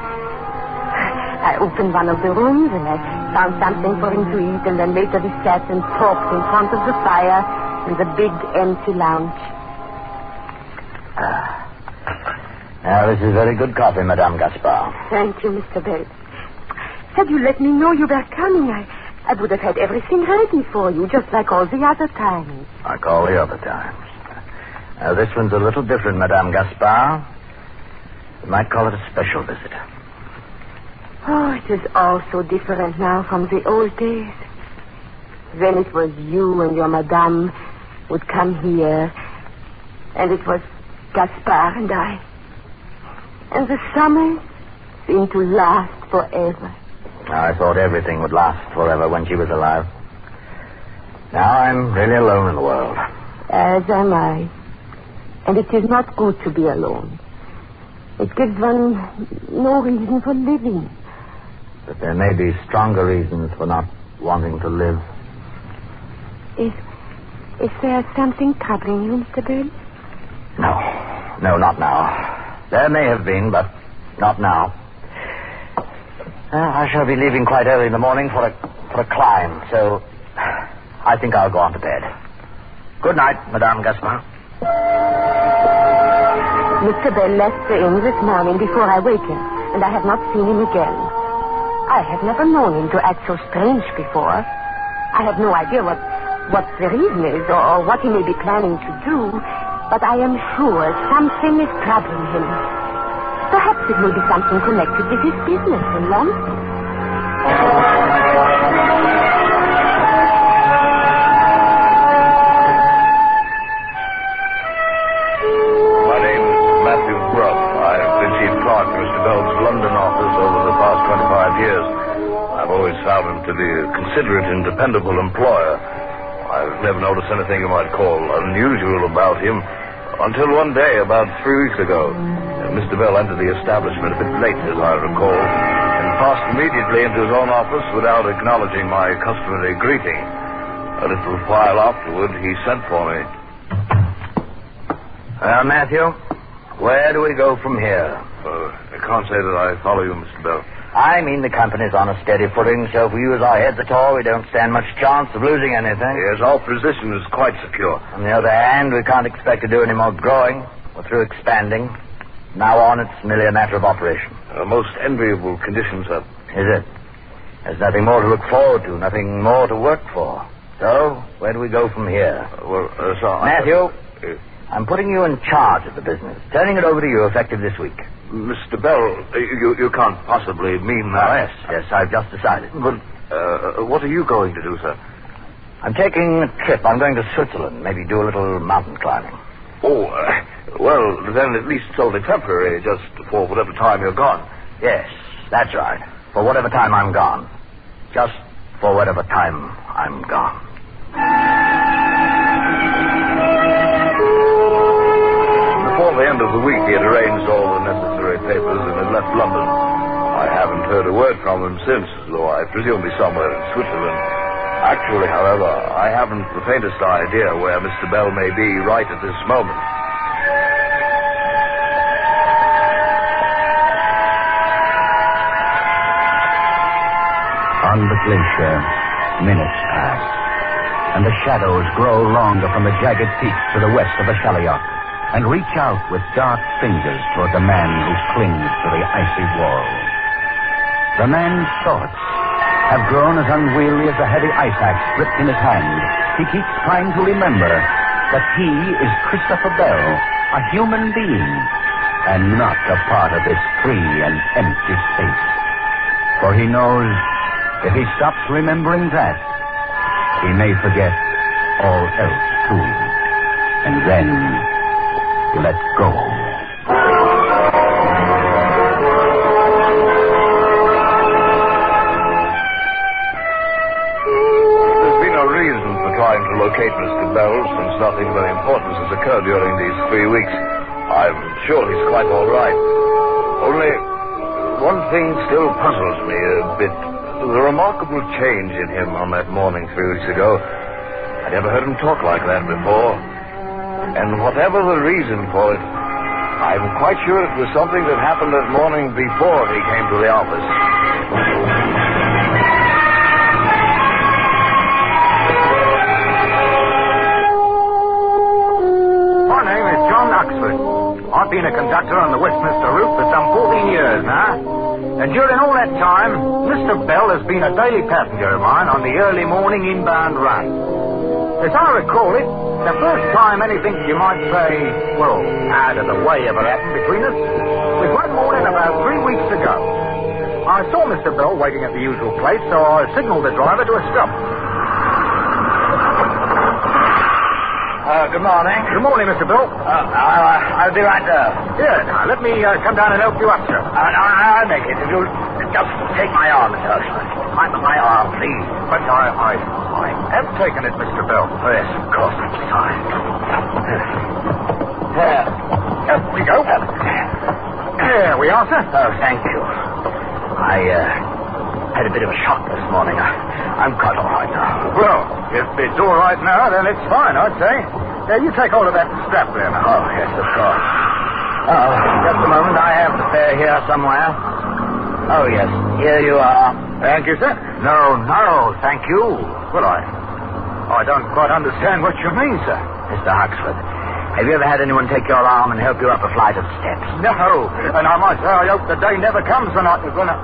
I opened one of the rooms, and I found something for him to eat, and then later we sat and talked in front of the fire in the big empty lounge. Now, this is very good coffee, Madame Gaspar. Thank you, Mr. Bell. Had you let me know you were coming, I would have had everything ready for you, just like all the other times. Like all the other times. Now, this one's a little different, Madame Gaspar. You might call it a special visit. Oh, it is all so different now from the old days. Then it was you and your madame would come here, and it was Gaspar and I. And the summers seemed to last forever. I thought everything would last forever when she was alive. Now I'm really alone in the world. As am I. And it is not good to be alone. It gives one no reason for living. But there may be stronger reasons for not wanting to live. Is there something troubling you, Mr. Bell? No, not now. There may have been, but not now. I shall be leaving quite early in the morning for a climb, so I think I'll go on to bed. Good night, Madame Gaspar. Mr. Bell left the inn this morning before I wakened, and I have not seen him again. I have never known him to act so strange before. I have no idea what the reason is or what he may be planning to do, but I am sure something is troubling him. Perhaps it may be something connected with his business in London. My name is Matthew Bruff. I've been chief clerk to Mr. Bell's London office over the past 25 years. I've always found him to be a considerate and dependable employer. I've never noticed anything you might call unusual about him until one day, about 3 weeks ago. Mr. Bell entered the establishment a bit late, as I recall, and passed immediately into his own office without acknowledging my customary greeting. A little while afterward, he sent for me. Well, Matthew, where do we go from here? I can't say that I follow you, Mr. Bell. I mean the company's on a steady footing, so if we use our heads at all, we don't stand much chance of losing anything. Yes, our position is quite secure. On the other hand, we can't expect to do any more growing. We're through expanding. Now on, it's merely a matter of operation. Most enviable conditions, sir. Is it? There's nothing more to look forward to, nothing more to work for. So, where do we go from here? Sir, Matthew, I'm putting you in charge of the business, turning it over to you effective this week. Mr. Bell, you can't possibly mean that. Yes, I've just decided. But what are you going to do, sir? I'm taking a trip. I'm going to Switzerland, maybe do a little mountain climbing. Oh, well, then at least it's only temporary, just for whatever time you're gone. Yes, that's right. For whatever time I'm gone. Just for whatever time I'm gone. Before the end of the week, he had arranged all the necessary papers and had left London. I haven't heard a word from him since, though I presume he's somewhere in Switzerland. Actually, however, I haven't the faintest idea where Mr. Bell may be right at this moment. On the glacier, minutes pass, and the shadows grow longer from the jagged peaks to the west of the Shaliot, and reach out with dark fingers toward the man who clings to the icy wall. The man's thoughts have grown as unwieldy as a heavy ice axe gripped in his hand. He keeps trying to remember that he is Christopher Bell, a human being, and not a part of this free and empty space. For he knows if he stops remembering that, he may forget all else too, and then let go. Trying to locate Mr. Bell, since nothing very important has occurred during these 3 weeks. I'm sure he's quite all right. Only one thing still puzzles me a bit. The remarkable change in him on that morning 3 weeks ago. I never heard him talk like that before. And whatever the reason for it, I'm quite sure it was something that happened that morning before he came to the office. I've been a conductor on the Westminster route for some 14 years now. And during all that time, Mr. Bell has been a daily passenger of mine on the early morning inbound run. As I recall it, the first time anything you might say, well, out of the way ever happened between us was one morning about 3 weeks ago. I saw Mr. Bell waiting at the usual place, so I signaled the driver to a stop. Good morning. Good morning, Mr. Bill. I'll be right there. Here, now, let me come down and help you up, sir. I'll make it. If you'll just take my arm, Mr. Huxley. My arm, please. But I have taken it, Mr. Bell. Oh, yes, of course. That's fine. Here we go. There we are, sir. Oh, thank you. I had a bit of a shock this morning. I'm quite all right now. Well, if it's all right now, then it's fine, I'd say. You take hold of that strap there now. Oh, yes, of course. Oh, just a moment. I have the fare here somewhere. Oh, yes. Here you are. Thank you, sir. No, thank you. Well, I don't quite understand what you mean, sir. Mr. Huxford, have you ever had anyone take your arm and help you up a flight of steps? No, and I might say I hope the day never comes when I'm gonna...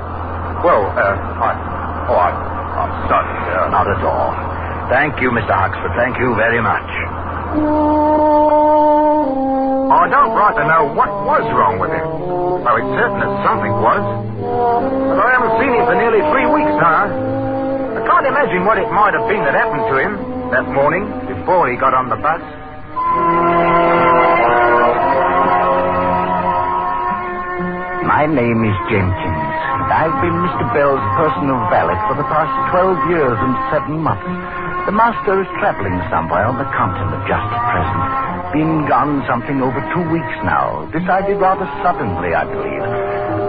Well, I'm sorry, sir. Not at all. Thank you, Mr. Huxford. Thank you very much. I don't right to know what was wrong with him. Well, it's certain that something was. But I haven't seen him for nearly 3 weeks now. I can't imagine what it might have been that happened to him that morning before he got on the bus. My name is Jenkins, and I've been Mr. Bell's personal valet for the past 12 years and 7 months. The master is traveling somewhere on the continent just at present. Been gone something over 2 weeks now. Decided rather suddenly, I believe.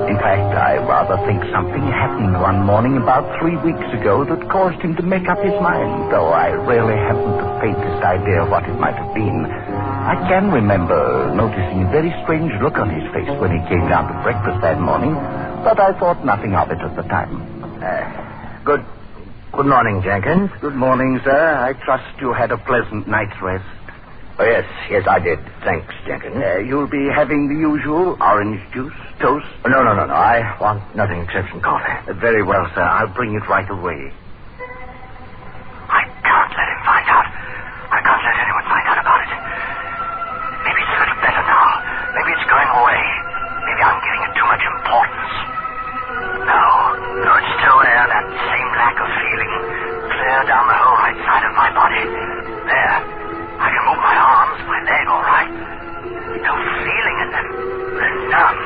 In fact, I rather think something happened one morning about 3 weeks ago that caused him to make up his mind, though I really haven't the faintest idea of what it might have been. I can remember noticing a very strange look on his face when he came down to breakfast that morning, but I thought nothing of it at the time. Good morning, Jenkins. Good morning, sir. I trust you had a pleasant night's rest. Oh, yes, I did. Thanks, Jenkins. You'll be having the usual orange juice, toast? No. I want nothing except some coffee. Very well, sir. I'll bring it right away. I can't let him find out. I can't let anyone find out about it. Maybe it's a little better now. Maybe it's going away. Maybe I'm giving it too much importance. No, it's still there, that same lack of feeling. Clear down the whole right side of my body. There. I can move my arms, my leg, all right. No feeling in them. They're numb.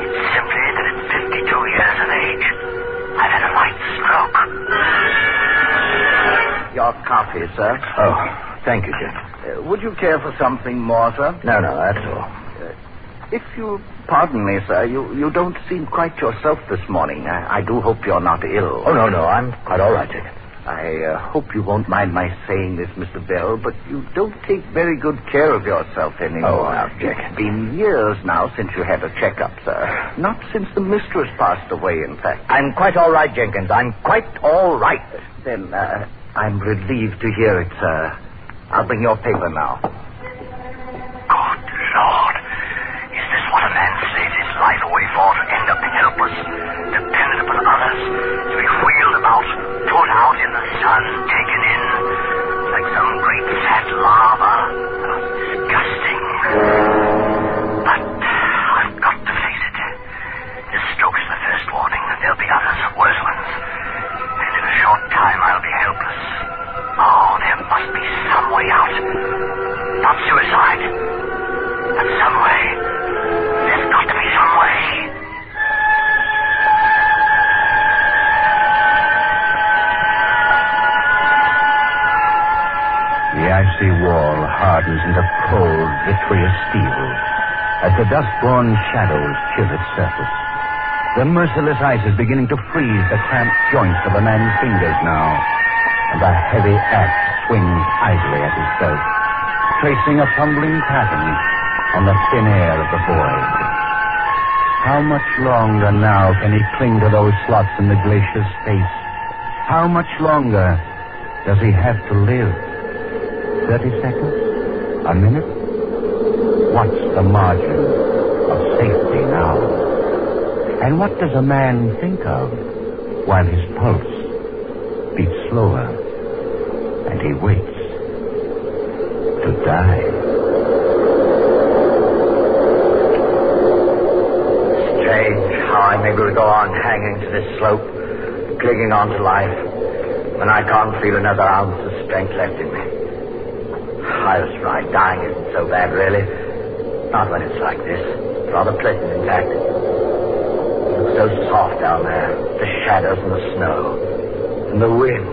It's simply that at 52 years of age, I've had a light stroke. Your coffee, sir. Oh, thank you, Jim. Would you care for something more, sir? No, that's all. If you'll pardon me, sir, you don't seem quite yourself this morning. I do hope you're not ill. Oh, no, I'm quite all right, Jim. I hope you won't mind my saying this, Mr. Bell, but you don't take very good care of yourself anymore. Oh, now, Jack. It's been years now since you had a checkup, sir. Not since the mistress passed away, in fact. I'm quite all right, Jenkins. I'm quite all right. Then, I'm relieved to hear it, sir. I'll bring your paper now. Good Lord. Is this what a man saved his life away for, to end up helpless, dependent free as steel as the dust-born shadows chill its surface. The merciless ice is beginning to freeze the cramped joints of a man's fingers now, and a heavy axe swings idly at his belt, tracing a fumbling pattern on the thin air of the void. How much longer now can he cling to those slots in the glacier's space? How much longer does he have to live? 30 seconds? A minute? What's the margin of safety now? And what does a man think of while his pulse beats slower and he waits to die? Strange how I'm able to go on hanging to this slope, clinging on to life, when I can't feel another ounce of strength left in me. I was right, dying isn't so bad, really. Not when it's like this. Rather pleasant, in fact. It looks so soft down there, the shadows and the snow, and the wind.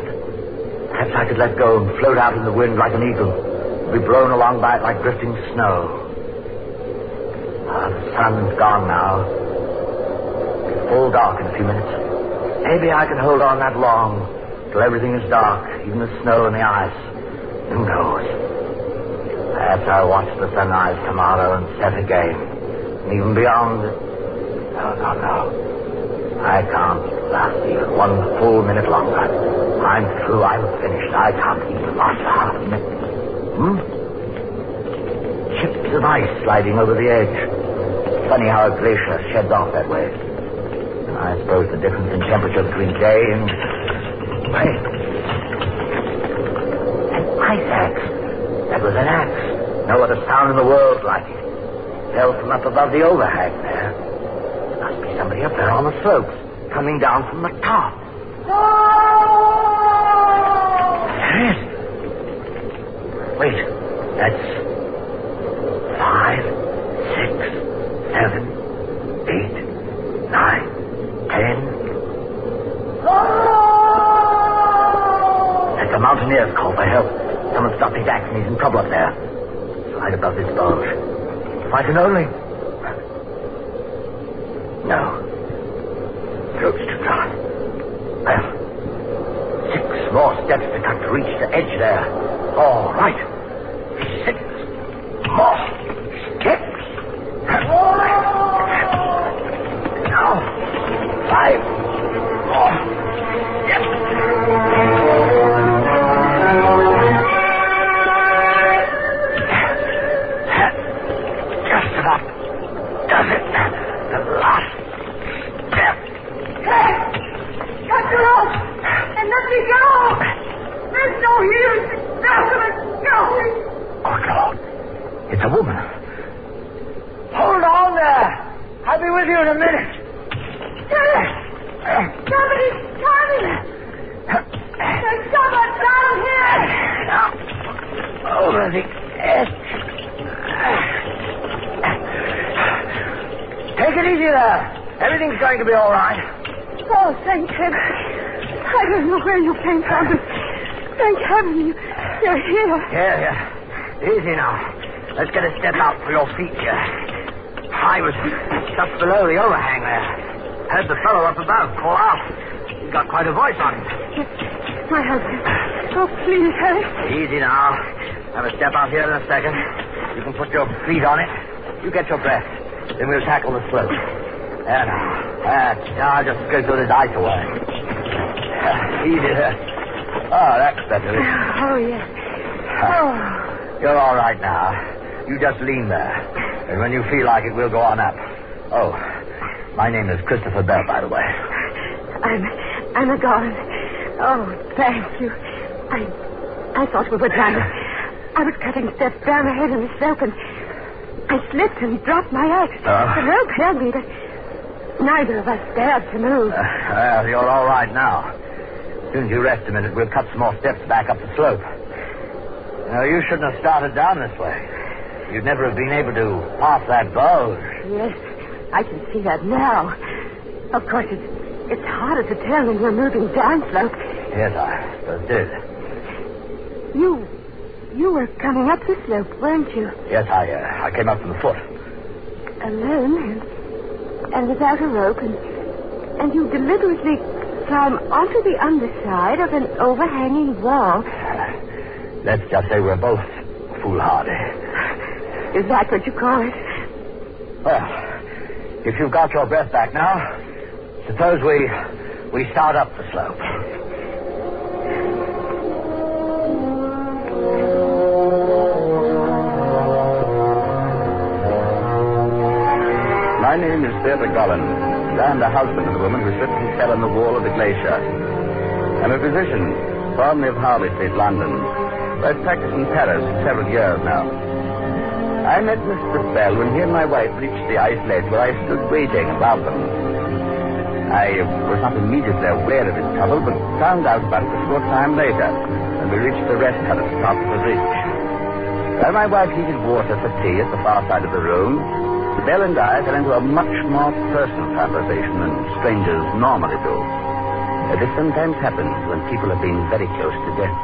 Perhaps I could let go and float out in the wind like an eagle, and be blown along by it like drifting snow. The sun's gone now. It'll fall dark in a few minutes. Maybe I can hold on that long, till everything is dark, even the snow and the ice. Who knows? Perhaps I'll watch the sunrise tomorrow and set again. And even beyond... No. I can't last even one full minute longer. I'm through. I'm finished. I can't even last half a minute. Chips of ice sliding over the edge. Funny how a glacier sheds off that way. I suppose the difference in temperature between day and... Wait. An ice axe. That was an axe. No other sound in the world like it. Fell from up above the overhang there. There must be somebody up there on the slopes, coming down from the top. There is. Wait. That's 5, 6, 7, 8, 9, 10. That's a mountaineer's call for help. Someone stopped his axe and he's in trouble up there. Right above this bulge. If I can only... No. Throat's too dry. Well, 6 more steps to cut to reach the edge there. All right. 6 more steps. Now, 5 more steps. Does it? The last step. Hey! Cut the rope! And let me go! There's no healing. Now let go! Oh, God. It's a woman. Hold on there. I'll be with you in a minute. Somebody's coming! There's someone down here! Now, over the edge. Take it easy there. Everything's going to be all right. Oh, thank heaven. I don't know where you came from, but thank heaven you're here. Yeah. Easy now. Let's get a step out for your feet here. I was just below the overhang there. Heard the fellow up above call out. He's got quite a voice on him. My husband. Oh, please, Harry. Easy now. Have a step out here in a second. You can put your feet on it. You get your breath. Then we'll tackle the slope. There now. Now, just go through this ice away. Easy there. Oh, that's better. Oh, yes. Oh. You're all right now. You just lean there. And when you feel like it, we'll go on up. Oh, my name is Christopher Bell, by the way. I'm a god. Oh, thank you. I thought we were done. I was cutting steps down ahead in the slope and I slipped and dropped my axe. The rope held me, but neither of us dared to move. Well, you're all right now. As soon as you rest a minute, we'll cut some more steps back up the slope. You shouldn't have started down this way. You'd never have been able to pass that bulge. Yes, I can see that now. Of course, it's harder to tell when you're moving downslope. Yes, I suppose it is. You were coming up the slope, weren't you? Yes, I came up from the foot. Alone and without a rope, and you deliberately climb onto the underside of an overhanging wall. Let's just say we're both foolhardy. Is that what you call it? Well, if you've got your breath back now, suppose we start up the slope. My name is Theodore Golland, and I'm the husband of the woman who slipped and fell on the wall of the glacier. I'm a physician, formerly of Harley Street, London, but I've practiced in Paris for several years now. I met Mr. Bell when he and my wife reached the ice ledge where I stood waiting above them. I was not immediately aware of his trouble, but found out about it a short time later, when we reached the rest hut at the top of the ridge. While my wife heated water for tea at the far side of the room, Bell and I fell into a much more personal conversation than strangers normally do. This sometimes happens when people have been very close to death.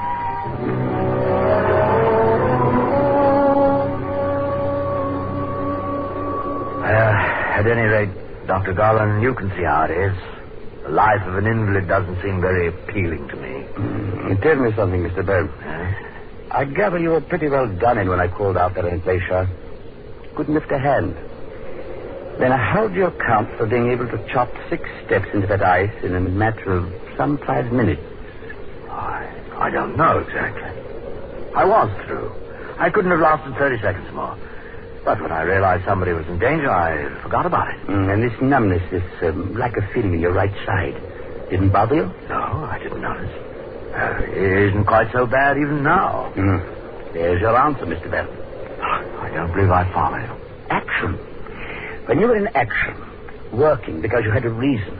At any rate, Dr. Garland, you can see how it is. The life of an invalid doesn't seem very appealing to me. Tell me something, Mr. Bell. I gather you were pretty well done in when I called out there in the glacier. Couldn't lift a hand. Then how do you account for being able to chop 6 steps into that ice in a matter of some 5 minutes? I don't know exactly. I was through. I couldn't have lasted 30 seconds more. But when I realized somebody was in danger, I forgot about it. And this numbness, this lack of feeling in your right side, didn't bother you? No, I didn't notice. It isn't quite so bad even now. There's your answer, Mr. Bell. I don't believe I follow you. Action. When you were in action, working because you had a reason,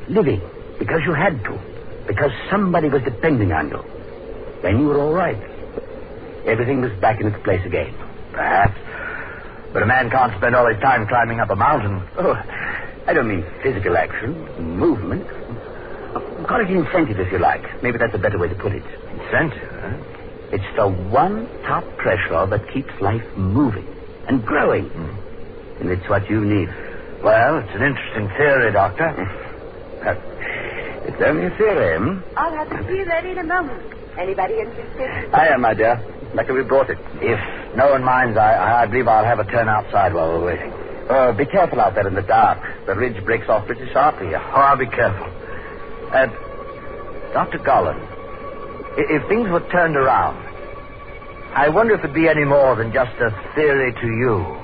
living because you had to, because somebody was depending on you, then you were all right. Everything was back in its place again. Perhaps. But a man can't spend all his time climbing up a mountain. Oh, I don't mean physical action, movement. Call it incentive if you like. Maybe that's a better way to put it. Incentive, huh? It's the one top pressure that keeps life moving and growing. And it's what you need. Well, it's an interesting theory, Doctor. It's only a theory, I'll have the tea ready in a moment. Anybody interested? I am, my dear. Lucky we brought it. If no one minds, I believe I'll have a turn outside while we're waiting. Be careful out there in the dark. The ridge breaks off pretty sharply. Oh, I'll be careful. Dr. Golland, if things were turned around, I wonder if it'd be any more than just a theory to you.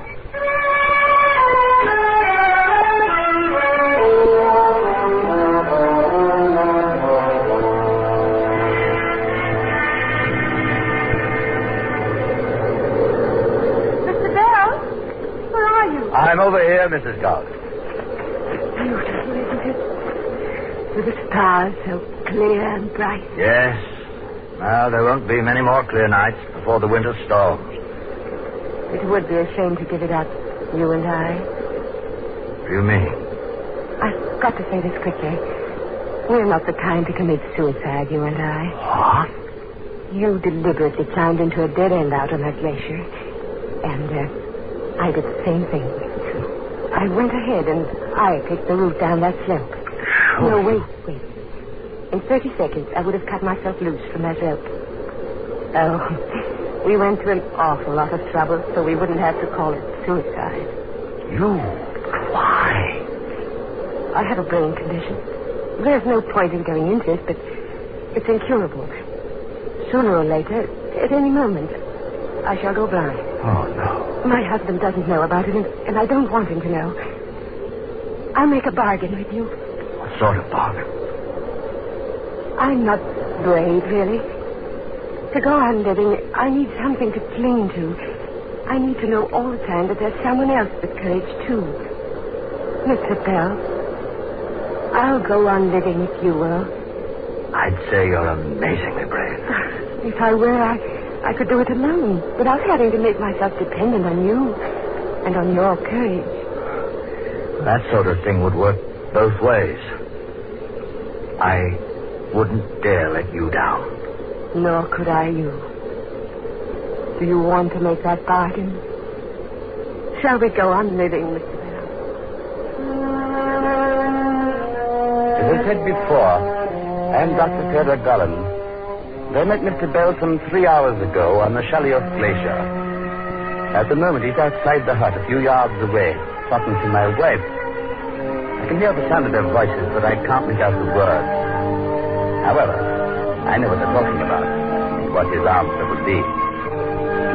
I'm over here, Mrs. Gold. Beautiful, isn't it? With the stars so clear and bright. Yes. Well, there won't be many more clear nights before the winter storms. It would be a shame to give it up, you and I. What do you mean? I've got to say this quickly. We're not the kind to commit suicide, you and I. What? You deliberately climbed into a dead end out on that glacier. And I did the same thing. I went ahead and I picked the route down that slope. Sure. No, wait. In 30 seconds, I would have cut myself loose from that rope. Oh, we went to an awful lot of trouble so we wouldn't have to call it suicide. You? Why? I have a brain condition. There's no point in going into it, but it's incurable. Sooner or later, at any moment, I shall go blind. Oh, no. My husband doesn't know about it, and I don't want him to know. I'll make a bargain with you. What sort of bargain? I'm not brave, really. To go on living, I need something to cling to. I need to know all the time that there's someone else with courage, too. Mr. Bell, I'll go on living if you will. I'd say you're amazingly brave. If I were, I could do it alone, without having to make myself dependent on you and on your courage. That sort of thing would work both ways. I wouldn't dare let you down. Nor could I you. Do you want to make that bargain? Shall we go on living, Mr. Bell? As I said before, I am Dr. Theodore Gullen. I met Mr. Bell some 3 hours ago on the Chaliot Glacier. At the moment, he's outside the hut a few yards away, talking to my wife. I can hear the sound of their voices, but I can't make out the words. However, I know what they're talking about and what his answer would be.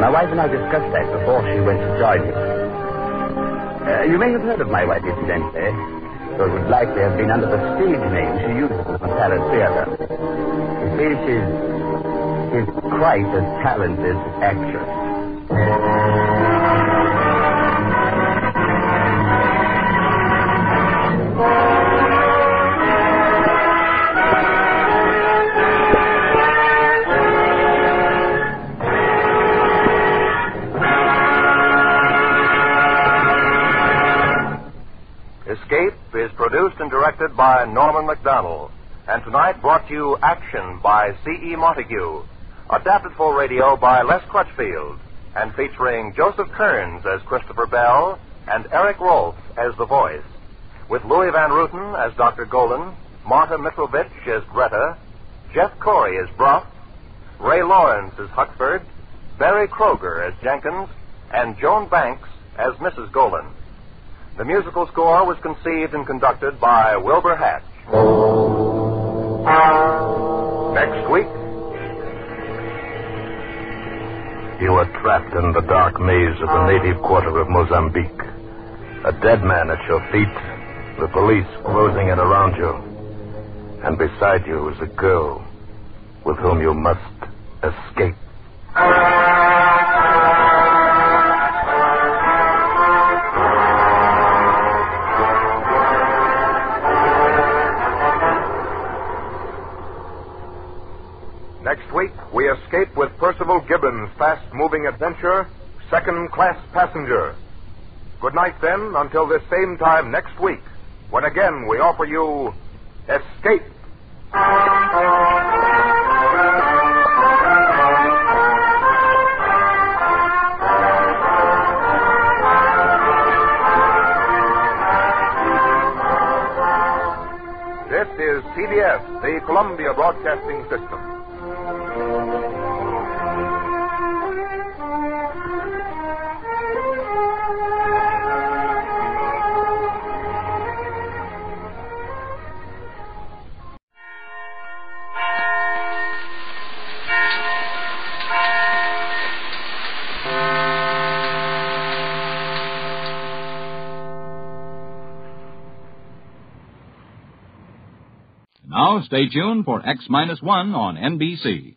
My wife and I discussed that before she went to join him. You may have heard of my wife, incidentally, so it would likely have been under the stage name she uses in the Palace Theatre. You see, she's quite a talented actress. Escape is produced and directed by Norman MacDonald. And tonight brought to you Action by C.E. Montague. Adapted for radio by Les Crutchfield. And featuring Joseph Kearns as Christopher Bell and Eric Rolfe as the voice. With Louis Van Ruten as Dr. Golden, Marta Mitrovich as Greta, Jeff Corey as Brough, Ray Lawrence as Huckford, Barry Kroger as Jenkins, and Joan Banks as Mrs. Golden. The musical score was conceived and conducted by Wilbur Hatch. Next week, you are trapped in the dark maze of the native quarter of Mozambique. A dead man at your feet, the police closing in around you. And beside you is a girl with whom you must escape. next week, we escape with Percival Gibbons' fast-moving adventure, Second Class Passenger. Good night, then, until this same time next week, when again we offer you Escape. This is CBS, the Columbia Broadcasting System. Now, stay tuned for X-1 on NBC.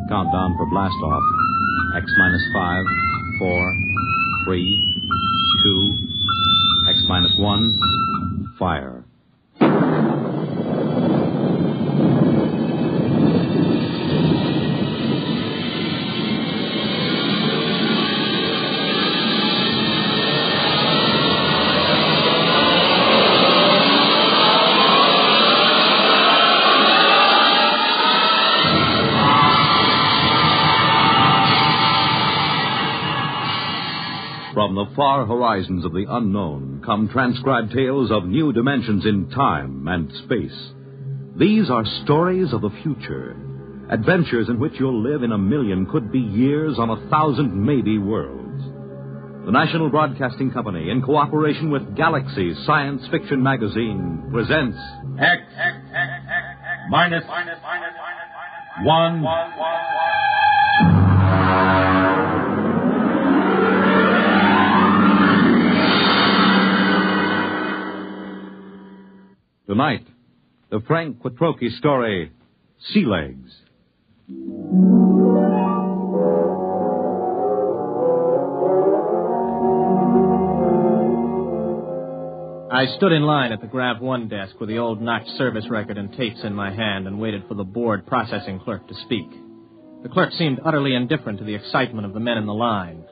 Countdown for blast-off. X-5, 4, 3, 2, X-1, fire. From the far horizons of the unknown come transcribed tales of new dimensions in time and space. These are stories of the future, adventures in which you'll live in a million could-be years on 1,000 maybe worlds. The National Broadcasting Company, in cooperation with Galaxy Science Fiction Magazine, presents X-1. Tonight, the Frank Quattrocchi story, Sea Legs. I stood in line at the Grav 1 desk with the old notch service record and tapes in my hand and waited for the board processing clerk to speak. The clerk seemed utterly indifferent to the excitement of the men in the line.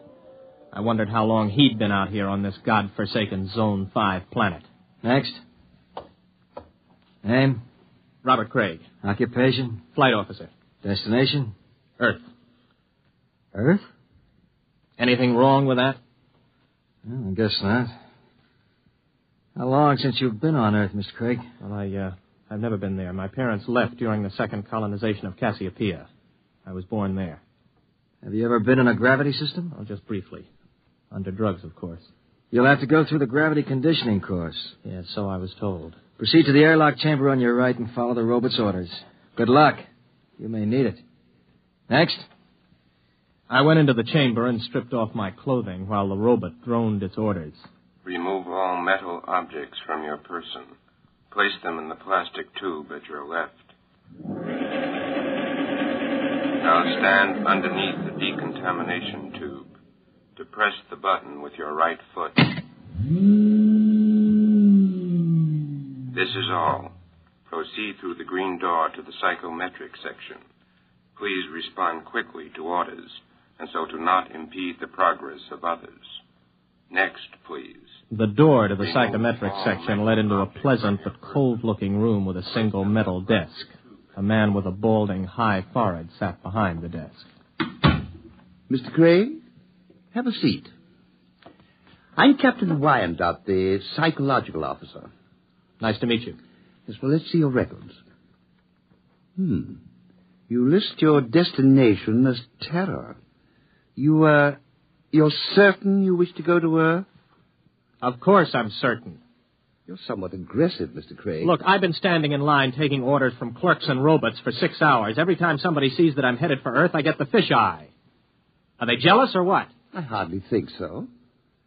I wondered how long he'd been out here on this godforsaken Zone 5 planet. Next. Name? Robert Craig. Occupation? Flight officer. Destination? Earth. Earth? Anything wrong with that? Well, I guess not. How long since you've been on Earth, Mr. Craig? Well, I've never been there. My parents left during the second colonization of Cassiopeia. I was born there. Have you ever been in a gravity system? Oh, just briefly. Under drugs, of course. You'll have to go through the gravity conditioning course. Yes, so I was told. Proceed to the airlock chamber on your right and follow the robot's orders. Good luck. You may need it. Next. I went into the chamber and stripped off my clothing while the robot droned its orders. Remove all metal objects from your person. Place them in the plastic tube at your left. Now stand underneath the decontamination tube. Depress the button with your right foot. This is all. Proceed through the green door to the psychometric section. Please respond quickly to orders, and so to not impede the progress of others. Next, please. The door to the psychometric section led into a pleasant but cold-looking room with a single metal desk. A man with a balding, high forehead sat behind the desk. Mr. Craig, have a seat. I'm Captain Wyandotte, the psychological officer. Nice to meet you. Yes, well, let's see your records. You list your destination as Terra. You're certain you wish to go to Earth? Of course I'm certain. You're somewhat aggressive, Mr. Craig. Look, I've been standing in line taking orders from clerks and robots for 6 hours. Every time somebody sees that I'm headed for Earth, I get the fisheye. Are they jealous or what? I hardly think so.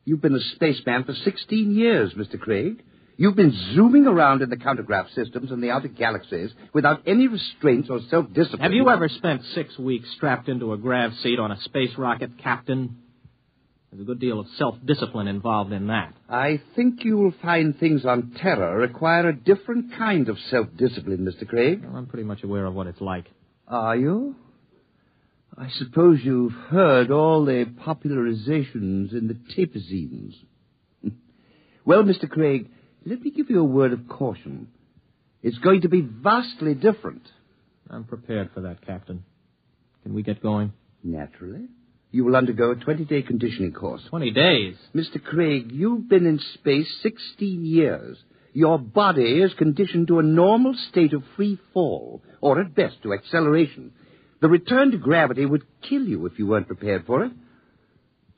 You've been a spaceman for 16 years, Mr. Craig. You've been zooming around in the countergraph systems in the outer galaxies without any restraints or self-discipline. Have you ever spent 6 weeks strapped into a grav seat on a space rocket, Captain? There's a good deal of self-discipline involved in that. I think you will find things on Terra require a different kind of self-discipline, Mr. Craig. Well, I'm pretty much aware of what it's like. Are you? I suppose you've heard all the popularizations in the tapezines. Well, Mr. Craig, let me give you a word of caution. It's going to be vastly different. I'm prepared for that, Captain. Can we get going? Naturally. You will undergo a 20-day conditioning course. 20 days? Mr. Craig, you've been in space 16 years. Your body is conditioned to a normal state of free fall, or at best to acceleration. The return to gravity would kill you if you weren't prepared for it.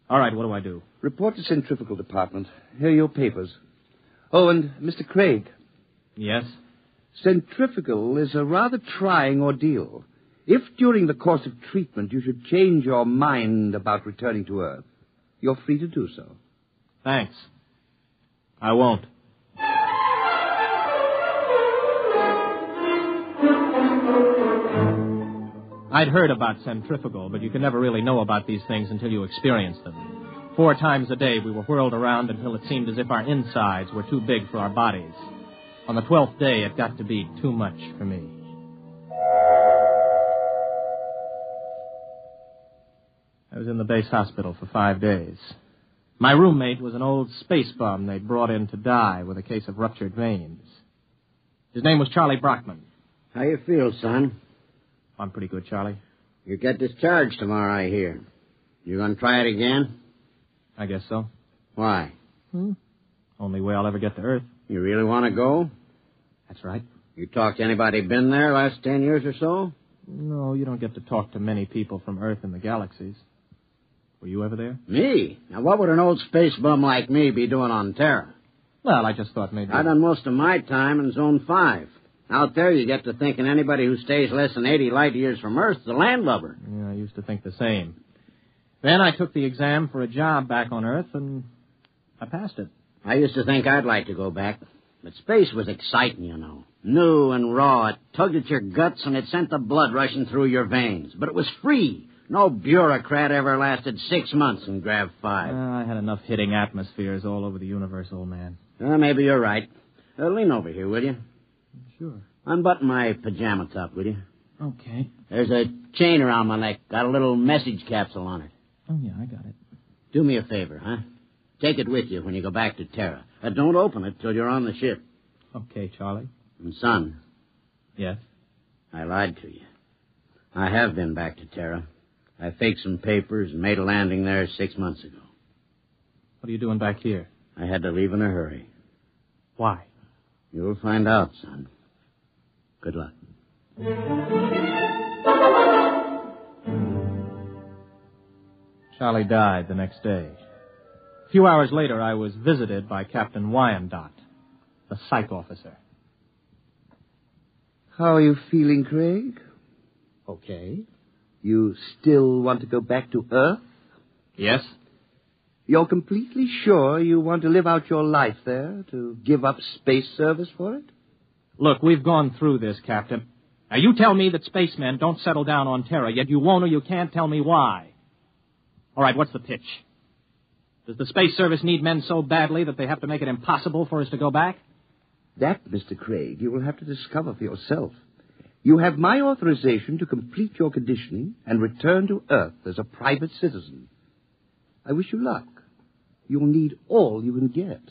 All right, what do I do? Report to Centrifugal Department. Here are your papers. Oh, and Mr. Craig. Yes? Centrifugal is a rather trying ordeal. If during the course of treatment you should change your mind about returning to Earth, you're free to do so. Thanks. I won't. I'd heard about centrifugal, but you can never really know about these things until you experience them. 4 times a day we were whirled around until it seemed as if our insides were too big for our bodies. On the 12th day, it got to be too much for me. I was in the base hospital for 5 days. My roommate was an old space bum they'd brought in to die with a case of ruptured veins. His name was Charlie Brockman. How you feel, son? I'm pretty good, Charlie. You get discharged tomorrow, I hear. You gonna try it again? I guess so. Why? Only way I'll ever get to Earth. You really want to go? That's right. You talked to anybody been there last 10 years or so? No, you don't get to talk to many people from Earth and the galaxies. Were you ever there? Me? Now, what would an old space bum like me be doing on Terra? Well, I just thought maybe... I done most of my time in Zone 5. Out there, you get to thinking anybody who stays less than 80 light years from Earth is a landlubber. Yeah, I used to think the same. Then I took the exam for a job back on Earth, and I passed it. I used to think I'd like to go back. But space was exciting, you know. New and raw. It tugged at your guts, and it sent the blood rushing through your veins. But it was free. No bureaucrat ever lasted 6 months in Grav 5. I had enough hitting atmospheres all over the universe, old man. Maybe you're right. Lean over here, will you? Sure. Unbutton my pajama top, will you? Okay. There's a chain around my neck. Got a little message capsule on it. Oh, yeah, I got it. Do me a favor, huh? Take it with you when you go back to Terra. Don't open it till you're on the ship. Okay, Charlie. And, son, Yes? I lied to you. I have been back to Terra. I faked some papers and made a landing there 6 months ago. What are you doing back here? I had to leave in a hurry. Why? You'll find out, son. Good luck. Charlie died the next day. A few hours later, I was visited by Captain Wyandotte, the psych officer. How are you feeling, Craig? Okay. You still want to go back to Earth? Yes. You're completely sure you want to live out your life there, to give up space service for it? Look, we've gone through this, Captain. Now, you tell me that spacemen don't settle down on Terra, yet you won't or you can't tell me why. All right, what's the pitch? Does the Space Service need men so badly that they have to make it impossible for us to go back? That, Mr. Craig, you will have to discover for yourself. You have my authorization to complete your conditioning and return to Earth as a private citizen. I wish you luck. You'll need all you can get.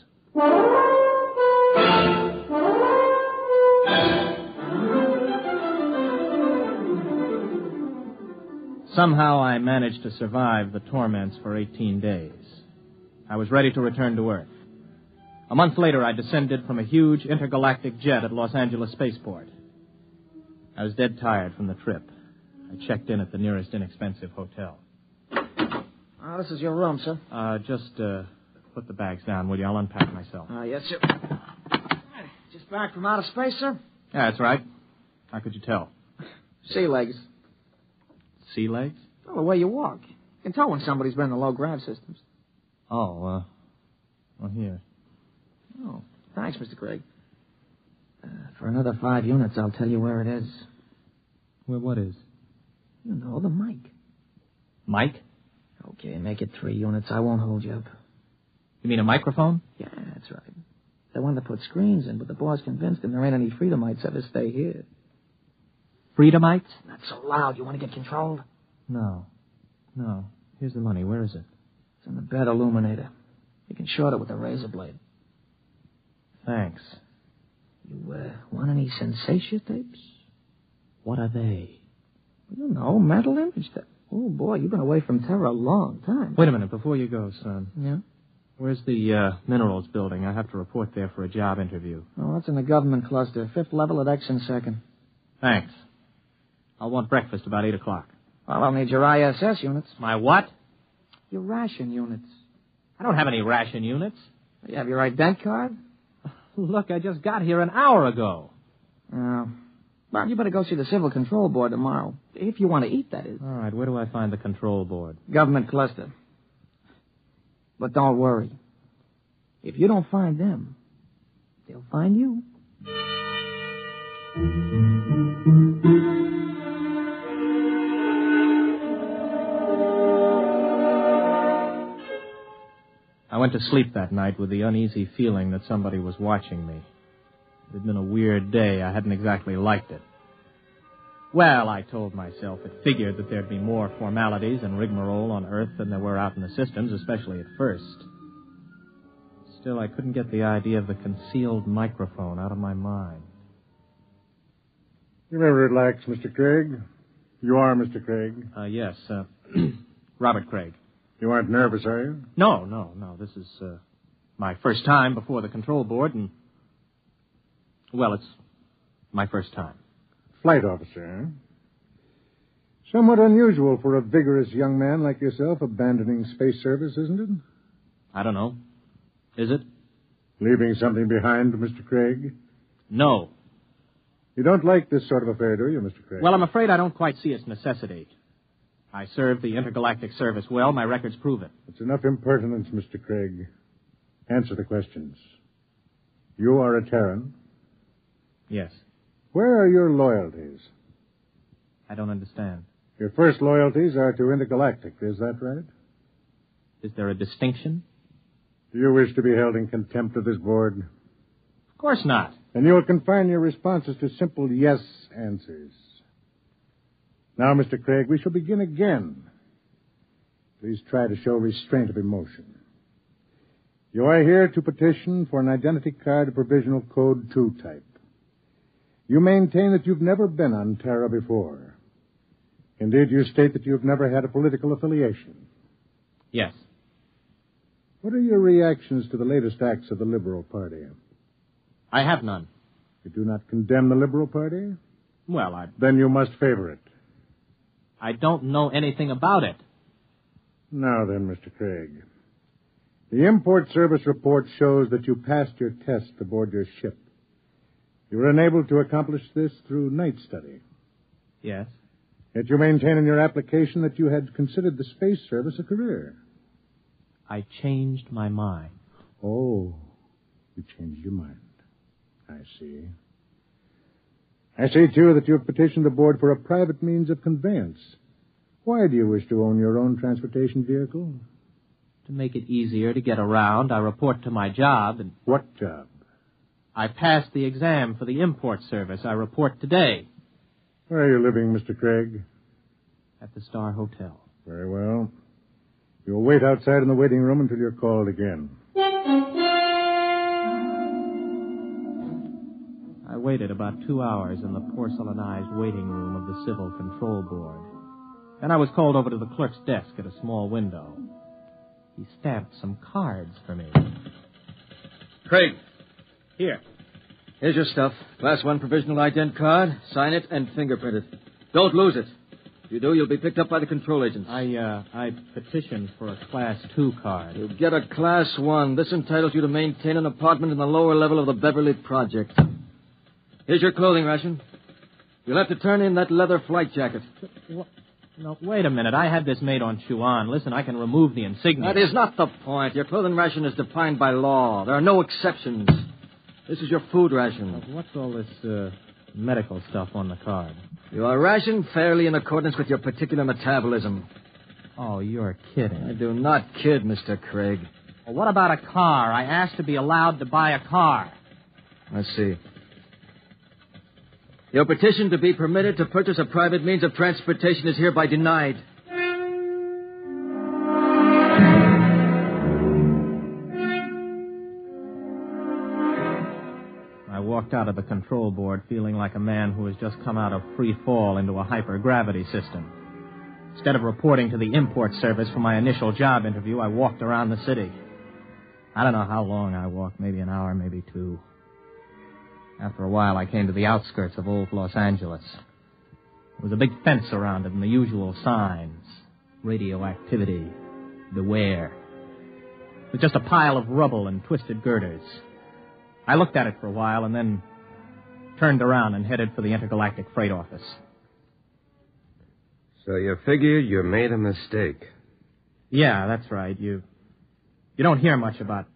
Somehow I managed to survive the torments for 18 days. I was ready to return to Earth. A month later, I descended from a huge intergalactic jet at Los Angeles Spaceport. I was dead tired from the trip. I checked in at the nearest inexpensive hotel. Oh, this is your room, sir. Just put the bags down, will you? I'll unpack myself. Yes, sir. Just back from outer space, sir? Yeah, that's right. How could you tell? Sea legs. Sea legs? Well, the way you walk. You can tell when somebody's been in the low-grav systems. Oh, well, here. Oh, thanks, Mr. Craig. For another 5 units, I'll tell you where it is. Well, what is? You know, the mic. Mic? Okay, make it 3 units. I won't hold you up. You mean a microphone? Yeah, that's right. They wanted to put screens in, but the boss convinced him there ain't any Freedomites ever stay here. Freedomites? Not so loud. You want to get controlled? No. Here's the money. Where is it? It's in the bed illuminator. You can short it with a razor blade. Thanks. You, want any sensation tapes? What are they? I don't know. Mental image tape. Oh, boy, you've been away from Terra a long time. Wait a minute, before you go, son. Yeah? Where's the minerals building? I have to report there for a job interview. Oh, that's in the government cluster. 5th level at X and 2nd. Thanks. I'll want breakfast about 8 o'clock. Well, I'll need your ISS units. My what? Your ration units. I don't have any ration units. You have your ident card? Look, I just got here an hour ago. Oh. Well, you better go see the Civil Control Board tomorrow. If you want to eat, that is. All right, where do I find the control board? Government cluster. But don't worry. If you don't find them, they'll find you. I went to sleep that night with the uneasy feeling that somebody was watching me. It had been a weird day. I hadn't exactly liked it. Well, I told myself it figured that there'd be more formalities and rigmarole on Earth than there were out in the systems, especially at first. Still, I couldn't get the idea of the concealed microphone out of my mind. You may relax, Mr. Craig. You are Mr. Craig? Yes, Robert Craig. You aren't nervous, are you? No. This is my first time before the control board, and, well, it's my first time. Flight officer, huh? Somewhat unusual for a vigorous young man like yourself abandoning space service, isn't it? I don't know. Is it? Leaving something behind, Mr. Craig? No. You don't like this sort of affair, do you, Mr. Craig? Well, I'm afraid I don't quite see its necessity. I served the intergalactic service well. My records prove it. It's enough impertinence, Mr. Craig. Answer the questions. You are a Terran? Yes. Where are your loyalties? I don't understand. Your first loyalties are to intergalactic, is that right? Is there a distinction? Do you wish to be held in contempt of this board? Of course not. And you will confine your responses to simple yes answers. Now, Mr. Craig, we shall begin again. Please try to show restraint of emotion. You are here to petition for an identity card of provisional code 2 type. You maintain that you've never been on Terra before. Indeed, you state that you've never had a political affiliation. Yes. What are your reactions to the latest acts of the Liberal Party? I have none. You do not condemn the Liberal Party? Well, Then you must favor it. I don't know anything about it. Now then, Mr. Craig. The import service report shows that you passed your test aboard your ship. You were unable to accomplish this through night study. Yes. Yet you maintain in your application that you had considered the space service a career. I changed my mind. Oh, you changed your mind. I see. I see, too, that you have petitioned the board for a private means of conveyance. Why do you wish to own your own transportation vehicle? To make it easier to get around, I report to my job and... What job? I passed the exam for the import service. I report today. Where are you living, Mr. Craig? At the Star Hotel. Very well. You'll wait outside in the waiting room until you're called again. I waited about 2 hours in the porcelainized waiting room of the Civil Control Board. Then I was called over to the clerk's desk at a small window. He stamped some cards for me. Craig. Here. Here's your stuff. Class 1 provisional ident card. Sign it and fingerprint it. Don't lose it. If you do, you'll be picked up by the control agents. I petitioned for a Class 2 card. You'll get a Class 1. This entitles you to maintain an apartment in the lower level of the Beverly Project. Here's your clothing ration. You'll have to turn in that leather flight jacket. No, wait a minute. I had this made on Chuan. Listen, I can remove the insignia. That is not the point. Your clothing ration is defined by law. There are no exceptions. This is your food ration. What's all this medical stuff on the card? You are rationed fairly in accordance with your particular metabolism. Oh, you're kidding. I do not kid, Mr. Craig. Well, what about a car? I asked to be allowed to buy a car. Let's see. Your petition to be permitted to purchase a private means of transportation is hereby denied. I walked out of the control board feeling like a man who has just come out of free fall into a hypergravity system. Instead of reporting to the import service for my initial job interview, I walked around the city. I don't know how long I walked, maybe an hour, maybe 2. After a while, I came to the outskirts of old Los Angeles. There was a big fence around it and the usual signs. Radioactivity. Beware. It was just a pile of rubble and twisted girders. I looked at it for a while and then turned around and headed for the intergalactic freight office. So you figure you made a mistake. Yeah, that's right. You don't hear much about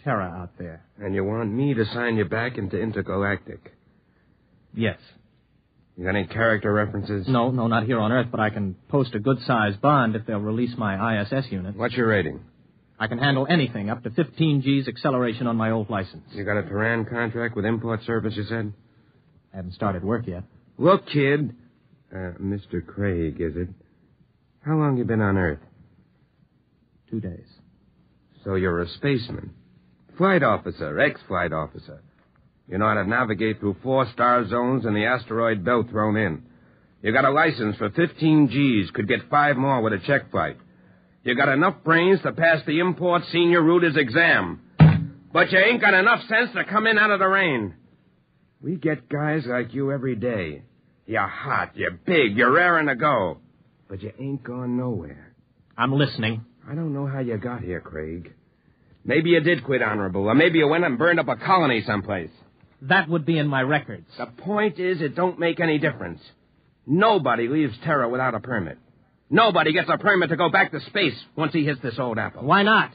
Terra out there. And you want me to sign you back into Intergalactic? Yes. You got any character references? No, not here on Earth, but I can post a good-sized bond if they'll release my ISS unit. What's your rating? I can handle anything, up to 15 G's acceleration on my old license. You got a Tehran contract with import service, you said? I haven't started work yet. Look, kid. Mr. Craig, is it? How long you been on Earth? 2 days. So you're a spaceman. Flight officer, ex-flight officer. You know how to navigate through 4-star zones and the asteroid belt thrown in. You got a license for 15 G's, could get 5 more with a check flight. You got enough brains to pass the import senior router's exam. But you ain't got enough sense to come in out of the rain. We get guys like you every day. You're hot, you're big, you're raring to go. But you ain't gone nowhere. I'm listening. I don't know how you got here, Craig. Maybe you did quit honorable, or maybe you went and burned up a colony someplace. That would be in my records. The point is, it don't make any difference. Nobody leaves Terra without a permit. Nobody gets a permit to go back to space once he hits this old apple. Why not?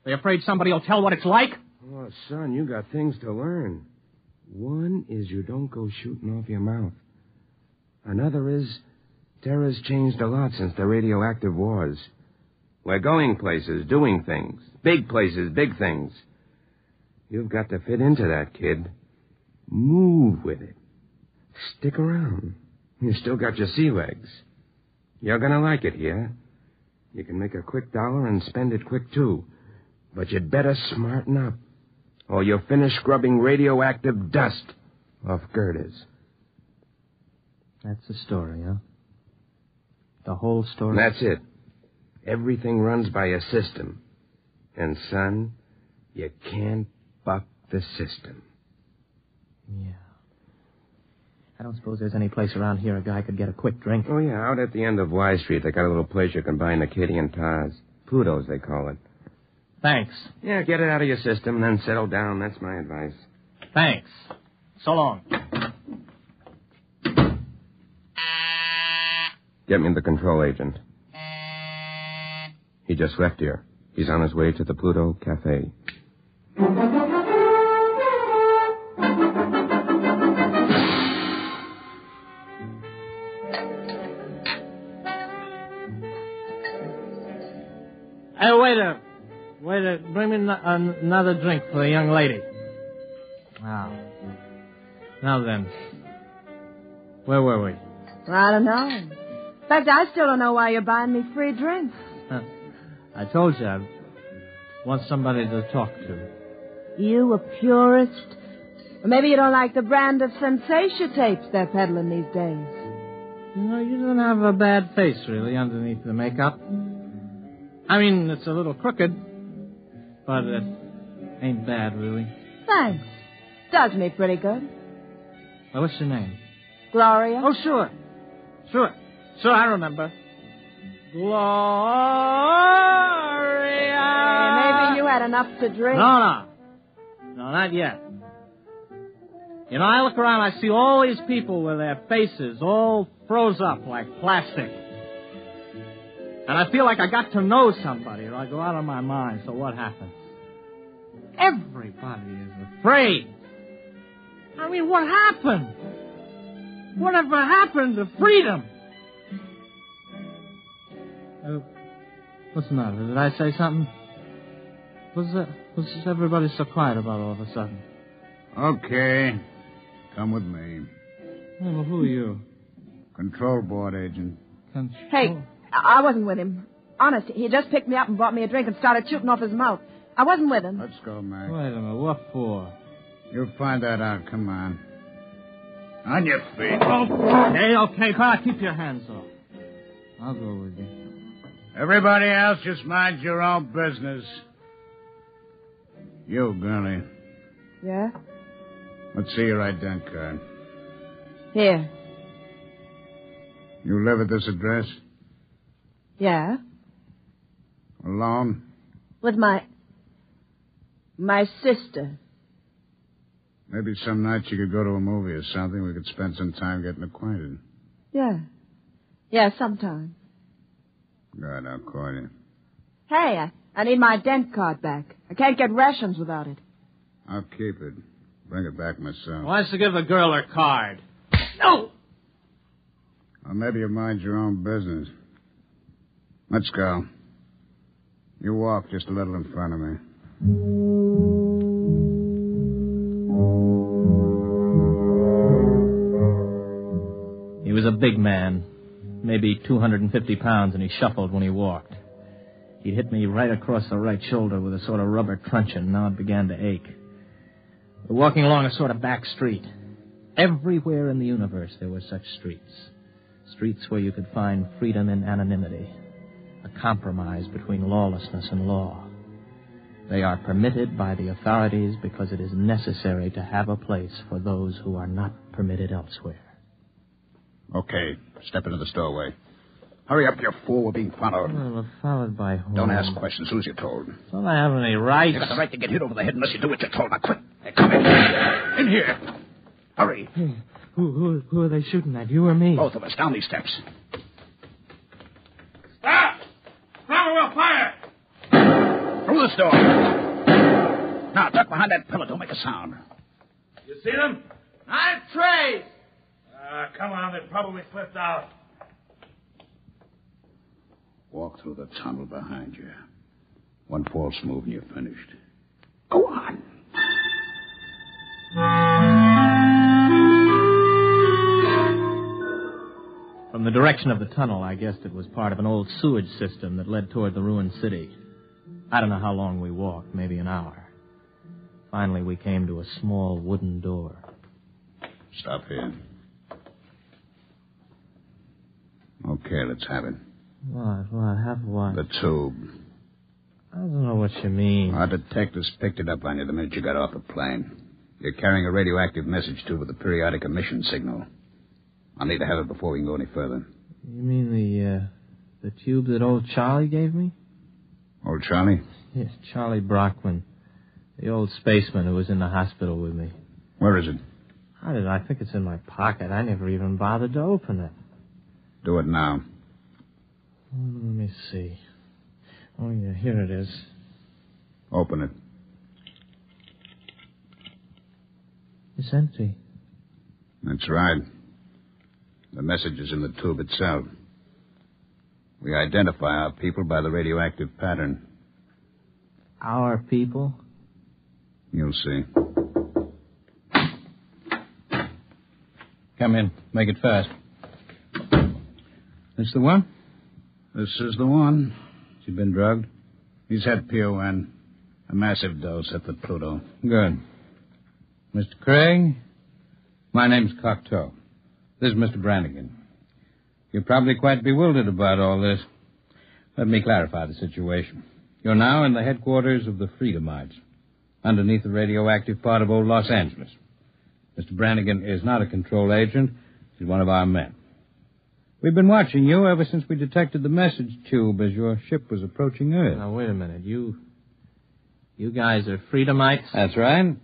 Are you afraid somebody will tell what it's like? Oh, son, you got things to learn. One is you don't go shooting off your mouth. Another is Terra's changed a lot since the radioactive wars. We're going places, doing things. Big places, big things. You've got to fit into that, kid. Move with it. Stick around. You still got your sea legs. You're going to like it here. You can make a quick dollar and spend it quick, too. But you'd better smarten up, or you'll finish scrubbing radioactive dust off girders. That's the story, huh? The whole story? That's it. Everything runs by a system. And, son, you can't buck the system. Yeah. I don't suppose there's any place around here a guy could get a quick drink. Oh, yeah, out at the end of Y Street, they got a little place you can buy Acadian tars. Plutos, they call it. Thanks. Yeah, get it out of your system, then settle down. That's my advice. Thanks. So long. Get me the control agent. He just left here. He's on his way to the Pluto Cafe. Hey, waiter. Waiter, bring me another drink for the young lady. Wow. Now then. Where were we? I don't know. In fact, I still don't know why you're buying me free drinks. I told you I want somebody to talk to. You a purist? Or maybe you don't like the brand of sensation tapes they're peddling these days. You know, you don't have a bad face, really, underneath the makeup. I mean, it's a little crooked, but it ain't bad, really. Thanks. Does me pretty good. Well, what's your name? Gloria? Oh, sure. Sure, I remember. Gloria! Maybe you had enough to drink. No, not yet. You know, I look around, I see all these people with their faces all froze up like plastic. And I feel like I got to know somebody, or I go out of my mind. So what happens? Everybody is afraid. I mean, what happened? Whatever happened to freedom? What's the matter? Did I say something? What's everybody so quiet about all of a sudden? Okay. Come with me. Hey, well, who are you? Control board agent. Hey, I wasn't with him. Honest, he just picked me up and bought me a drink and started shooting off his mouth. I wasn't with him. Let's go, Mac. Wait a minute, what for? You'll find that out. Come on. On your feet. Okay, but keep your hands off. I'll go with you. Everybody else, just mind your own business. You, girlie. Yeah? Let's see your ident card. Here. You live at this address? Yeah? Alone? With my sister. Maybe some night you could go to a movie or something. We could spend some time getting acquainted. Yeah. Yeah, sometime. Good, I'll call you. Hey, I need my dent card back. I can't get rations without it. I'll keep it. Bring it back myself. Why don't you give the girl her card? No! Well, maybe you mind your own business. Let's go. You walk just a little in front of me. He was a big man, maybe 250 pounds, and he shuffled when he walked. He'd hit me right across the right shoulder with a sort of rubber truncheon. Now it began to ache. We're walking along a sort of back street. Everywhere in the universe there were such streets. Streets where you could find freedom in anonymity, a compromise between lawlessness and law. They are permitted by the authorities because it is necessary to have a place for those who are not permitted elsewhere. Okay, step into the doorway. Hurry up, you fool. We're being followed. Well, we're followed by whom? Don't ask questions. Who's you told? Don't I have any rights? You got the right to get hit over the head unless you do what you're told. Now, quick. Hey, come in. In here. Hurry. Hey, who are they shooting at, you or me? Both of us. Down these steps. Stop! Stop or we'll fire! Through this door. Now, duck behind that pillar. Don't make a sound. You see them? 9 trays! Come on, they probably slipped out. Walk through the tunnel behind you. One false move and you're finished. Go on. From the direction of the tunnel, I guessed it was part of an old sewage system that led toward the ruined city. I don't know how long we walked, maybe an hour. Finally, we came to a small wooden door. Stop here. Okay, let's have it. What? Have what? The tube. I don't know what you mean. Our detectives picked it up on you the minute you got off the plane. You're carrying a radioactive message tube with a periodic emission signal. I'll need to have it before we can go any further. You mean the tube that old Charlie gave me? Old Charlie? Yes, Charlie Brockman. The old spaceman who was in the hospital with me. Where is it? I think it's in my pocket. I never even bothered to open it. Do it now. Let me see. Oh, yeah, here it is. Open it. It's empty. That's right. The message is in the tube itself. We identify our people by the radioactive pattern. Our people? You'll see. Come in. Make it fast. This the one? This is the one. Has he been drugged? He's had PON. A massive dose at the Pluto. Good. Mr. Craig, my name's Cocteau. This is Mr. Brannigan. You're probably quite bewildered about all this. Let me clarify the situation. You're now in the headquarters of the Freedomites, underneath the radioactive part of old Los Angeles. Mr. Brannigan is not a control agent. He's one of our men. We've been watching you ever since we detected the message tube as your ship was approaching Earth. Now, wait a minute. You guys are Freedomites? That's right.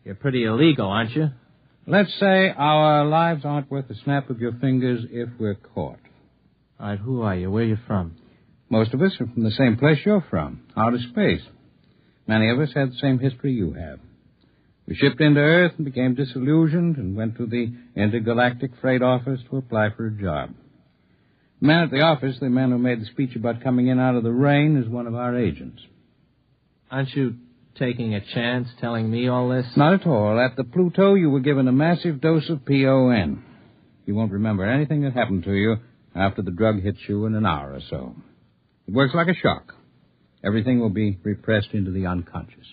You're pretty illegal, aren't you? Let's say our lives aren't worth a snap of your fingers if we're caught. All right, who are you? Where are you from? Most of us are from the same place you're from, outer space. Many of us had the same history you have. We shipped into Earth and became disillusioned and went to the intergalactic freight office to apply for a job. The man at the office, the man who made the speech about coming in out of the rain, is one of our agents. Aren't you taking a chance telling me all this? Not at all. At the Pluto, you were given a massive dose of PON. You won't remember anything that happened to you after the drug hits you in an hour or so. It works like a shock. Everything will be repressed into the unconscious.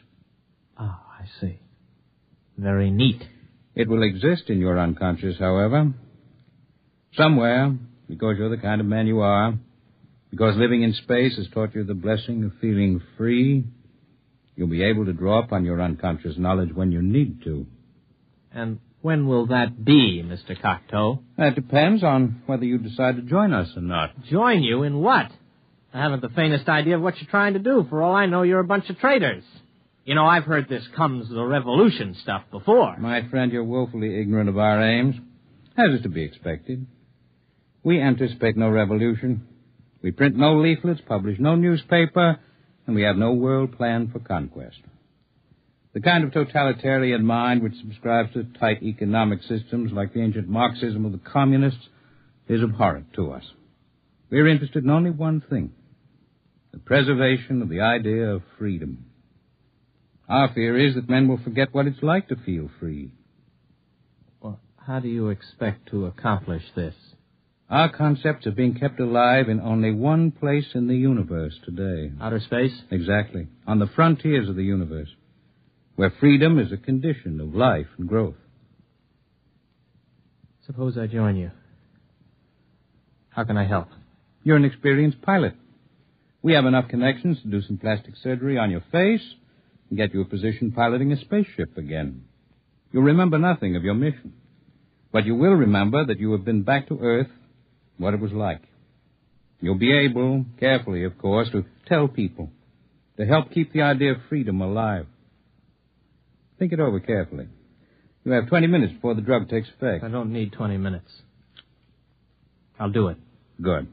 Oh, I see. Very neat. It will exist in your unconscious, however. Somewhere, because you're the kind of man you are, because living in space has taught you the blessing of feeling free, you'll be able to draw upon your unconscious knowledge when you need to. And when will that be, Mr. Cocteau? That depends on whether you decide to join us or not. Join you in what? I haven't the faintest idea of what you're trying to do. For all I know, you're a bunch of traitors. You know, I've heard this comes the revolution stuff before. My friend, you're woefully ignorant of our aims, as is to be expected. We anticipate no revolution. We print no leaflets, publish no newspaper, and we have no world plan for conquest. The kind of totalitarian mind which subscribes to tight economic systems like the ancient Marxism of the communists is abhorrent to us. We're interested in only one thing, the preservation of the idea of freedom. Our fear is that men will forget what it's like to feel free. Well, how do you expect to accomplish this? Our concepts are being kept alive in only one place in the universe today. Outer space? Exactly. On the frontiers of the universe, where freedom is a condition of life and growth. Suppose I join you. How can I help? You're an experienced pilot. We have enough connections to do some plastic surgery on your face and get you a position piloting a spaceship again. You'll remember nothing of your mission. But you will remember that you have been back to Earth, what it was like. You'll be able, carefully, of course, to tell people, to help keep the idea of freedom alive. Think it over carefully. You have 20 minutes before the drug takes effect. I don't need 20 minutes. I'll do it. Good.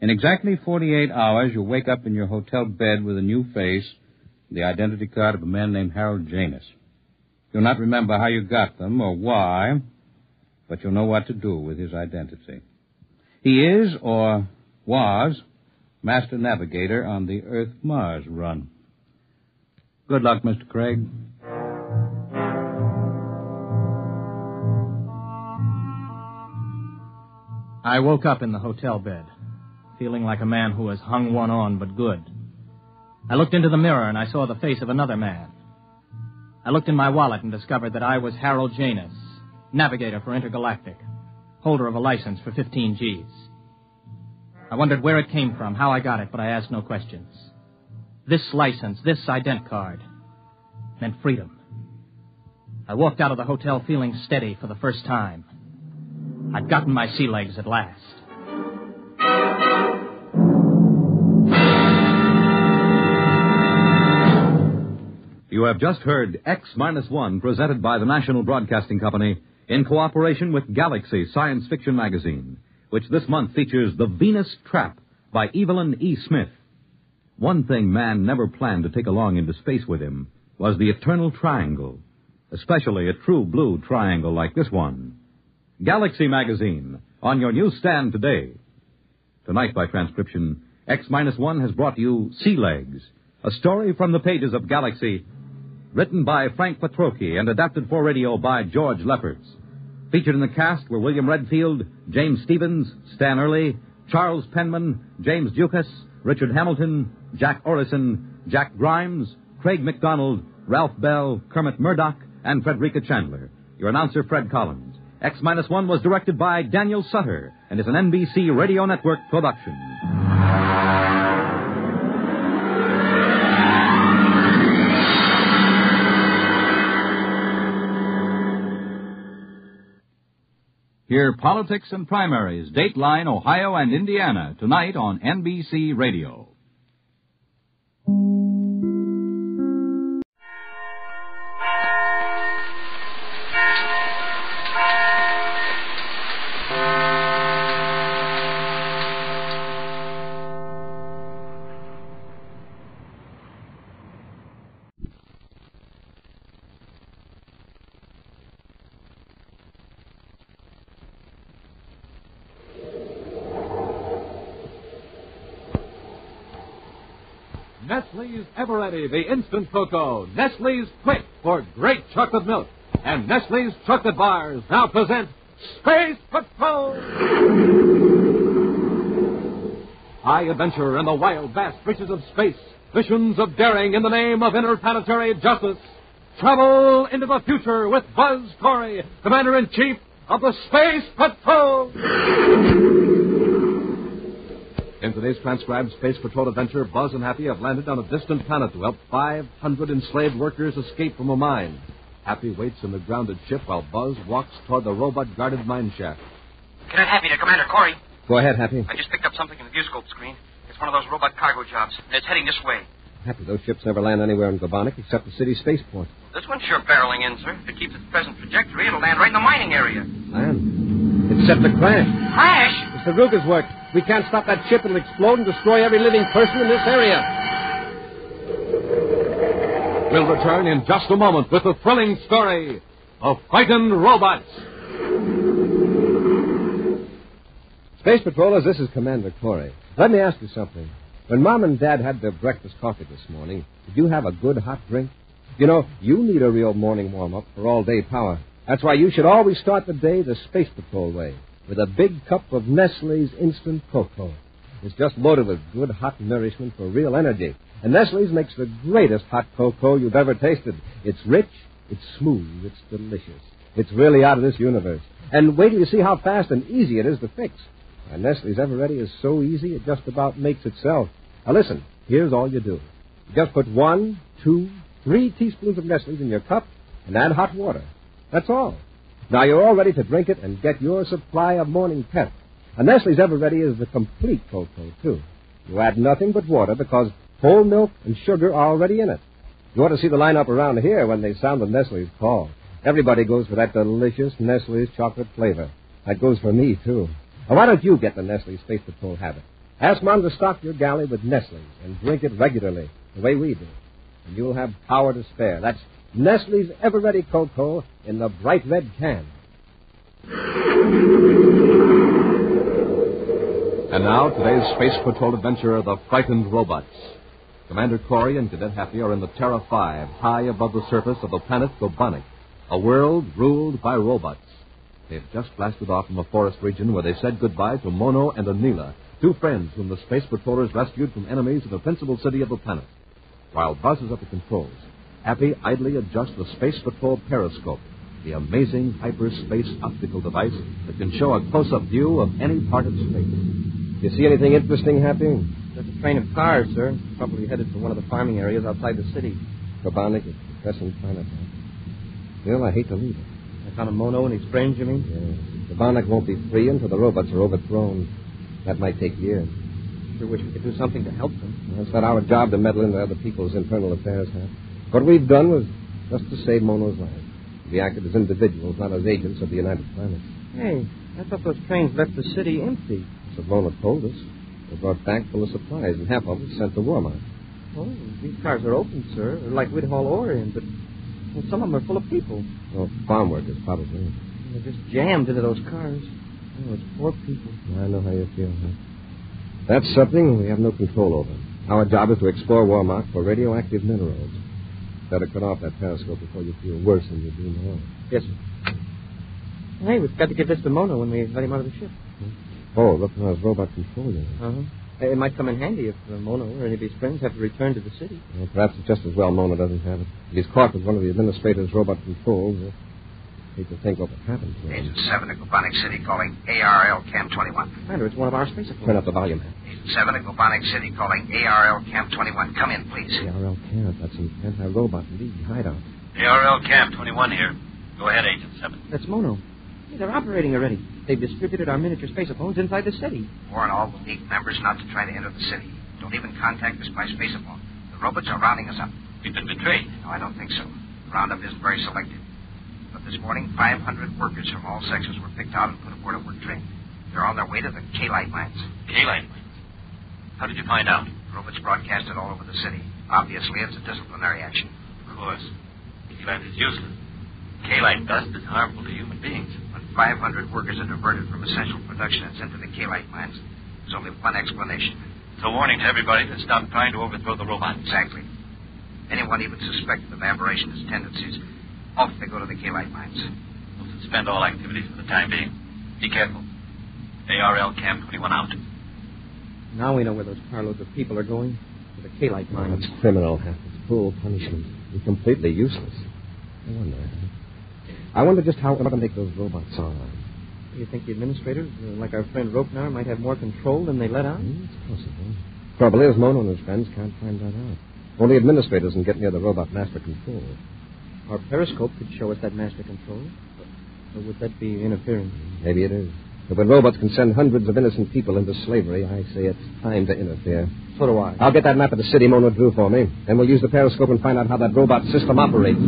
In exactly 48 hours, you'll wake up in your hotel bed with a new face, the identity card of a man named Harold Janus. You'll not remember how you got them or why, but you'll know what to do with his identity. He is, or was, master navigator on the Earth-Mars run. Good luck, Mr. Craig. I woke up in the hotel bed, feeling like a man who has hung one on but good. I looked into the mirror and I saw the face of another man. I looked in my wallet and discovered that I was Harold Janus, navigator for Intergalactic, holder of a license for 15 Gs. I wondered where it came from, how I got it, but I asked no questions. This license, this ident card, meant freedom. I walked out of the hotel feeling steady for the first time. I'd gotten my sea legs at last. You have just heard X-1 presented by the National Broadcasting Company in cooperation with Galaxy Science Fiction Magazine, which this month features The Venus Trap by Evelyn E. Smith. One thing man never planned to take along into space with him was the eternal triangle, especially a true blue triangle like this one. Galaxy Magazine, on your newsstand today. Tonight, by transcription, X-1 has brought you Sea Legs, a story from the pages of Galaxy, written by Frank Petrocchi and adapted for radio by George Lefferts. Featured in the cast were William Redfield, James Stevens, Stan Early, Charles Penman, James Dukas, Richard Hamilton, Jack Orison, Jack Grimes, Craig McDonald, Ralph Bell, Kermit Murdoch, and Frederica Chandler. Your announcer, Fred Collins. X-1 was directed by Daniel Sutter and is an NBC Radio Network production. Hear Politics and Primaries, Dateline, Ohio, and Indiana, tonight on NBC Radio. Nestle's Ever-Ready, the instant cocoa. Nestle's Quick for great chocolate milk. And Nestle's chocolate bars now present Space Patrol! High adventure in the wild, vast reaches of space. Missions of daring in the name of interplanetary justice. Travel into the future with Buzz Corey, Commander-in-Chief of the Space Patrol! In today's transcribed Space Patrol adventure, Buzz and Happy have landed on a distant planet to help 500 enslaved workers escape from a mine. Happy waits in the grounded ship while Buzz walks toward the robot-guarded mine shaft. Cadet Happy to Commander Corey. Go ahead, Happy. I just picked up something in the viewscope screen. It's one of those robot cargo jobs, and it's heading this way. Happy, those ships never land anywhere in Gobonic except the city spaceport. This one's sure barreling in, sir. If it keeps its present trajectory, it'll land right in the mining area. Land? It's set to crash. Crash? It's the Ruger's work. We can't stop that ship. It'll explode and destroy every living person in this area. We'll return in just a moment with the thrilling story of Frightened Robots. Space Patrollers, this is Commander Corey. Let me ask you something. When Mom and Dad had their breakfast coffee this morning, did you have a good hot drink? You know, you need a real morning warm-up for all-day power. That's why you should always start the day the Space Patrol way, with a big cup of Nestle's Instant Cocoa. It's just loaded with good hot nourishment for real energy. And Nestle's makes the greatest hot cocoa you've ever tasted. It's rich, it's smooth, it's delicious. It's really out of this universe. And wait till you see how fast and easy it is to fix. And Nestle's Ever-Ready is so easy it just about makes itself. Now listen, here's all you do. You just put 1, 2, 3 teaspoons of Nestle's in your cup and add hot water. That's all. Now you're all ready to drink it and get your supply of morning pep. And Nestle's Ever-Ready is the complete cocoa, too. You add nothing but water because whole milk and sugar are already in it. You ought to see the lineup around here when they sound the Nestle's call. Everybody goes for that delicious Nestle's chocolate flavor. That goes for me, too. Now, why don't you get the Nestle's Space Patrol habit? Ask Mom to stock your galley with Nestle's and drink it regularly, the way we do. And you'll have power to spare. That's Nestle's Ever-Ready Cocoa in the bright red can. And now, today's Space Patrol adventure, The Frightened Robots. Commander Corey and Cadet Happy are in the Terra 5, high above the surface of the planet Gobonic, a world ruled by robots. They've just blasted off from a forest region where they said goodbye to Mono and Anila, two friends whom the Space Patrollers rescued from enemies in the principal city of the planet. While Buzz is at the controls, Happy idly adjusts the Space Patrol periscope the amazing hyperspace optical device that can show a close-up view of any part of space. You see anything interesting, Happy? Just a train of cars, sir. Probably headed for one of the farming areas outside the city. Kobanic is Crescent Planet. Well, I hate to leave it. I found a mono in his brains, you mean? Yes. Kobanic won't be free until the robots are overthrown. That might take years. Sure wish we could do something to help them. Well, it's not our job to meddle into other people's internal affairs, Hap. What we've done was just to save Mono's life. We acted as individuals, not as agents of the United Planets. Hey, I thought those trains left the city empty. That's what Mona told us. They brought back full of supplies, and half of it sent to Warmark. Oh, these cars are open, sir. They're like we'd haul ore in, but some of them are full of people. Oh, farm workers, probably. They're just jammed into those cars. Oh, it's poor people. I know how you feel, huh? That's something we have no control over. Our job is to explore Warmark for radioactive minerals. Better cut off that periscope before you feel worse than you do now. Yes, sir. Hey, we've got to give this to Mono when we let him out of the ship. Oh, look now, his robot control unit. Uh-huh. It might come in handy if Mono or any of his friends have to return to the city. Well, perhaps it's just as well Mona doesn't have it. If he's caught with one of the administrator's robot controls, I hate to think what would happen to him. Agent 7 at Goldbergs City calling ARL Camp 21. Commander, it's one of our space phones. Turn up the volume. Agent 7 at Goldbergs City calling ARL Camp 21. Come in, please. ARL Camp, that's an anti-robot league hideout. ARL Camp 21 here. Go ahead, Agent 7. That's Mono. Hey, they're operating already. They've distributed our miniature spacephones inside the city. Warn all the League members not to try to enter the city. Don't even contact us by spacephone. The robots are rounding us up. We've been betrayed. No, I don't think so. The roundup isn't very selective. But this morning, 500 workers from all sections were picked out and put aboard a work train. They're on their way to the K-Light mines. K-Light mines? How did you find out? Robots broadcast it all over the city. Obviously, it's a disciplinary action. Of course. K-Light is useless. K-Light dust is harmful to human beings. When 500 workers are diverted from essential production and sent to the K-Light mines, there's only one explanation. It's a warning to everybody to stop trying to overthrow the robots. Exactly. Anyone even suspected of aberrationist tendencies, off they go to the K-Light mines. We'll suspend all activities for the time being. Be careful. ARL Camp 21 out. Now we know where those carloads of people are going. To the K-Light mines. It's criminal. It's cruel punishment. It's completely useless. I wonder just how we're going to make those robots on. You think the administrators, like our friend Ropnar, might have more control than they let on? It's possible. Trouble is, Mono and his friends can't find that out. Only administrators can get near the robot master control. Our periscope could show us that master control. Or would that be interference? Maybe it is. But when robots can send hundreds of innocent people into slavery, I say it's time to interfere. So do I. I'll get that map of the city Mono drew for me. Then we'll use the periscope and find out how that robot system operates.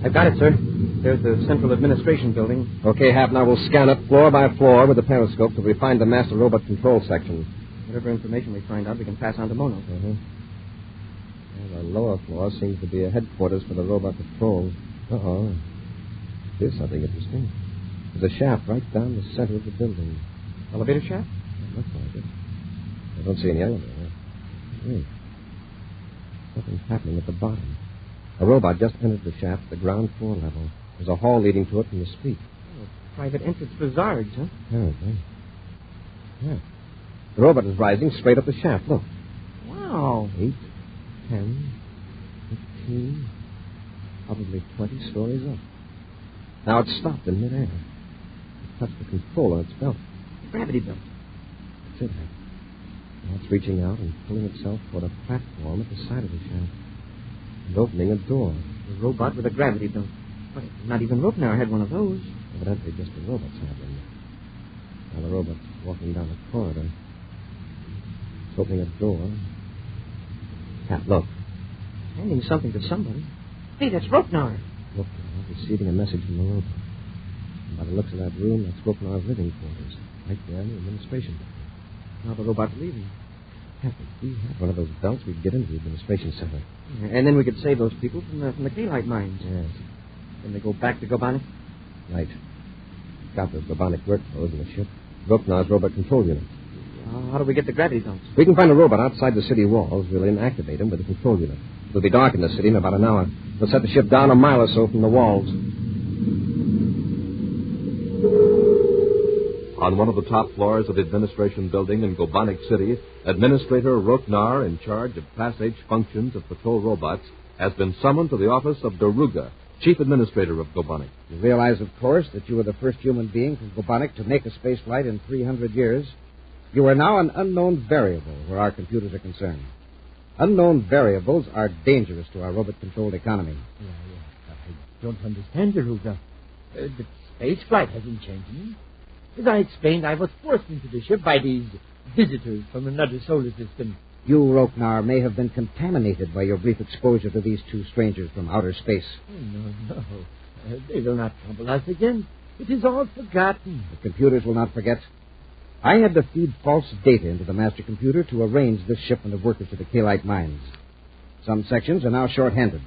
I've got it, sir. There's the Central Administration Building. Okay, Hap, now we'll scan it floor by floor with the periscope till we find the master robot control section. Whatever information we find out, we can pass on to Mono. Well, the lower floor seems to be a headquarters for the robot patrol. Uh-oh. Here's something interesting. There's a shaft right down the center of the building. Elevator shaft? It looks like it. I don't see any elevator. Wait. Something's happening at the bottom. A robot just entered the shaft at the ground floor level. There's a hall leading to it from the street. Oh, private entrance for Zards, huh? Apparently. Yeah. The robot is rising straight up the shaft. Look. Wow. 8, 10, 15, probably 20 stories up. Now it's stopped in midair. It touched the control on its belt. Gravity belt. That's it. Now it's reaching out and pulling itself toward a platform at the side of the shaft. And opening a door. A robot with a gravity belt. But not even Ropnar had one of those. Evidently just the robots have them. Now the robot's walking down the corridor. It's opening a door. Hap, look. Handing something to somebody. Hey, that's Ropnar. Look, receiving a message from the robot. And by the looks of that room, that's Ropnar's living quarters. Right there in the administration. Now the robot's leaving. Hap, if we had one of those belts, we'd get into the administration center. And then we could save those people from the K-Light mines. Yes. Then they go back to Goldbergs? Right. Got those Goldbergs work clothes in the ship. Ropnar's robot control unit. How do we get the gravity belts? We can find a robot outside the city walls. We'll inactivate him with the control unit. It'll be dark in the city in about an hour. We'll set the ship down a mile or so from the walls. On one of the top floors of the administration building in Gobonic City, Administrator Roknar, in charge of Class H functions of patrol robots, has been summoned to the office of Daruga, Chief Administrator of Gobonic. You realize, of course, that you were the first human being from Gobonic to make a space flight in 300 years. You are now an unknown variable where our computers are concerned. Unknown variables are dangerous to our robot-controlled economy. I don't understand, Daruga. The space flight hasn't changed me. As I explained, I was forced into the ship by these visitors from another solar system. You, Roknar, may have been contaminated by your brief exposure to these two strangers from outer space. Oh, no. They will not trouble us again. It is all forgotten. The computers will not forget. I had to feed false data into the master computer to arrange this shipment of workers to the Kalite mines. Some sections are now short-handed.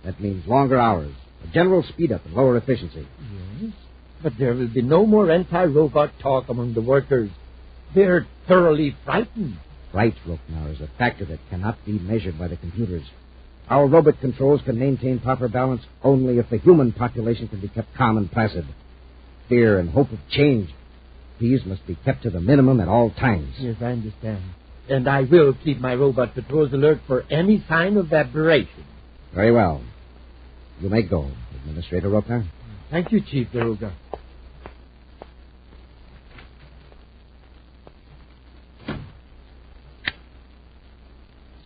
That means longer hours, a general speed-up and lower efficiency. Yes, but there will be no more anti-robot talk among the workers. They're thoroughly frightened. Fright, Roknar, is a factor that cannot be measured by the computers. Our robot controls can maintain proper balance only if the human population can be kept calm and placid. Fear and hope of change, these must be kept to the minimum at all times. Yes, I understand. And I will keep my robot patrols alert for any sign of aberration. Very well. You may go, Administrator Roknar. Thank you, Chief Daruga.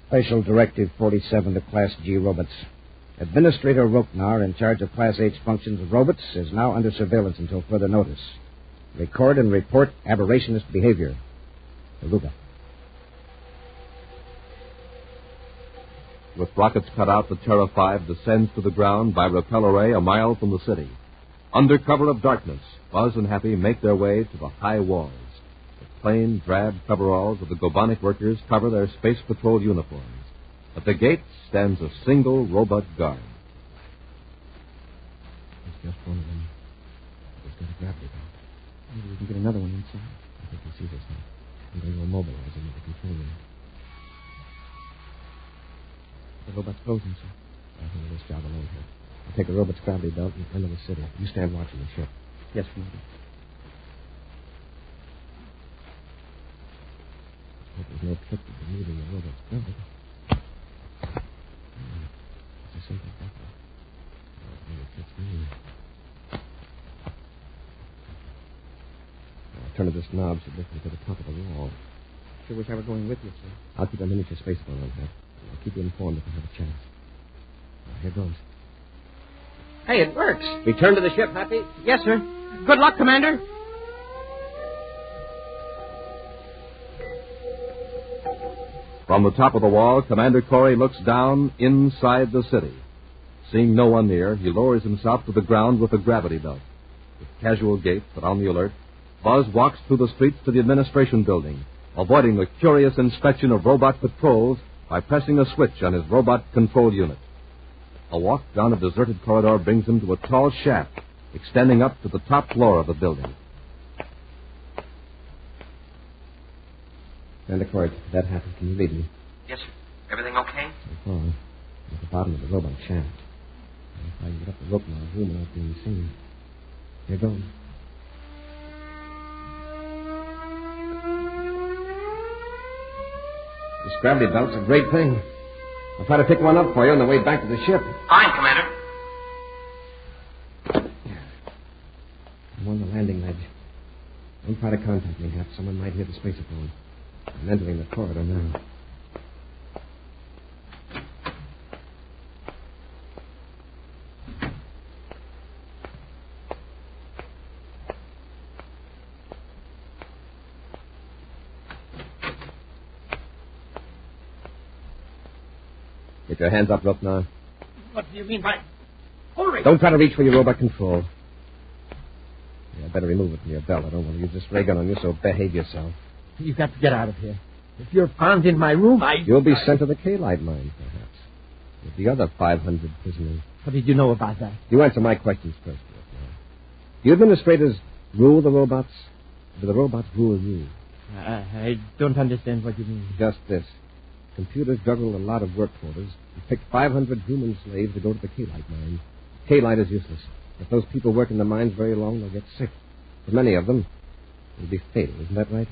Special Directive 47 to Class G robots. Administrator Roknar, in charge of Class H functions of robots, is now under surveillance until further notice. Record and report aberrationist behavior. Daruga. With rockets cut out, the Terra 5 descends to the ground by repel array a mile from the city. Under cover of darkness, Buzz and Happy make their way to the high walls. The plain, drab coveralls of the Gobonic workers cover their space patrol uniforms. At the gate stands a single robot guard. There's just one of them. He's got a gravity belt. Maybe we can get another one inside. I think he'll see this now. And then we'll mobilize him with the control room. The robot's frozen, sir. I'll handle this job alone here. I'll take the robot's gravity belt and enter the city. You stand watching the ship. Yes, Commander. There's no trick to removing the robot's gravity. It's a simple button. It fits me. I'll turn this knob so it to the top of the wall. Sure wish I were going with you, sir. I'll keep a miniature space phone on that. I'll keep you informed if I have a chance. Here goes. Hey, it works. Return to the ship, Happy? Yes, sir. Good luck, Commander. From the top of the wall, Commander Corey looks down inside the city. Seeing no one near, he lowers himself to the ground with a gravity belt. With casual gait, but on the alert, Buzz walks through the streets to the administration building, avoiding the curious inspection of robot patrols by pressing a switch on his robot control unit. A walk down a deserted corridor brings him to a tall shaft extending up to the top floor of the building. Commander Corey, if that happens, can you lead me? Yes, sir. Everything okay? So far, at the bottom of the robot shaft. If I can get up the rope in my room without being seen. Here goes. This gravity belt's a great thing. I'll try to pick one up for you on the way back to the ship. Fine, Commander. I'm on the landing ledge. Don't try to contact me, Hap. Someone might hear the spaceophone. I'm entering the corridor now. Get your hands up, Roknar. What do you mean by... Hurry! Don't try to reach for your robot control. Yeah, I better remove it from your belt. I don't want to use this ray gun on you, so behave yourself. You've got to get out of here. If you're found in my room, You'll be sent to the K-Light mine, perhaps. With the other 500 prisoners. What did you know about that? You answer my questions first, Roknar. Do you administrators rule the robots? Or do the robots rule you? I don't understand what you mean. Just this. Computers juggled a lot of work quotas and picked 500 human slaves to go to the K-Light mine. K-Light is useless. If those people work in the mines very long, they'll get sick. For many of them, It'll be fatal, isn't that right?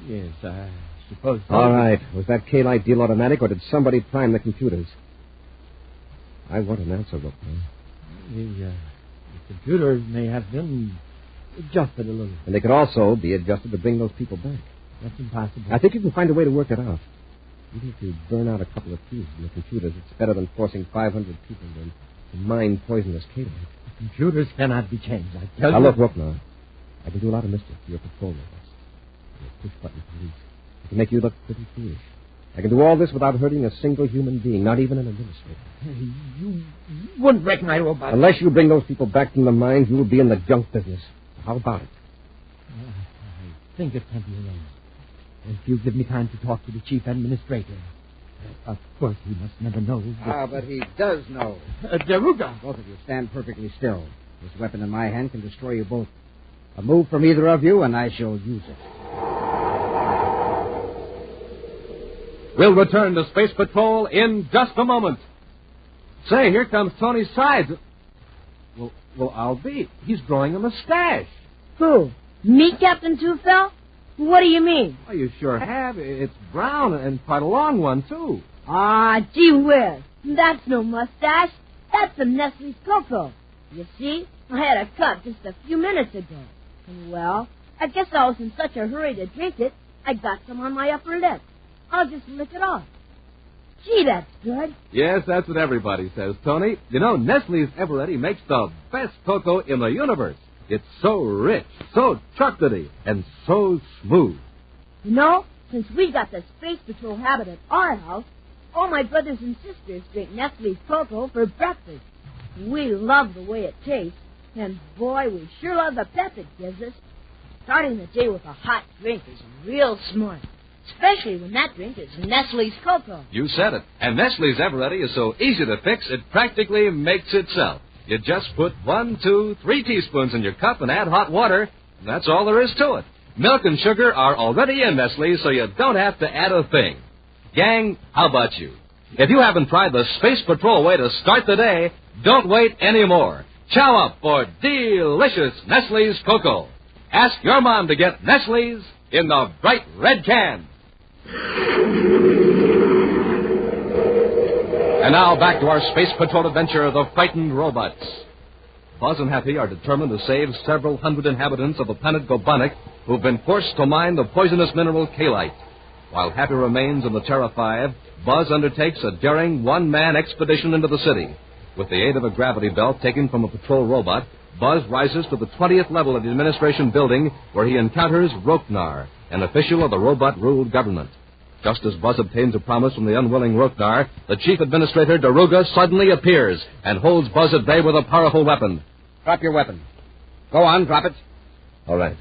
Yes, I suppose so. All right. Was that K-Light deal automatic, or did somebody prime the computers? I want an answer, Rookner. The computers may have been adjusted a little. And they could also be adjusted to bring those people back. That's impossible. I think you can find a way to work it out. Even if you burn out a couple of fuses in the computers, it's better than forcing 500 people to mine poisonous K-Light. The computers cannot be changed, I tell you. Now, look, Rookner. I can do a lot of mischief to your patrol robots. You're push-button police. I can make you look pretty foolish. I can do all this without hurting a single human being, not even an administrator. You wouldn't wreck my robot. Unless you bring those people back from the mines, you will be in the junk business. How about it? I think it can be arranged. If you give me time to talk to the chief administrator. Of course, he must never know. But he does know. Deruga. Both of you stand perfectly still. This weapon in my hand can destroy you both. A move from either of you, and I shall use it. We'll return to Space Patrol in just a moment. Say, here comes Tony Sides. Well, I'll be. He's growing a mustache. Who? Me, Captain Two-Fell? What do you mean? Oh, you sure have. It's brown and quite a long one, too. Ah, gee whiz. That's no mustache. That's some Nestle's cocoa. You see, I had a cut just a few minutes ago. And, well, I guess I was in such a hurry to drink it, I got some on my upper lip. I'll just lick it off. Gee, that's good. Yes, that's what everybody says, Tony. You know, Nestle's Eveready makes the best cocoa in the universe. It's so rich, so chocolatey, and so smooth. You know, since we got the Space Patrol habit at our house, all my brothers and sisters drink Nestle's cocoa for breakfast. We love the way it tastes, and boy, we sure love the pep it gives us. Starting the day with a hot drink is real smart, especially when that drink is Nestle's cocoa. You said it. And Nestle's Eveready is so easy to fix, it practically makes itself. You just put 1, 2, 3 teaspoons in your cup and add hot water, and that's all there is to it. Milk and sugar are already in Nestle's, so you don't have to add a thing. Gang, how about you? If you haven't tried the Space Patrol way to start the day, don't wait anymore. Chow up for delicious Nestle's cocoa. Ask your mom to get Nestle's in the bright red can. And now back to our Space Patrol adventure, The Frightened Robots. Buzz and Happy are determined to save several hundred inhabitants of the planet Gobonic who've been forced to mine the poisonous mineral K-Light. While Happy remains in the Terra 5, Buzz undertakes a daring one-man expedition into the city. With the aid of a gravity belt taken from a patrol robot, Buzz rises to the 20th level of the administration building where he encounters Roknar, an official of the robot-ruled government. Just as Buzz obtains a promise from the unwilling Roknar, the chief administrator, Daruga, suddenly appears and holds Buzz at bay with a powerful weapon. Drop your weapon. Go on, drop it. All right.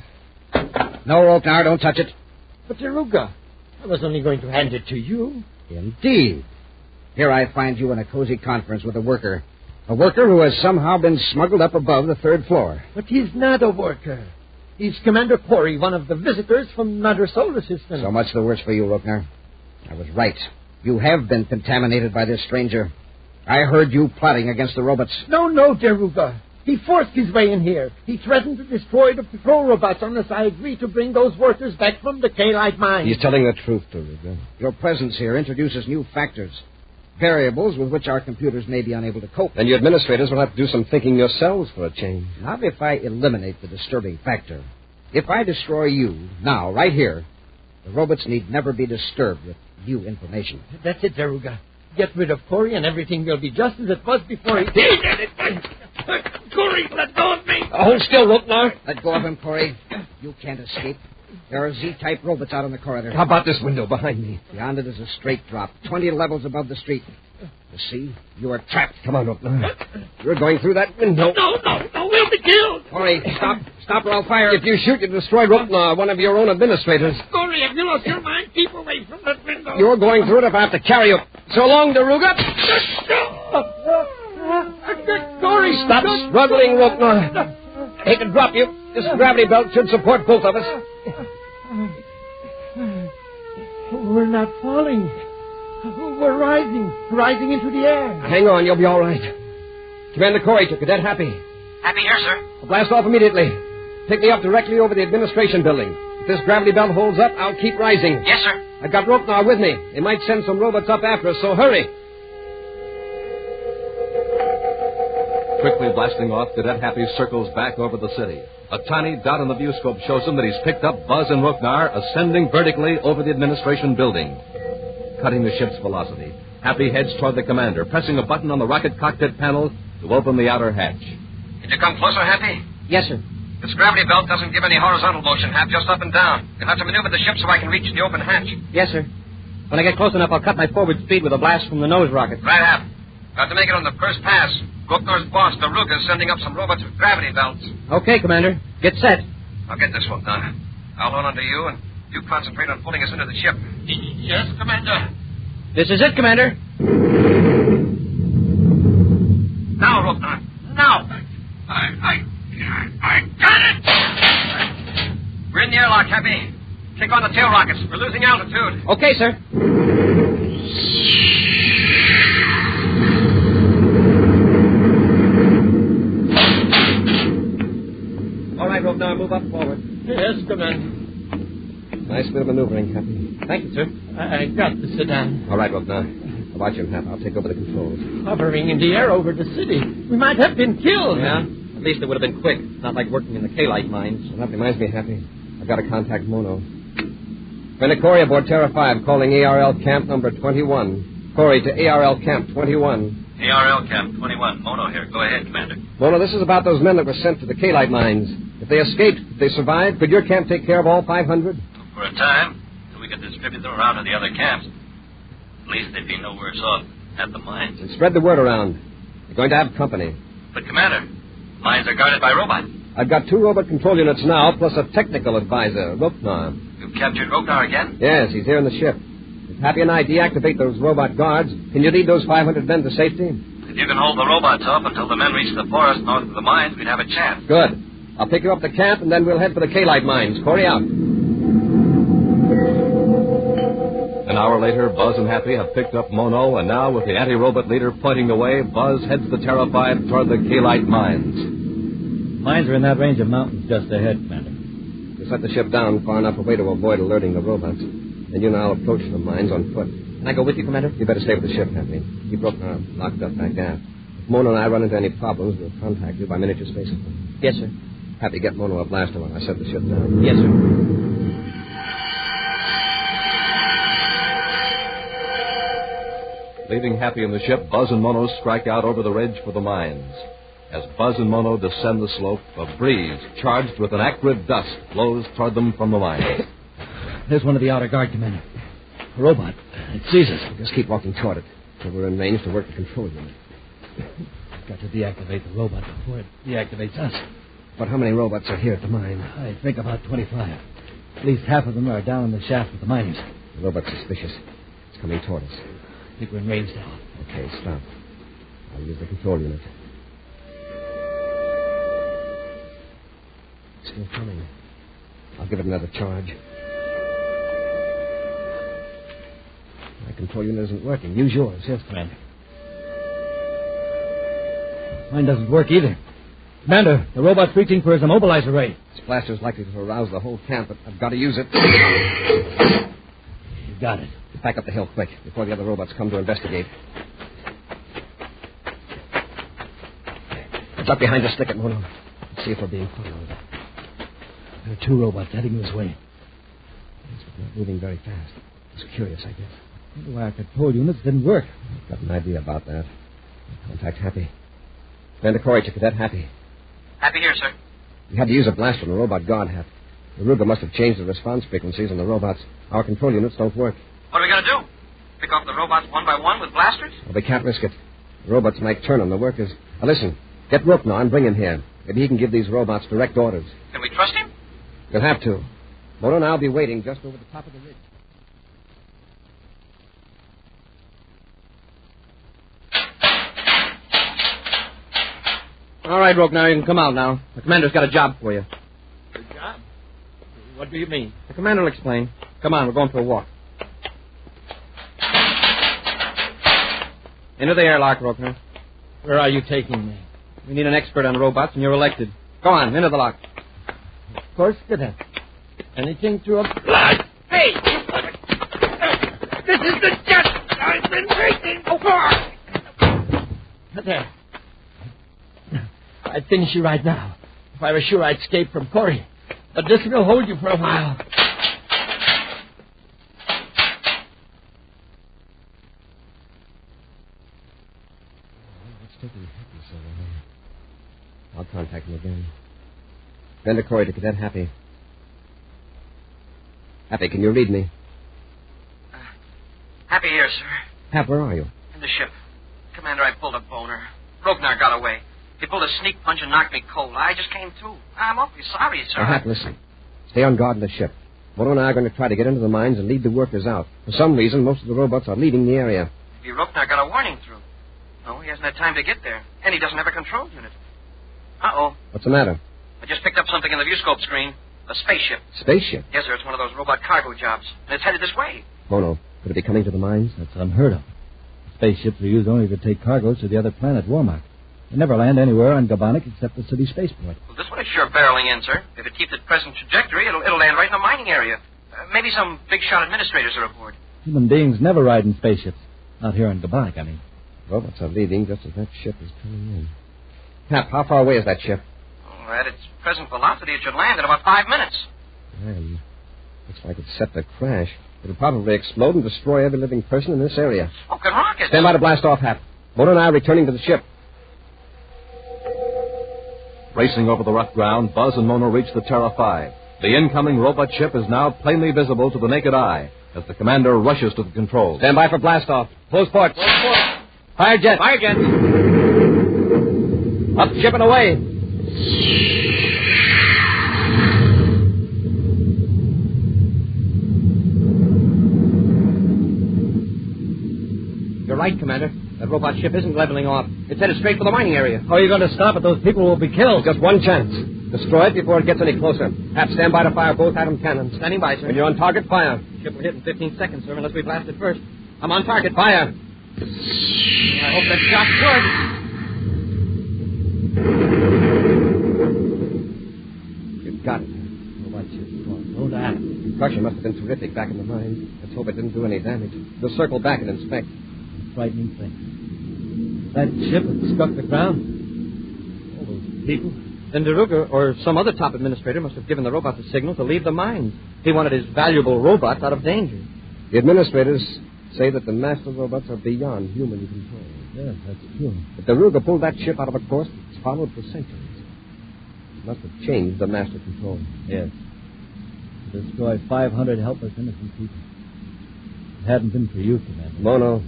No, Roknar, don't touch it. But, Daruga, I was only going to hand it to you. Indeed. Here I find you in a cozy conference with a worker. A worker who has somehow been smuggled up above the 3rd floor. But he's not a worker. He's Commander Corey, one of the visitors from another solar system. So much the worse for you, Roknar. I was right. You have been contaminated by this stranger. I heard you plotting against the robots. No, Daruga. He forced his way in here. He threatened to destroy the patrol robots unless I agree to bring those workers back from the K-Light mine. He's telling the truth, Daruga. Your presence here introduces new factors. Variables with which our computers may be unable to cope. Then you administrators will have to do some thinking yourselves for a change. Not if I eliminate the disturbing factor. If I destroy you, now, right here, the robots need never be disturbed with new information. That's it, Daruga. Get rid of Corey and everything will be just as it was before he... Corey, let go of me! Hold still, Roknar. Let go of him, Corey. You can't escape. There are Z-type robots out in the corridor. How about this window behind me? Beyond it is a straight drop, 20 levels above the street. You see, you are trapped. Come on, Roknar. You're going through that window. No, we'll be killed. Corey, stop or I'll fire. If you shoot, you destroy Roknar, one of your own administrators. Corey, have you lost your mind? Keep away from that window. You're going through it if I have to carry you. So long, Daruga. Corey, stop struggling, Roknar. I hate to drop you. This gravity belt should support both of us. We're not falling. We're rising into the air. Hang on, you'll be all right. Commander Corey to Cadet Happy. Happy here, sir. Blast off immediately. Pick me up directly over the administration building. If this gravity belt holds up, I'll keep rising. Yes, sir. I've got Ropenar with me. They might send some robots up after us, so hurry. Quickly blasting off, Cadet Happy circles back over the city. A tiny dot on the viewscope shows him that he's picked up Buzz and Ropenar ascending vertically over the administration building. Cutting the ship's velocity, Happy heads toward the commander, pressing a button on the rocket cockpit panel to open the outer hatch. Can you come closer, Happy? Yes, sir. This gravity belt doesn't give any horizontal motion, Hap, just up and down. You'll have to maneuver the ship so I can reach the open hatch. Yes, sir. When I get close enough, I'll cut my forward speed with a blast from the nose rocket. Right, Hap. Got to make it on the first pass. Gopnor's boss, Daruga's sending up some robots with gravity belts. Okay, Commander. Get set. I'll get this one done. I'll hold on to you, and you concentrate on pulling us into the ship. Yes, Commander. This is it, Commander. Now, Ropenor. Now. I got it! We're in the airlock, Happy. Kick on the tail rockets. We're losing altitude. Okay, sir. All right, Ropenar, move up forward. Yes, Commander. Nice bit of maneuvering, Happy. Thank you, sir. I got to sit down. All right, Ropenar. Watch him, Hap. I'll take over the controls. Hovering in the air over the city. We might have been killed. Yeah? At least it would have been quick. Not like working in the K-Light mines. Well, that reminds me, Happy. I've got to contact Mono. Commander Corey aboard Terra 5 calling ARL Camp number 21. Corey to ARL Camp 21. ARL Camp 21. Mono here. Go ahead, Commander. Mono, this is about those men that were sent to the K-Light mines. If they escaped, if they survived, could your camp take care of all 500? For a time, till we could distribute them around to the other camps. At least they'd be no worse off at the mines. And spread the word around. You're going to have company. But, Commander, mines are guarded by robots. I've got 2 robot control units now, plus a technical advisor, Ropenar. You've captured Ropenar again? Yes, he's here in the ship. If Happy and I deactivate those robot guards, can you lead those 500 men to safety? If you can hold the robots off until the men reach the forest north of the mines, we'd have a chance. Good. I'll pick you up at the camp, and then we'll head for the K-Light mines. Corey out. An hour later, Buzz and Happy have picked up Mono, and now, with the anti-robot leader pointing the way, Buzz heads the Terra 5 toward the K-Light mines. Mines are in that range of mountains just ahead, Commander. We'll set the ship down far enough away to avoid alerting the robots. And you and I'll approach the mines on foot. Can I go with you, Commander? You better stay with the ship, Happy. Keep Ropenar locked up back aft. If Mono and I run into any problems, we'll contact you by miniature spacephone. Yes, sir. Happy, get Mono a blaster while I set the ship down. Yes, sir. Leaving Happy in the ship, Buzz and Mono strike out over the ridge for the mines. As Buzz and Mono descend the slope, a breeze charged with an acrid dust blows toward them from the mines. There's one of the outer guard, Commander. A robot. It sees us. Just keep walking toward it, till we're in range to work the control unit. Got to deactivate the robot before it deactivates us. But how many robots are here at the mine? I think about 25. At least half of them are down in the shaft with the miners. The robot's suspicious. It's coming toward us. I think we're in range now. Okay, stop. I'll use the control unit. It's still coming. I'll give it another charge. My control unit isn't working. Use yours. Yes, Commander. Mine doesn't work either. Commander, the robot's reaching for his immobilizer ray. This blaster's likely to arouse the whole camp, but I've got to use it. You got it. Back up the hill quick, before the other robots come to investigate. It's up behind the stick at Mono. Let's see if we're being followed. There are 2 robots heading this way. Yes, but not moving very fast. It's curious, I guess. I wonder why our control units didn't work. I've got an idea about that. I'll contact Happy. Commander Corey to Cadet Happy. Happy here, sir. We had to use a blaster on the robot guard hat. The Ruger must have changed the response frequencies on the robots. Our control units don't work. What are we going to do? Pick off the robots one by one with blasters? Well, we can't risk it. The robots might turn on the workers. Now, listen. Get Ropenar and bring him here. Maybe he can give these robots direct orders. Can we trust him? You'll have to. Mono and I'll be waiting just over the top of the ridge. All right, Ropenar, you can come out now. The commander's got a job for you. A job? What do you mean? The commander will explain. Come on, we're going for a walk. Into the airlock, Ropenar. Where are you taking me? We need an expert on robots, and you're elected. Go on, into the lock. course, Cadet. Anything to oblige. Hey! This is the jet I've been waiting for! There. I'd finish you right now if I were sure I'd escape from Corey. But this will hold you for a while. What's taking Happy so long? I'll contact him again. Commander Corey to Cadet Happy. Happy, can you read me? Happy here, sir. Hap, where are you? In the ship. Commander, I pulled a boner. Rognar got away. He pulled a sneak punch and knocked me cold. I just came to. I'm awfully sorry, sir. Hap, listen. Stay on guard in the ship. Moto and I are going to try to get into the mines and lead the workers out. For some reason, most of the robots are leaving the area. Maybe Rognar got a warning through. No, he hasn't had time to get there. And he doesn't have a control unit. Uh-oh. What's the matter? I just picked up something in the viewscope screen. A spaceship. Spaceship? Yes, sir. It's one of those robot cargo jobs. And it's headed this way. Mono, could it be coming to the mines? That's unheard of. Spaceships are used only to take cargoes to the other planet, Warmark. They never land anywhere on Gabanik except the city spaceport. Well, this one is sure barreling in, sir. If it keeps its present trajectory, it'll land right in the mining area. Maybe some big-shot administrators are aboard. Human beings never ride in spaceships. Not here on Gabanik, I mean. Robots are leaving just as that ship is coming in. Hap, how far away is that ship? Oh, at its present velocity, it should land in about 5 minutes. Well, looks like it's set to crash. It'll probably explode and destroy every living person in this area. Smoking rockets. Stand by to blast off, Hap. Moto and I are returning to the ship. Racing over the rough ground, Buzz and Mono reach the Terra 5. The incoming robot ship is now plainly visible to the naked eye as the commander rushes to the controls. Stand by for blast off. Close ports. Fire jets. Fire jets. Up ship and away. You're right, Commander. That robot ship isn't leveling off. It's headed straight for the mining area. How are you going to stop it? Those people will be killed. There's just one chance. Destroy it before it gets any closer. Hap, stand by to fire both atom cannons. Standing by, sir. When you're on target, fire. Ship will hit in 15 seconds, sir, unless we blast it first. I'm on target. Fire. I hope that shot's good. You've got it. Robot ship's gone. No doubt. The concussion must have been terrific back in the mine. Let's hope it didn't do any damage. We'll circle back and inspect. Frightening thing. That ship had struck the ground. All those people. Then Deruga or some other top administrator must have given the robots a signal to leave the mines. He wanted his valuable robots out of danger. The administrators say that the master robots are beyond human control. Yes, that's true. If Deruga pulled that ship out of a course that's followed for centuries, it must have changed the master control. Yes. To destroy 500 helpless innocent people. If it hadn't been for you, Commander. Mono,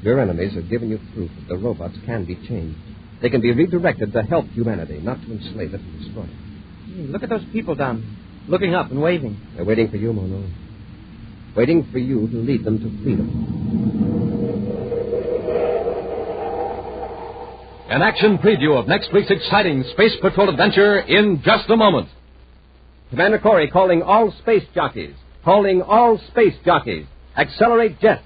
your enemies have given you proof that the robots can be changed. They can be redirected to help humanity, not to enslave it and destroy it. Look at those people down, looking up and waving. They're waiting for you, Mono. Waiting for you to lead them to freedom. An action preview of next week's exciting Space Patrol adventure in just a moment. Commander Corey calling all space jockeys. Calling all space jockeys. Accelerate jets.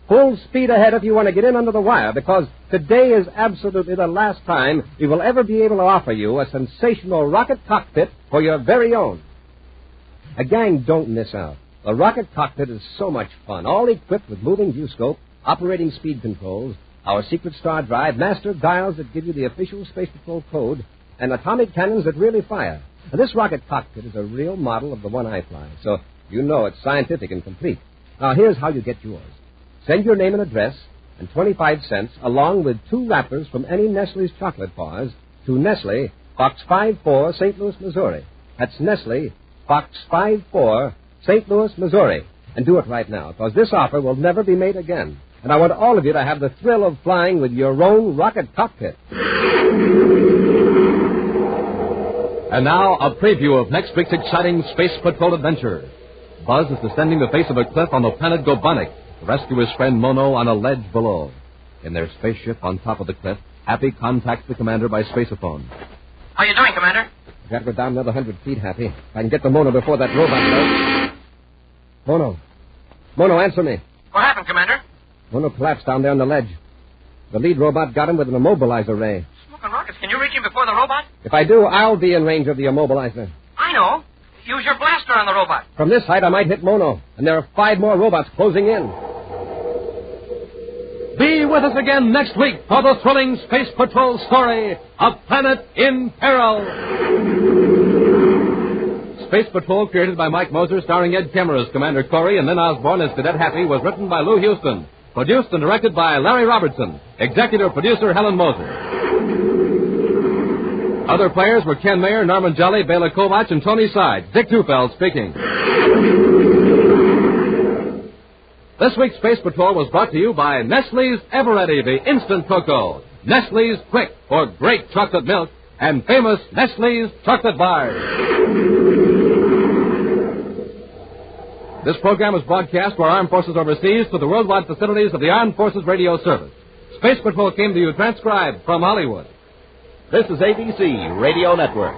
Full speed ahead if you want to get in under the wire, because today is absolutely the last time we will ever be able to offer you a sensational rocket cockpit for your very own. A gang, don't miss out. The rocket cockpit is so much fun, all equipped with moving viewscope, operating speed controls, our secret star drive, master dials that give you the official Space Patrol code, and atomic cannons that really fire. Now, this rocket cockpit is a real model of the one I fly, so you know it's scientific and complete. Now, here's how you get yours. Send your name and address and 25 cents along with 2 wrappers from any Nestle's chocolate bars to Nestle, Box 54, St. Louis, Missouri. That's Nestle, Box 54, St. Louis, Missouri. And do it right now, because this offer will never be made again. And I want all of you to have the thrill of flying with your own rocket cockpit. And now, a preview of next week's exciting Space Patrol adventure. Buzz is descending the face of a cliff on the planet Goldbergs to rescue his friend Mono on a ledge below. In their spaceship on top of the cliff, Happy contacts the commander by spaceophone. How you doing, Commander? I've got to go down another 100 feet, Happy. If I can get to Mono before that robot does. Mono. Mono, answer me. What happened, Commander? Mono collapsed down there on the ledge. The lead robot got him with an immobilizer ray. Smoking rockets. Can you reach him before the robot? If I do, I'll be in range of the immobilizer. I know. Use your blaster on the robot. From this height, I might hit Mono, and there are 5 more robots closing in. Be with us again next week for the thrilling Space Patrol story, A Planet in Peril. Space Patrol, created by Mike Moser, starring Ed Kemmer as Commander Corey and Lynn Osborne as Cadet Happy, was written by Lou Houston. Produced and directed by Larry Robertson. Executive producer Helen Moser. Other players were Ken Mayer, Norman Jolly, Bela Kovac, and Tony Side. Dick Tufeld speaking. This week's Space Patrol was brought to you by Nestle's Eveready, the instant cocoa. Nestle's Quick for great chocolate milk, and famous Nestle's chocolate bars. This program is broadcast to our armed forces overseas through the worldwide facilities of the Armed Forces Radio Service. Space Patrol came to you transcribed from Hollywood. This is ABC Radio Network.